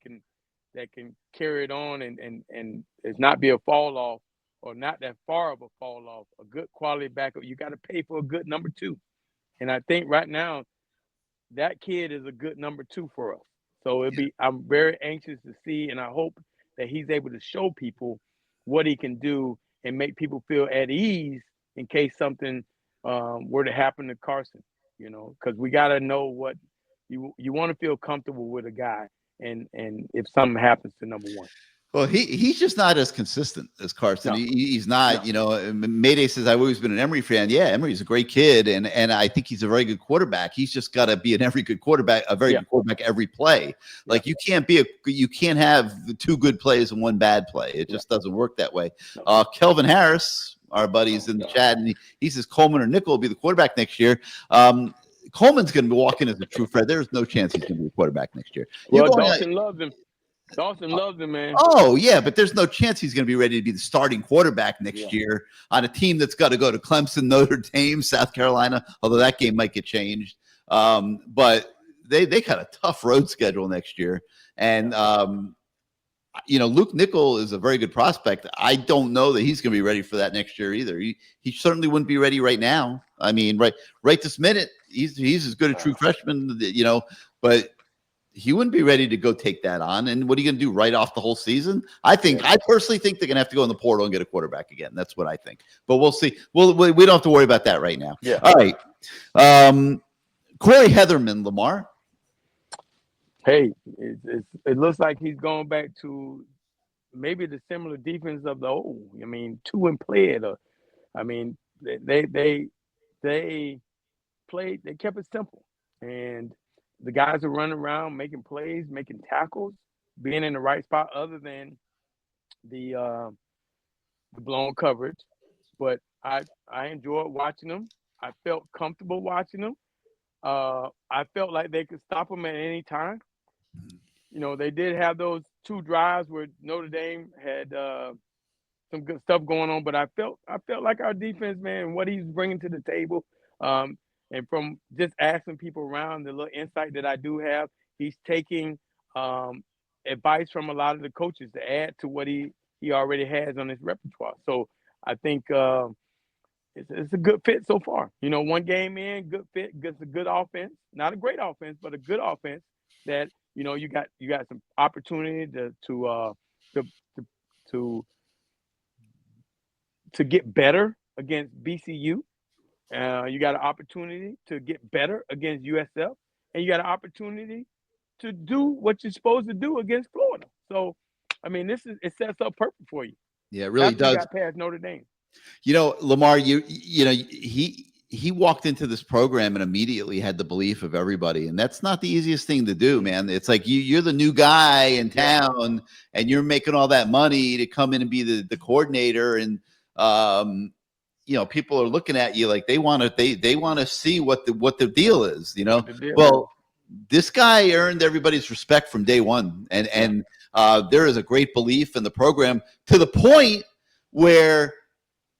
can carry it on and it's not be a fall off or not that far of a fall off. A good quality backup. You got to pay for a good number 2. And I think right now that kid is a good number 2 for us. So I'm very anxious to see, and I hope that he's able to show people what he can do and make people feel at ease in case something were to happen to Carson, because we got to know what you want to feel comfortable with a guy. And if something happens to number 1. Well, he's just not as consistent as Carson. No. He's not, Mayday says, I've always been an Emory fan. Yeah, Emory's a great kid, and I think he's a very good quarterback. He's just got to be an every good quarterback, a very good quarterback every play. Like you can't have 2 good plays and 1 bad play. It just doesn't work that way. Kelvin Harris, our buddy's in the chat, and he says Coleman or Nickel will be the quarterback next year. Coleman's going to walk in as a true threat. There's no chance he's going to be a quarterback next year. Dawson loves him. Dawson loves him, man. Oh, yeah, but there's no chance he's going to be ready to be the starting quarterback next year on a team that's got to go to Clemson, Notre Dame, South Carolina, although that game might get changed. But they got a tough road schedule next year. And, Luke Nickel is a very good prospect. I don't know that he's going to be ready for that next year either. He certainly wouldn't be ready right now. I mean, right this minute, he's as good a true freshman, but he wouldn't be ready to go take that on. And what are you going to do, write off the whole season? I personally think they're going to have to go in the portal and get a quarterback again. That's what I think. But we'll see. We don't have to worry about that right now. Yeah. All right. Corey Heatherman, Lamar. Hey, it looks like he's going back to maybe the similar defense of the old. I mean, 2 and play it. I mean, they played. They kept it simple, and the guys are running around, making plays, making tackles, being in the right spot, other than the blown coverage. But I enjoyed watching them. I felt comfortable watching them. I felt like they could stop them at any time. They did have those 2 drives where Notre Dame had some good stuff going on, but I felt like our defense, man, what he's bringing to the table, and from just asking people around, the little insight that I do have, he's taking advice from a lot of the coaches to add to what he already has on his repertoire. So I think it's a good fit so far. One game in, good fit, it's a good offense, not a great offense, but a good offense that you got some opportunity to get better against BCU. You got an opportunity to get better against USF, and you got an opportunity to do what you're supposed to do against Florida. So, I mean, it sets up perfect for you. Yeah, it really After does. you got past Notre Dame. Lamar, he walked into this program and immediately had the belief of everybody, and that's not the easiest thing to do, man. It's like you're the new guy in town, and you're making all that money to come in and be the coordinator, and people are looking at you like they want to see what the deal is. Well, this guy earned everybody's respect from day one, and there is a great belief in the program to the point where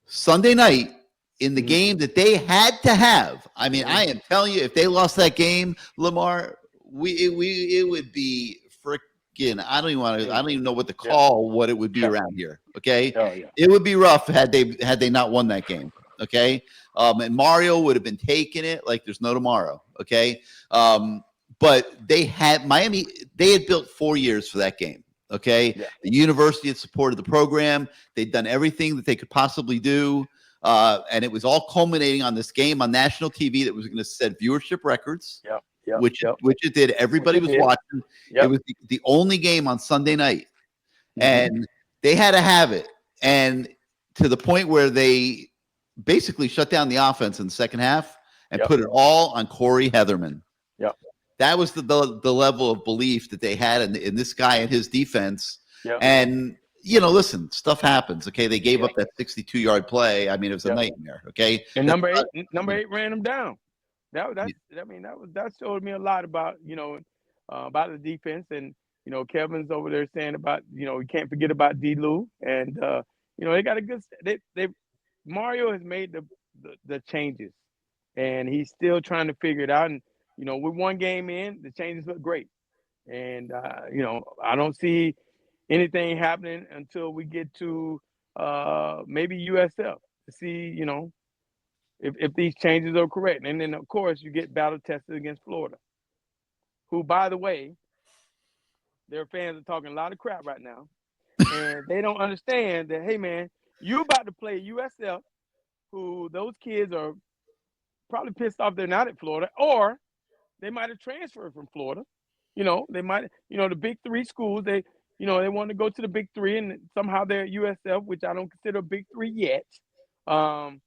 Sunday night in the game that they had to have. I mean, I am telling you, if they lost that game, Lamar, it would be freaking. I don't even know what to call what it would be around here. Okay, it would be rough had they not won that game. Okay, and Mario would have been taking it like there's no tomorrow. Okay, but Miami. They had built 4 years for that game. Okay, the university had supported the program. They'd done everything that they could possibly do. And it was all culminating on this game on national TV that was going to set viewership records, which it did. Everybody was watching. It was the only game on Sunday night, and they had to have it. And to the point where they basically shut down the offense in the second half and put it all on Corey Heatherman. That was the level of belief that they had in this guy and his defense. And listen, stuff happens. Okay, they gave up that 62-yard play. I mean, it was a nightmare. Okay, and number eight ran him down. That showed me a lot about about the defense, and Kevin's over there saying about we can't forget about D-Lou, and they got a good. Mario has made the changes, and he's still trying to figure it out. And with one game in, the changes look great, and I don't see anything happening until we get to maybe USF to see, if these changes are correct. And then, of course, you get battle tested against Florida, who, by the way, their fans are talking a lot of crap right now. And they don't understand that, hey, man, you're about to play USF, who those kids are probably pissed off they're not at Florida, or they might have transferred from Florida. They might, the big 3 schools, they want to go to the big 3, and somehow they're at USF, which I don't consider a big 3 yet. And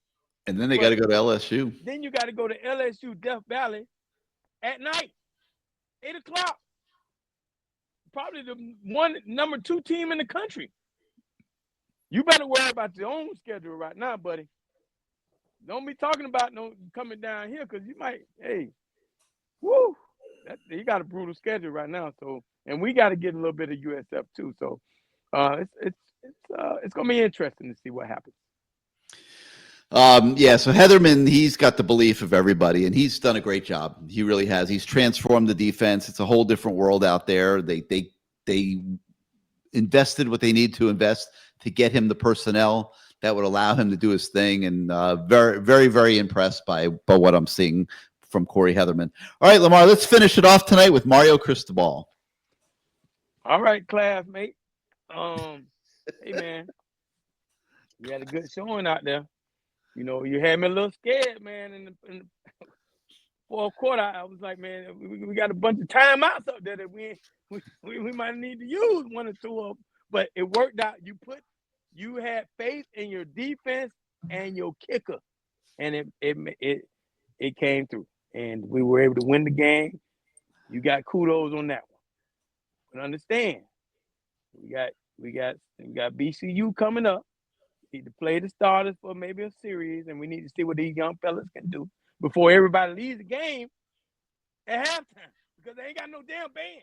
then they got to go to LSU. Then you got to go to LSU Death Valley at night, 8:00. Probably the number 2 team in the country. You better worry about your own schedule right now, buddy. Don't be talking about coming down here, because you might, you got a brutal schedule right now. So, and we got to get a little bit of USF too. So, it's gonna be interesting to see what happens. So Heatherman, he's got the belief of everybody, and he's done a great job. He really has. He's transformed the defense. It's a whole different world out there. They invested what they need to invest to get him the personnel that would allow him to do his thing, and very, very, very impressed by what I'm seeing from Corey Heatherman. All right, Lamar, let's finish it off tonight with Mario Cristobal. All right, classmate. Hey, man, you had a good showing out there. You had me a little scared, man. In the fourth quarter, I was like, man, we got a bunch of timeouts up there that we might need to use 1 or 2 of them. But it worked out. You had faith in your defense and your kicker, and it came through, and we were able to win the game. You got kudos on that one. But understand, we got BCU coming up. We need to play the starters for maybe a series, and we need to see what these young fellas can do before everybody leaves the game. at halftime because they ain't got no damn band.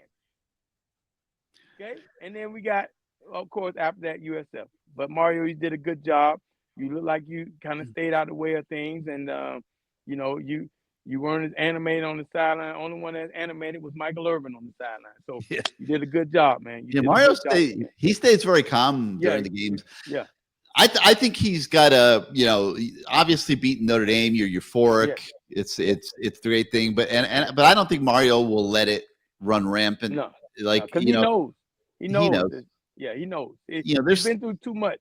Okay, and then we got, of course, after that USF. But Mario, you did a good job. You look like you kind of stayed out of the way of things, and you know, you weren't as animated on the sideline. Only one that's animated was Michael Irvin on the sideline. So you did a good job, man. Mario stays very calm during the games. Yeah. I think he's got a, you know, obviously beating Notre Dame, you're euphoric. Yeah. It's the great thing, but I don't think Mario will let it run rampant. No, like because he knows. Yeah, he knows. There's been through too much.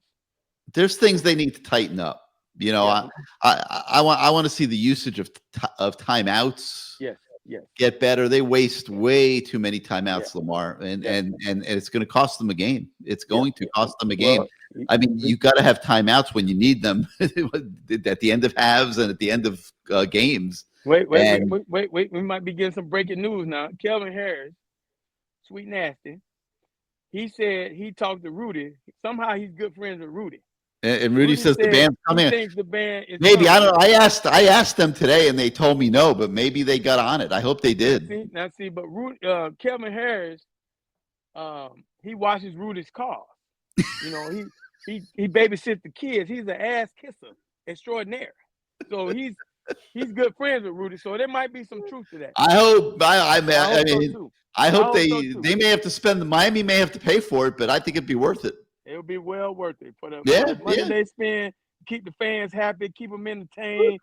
There's things they need to tighten up. You know, I want to see the usage of timeouts. Yes. Get better. They waste way too many timeouts, Lamar, and it's going to cost them a game. It's going to cost them a game. Well, I mean, you got to have timeouts when you need them at the end of halves and at the end of games. Wait. We might be getting some breaking news now. Kelvin Harris, sweet nasty. He said he talked to Rudy. Somehow he's good friends with Rudy. And Rudy says the band's coming. He thinks the band is maybe coming. I don't. I asked them today, and they told me no. But maybe they got on it. I hope they did. But Rudy, Kelvin Harris, he washes Rudy's car. You know, he babysits the kids. He's an ass kisser extraordinaire. So he's good friends with Rudy. So there might be some truth to that. I hope. I hope they may have to spend. Miami may have to pay for it, but I think it'd be worth it. It'll be well worth it for the money they spend. Keep the fans happy, keep them entertained.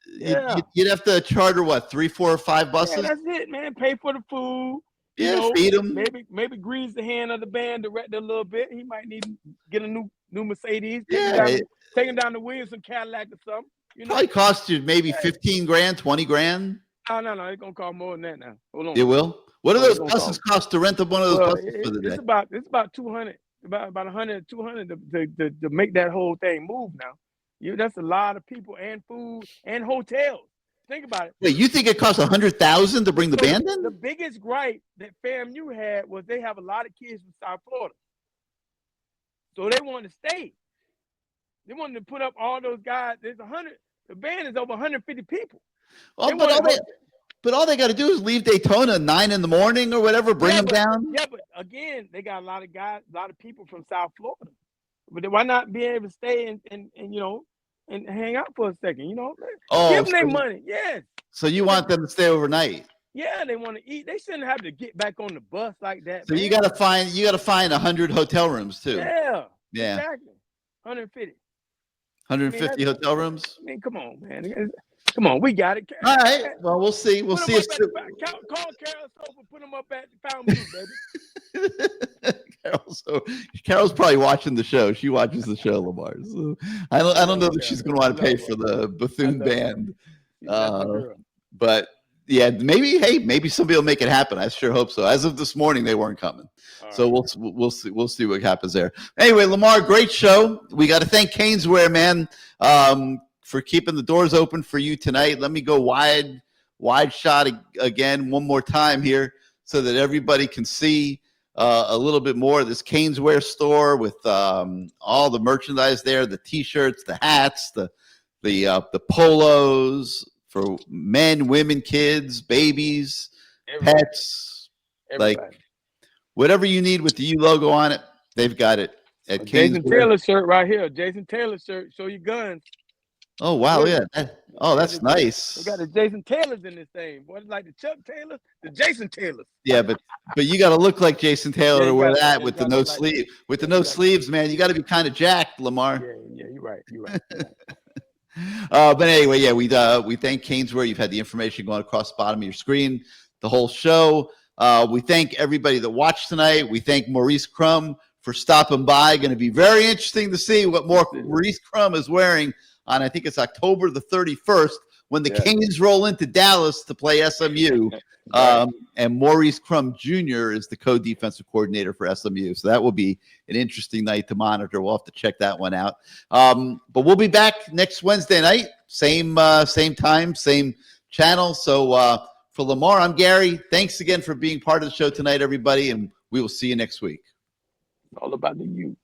You'd have to charter 3, 4, or 5 buses. Yeah, that's it, man. Pay for the food. Yeah, feed them. Maybe grease the hand of the band director a little bit. He might need to get a new Mercedes. Take him down to Williamson Cadillac or something. You know? Probably cost you maybe $15,000, $20,000. No, it's gonna cost more than that now. Hold on. It will. What do those buses cost to rent up one of those buses for the day? It's about 200. About 100, 200 to make that whole thing move now. That's a lot of people and food and hotels. Think about it. Wait, you think it costs $100,000 to bring the band in? The biggest gripe that FAMU had was they have a lot of kids from South Florida. So they wanted to stay. They wanted to put up all those guys. The band is over 150 people. But all they got to do is leave Daytona 9 in the morning or whatever, bring them down. Yeah, but again, they got a lot of people from South Florida. But why not be able to stay and you know, and hang out for a second, you know? Give them their money, yes. So you want them to stay overnight? Yeah, they want to eat. They shouldn't have to get back on the bus like that. So you got to find 100 hotel rooms too. Yeah. Exactly. 150 hotel rooms. I mean, come on, man. Come on, we got it. All right. Well, we'll see. We'll see. Call Carol Sofa, put them up at the Fountain View, baby. Carol's probably watching the show. She watches the show, Lamar. So I don't know that she's going to want to pay for the Bethune band. But yeah, maybe somebody will make it happen. I sure hope so. As of this morning, they weren't coming. So we'll see what happens there. Anyway, Lamar, great show. We got to thank Caneswear, man. For keeping the doors open for you tonight. Let me go wide shot again one more time here so that everybody can see a little bit more of this Caneswear store with all the merchandise there, the T-shirts, the hats, the polos for men, women, kids, babies, pets. Everybody. Like whatever you need with the U logo on it, they've got it at Jason Caneswear. Taylor shirt right here. Jason Taylor shirt. Show your guns. Oh wow, yeah. That's nice. We got the Jason Taylors in this thing. What like the Chuck Taylors, the Jason Taylors. Yeah, but you got to look like Jason Taylor to wear that with the no sleeve. With the no sleeves, man, you got to be kind of jacked, Lamar. Yeah, you're right. You're right. But anyway, yeah, we thank Caneswear. You've had the information going across the bottom of your screen the whole show. We thank everybody that watched tonight. We thank Maurice Crumb for stopping by. Going to be very interesting to see what Maurice Crumb is wearing on, I think it's October the 31st, when the Canes roll into Dallas to play SMU. And Maurice Crumb Jr. is the co-defensive coordinator for SMU. So that will be an interesting night to monitor. We'll have to check that one out. But we'll be back next Wednesday night, same time, same channel. So for Lamar, I'm Gary. Thanks again for being part of the show tonight, everybody, and we will see you next week. All about the you.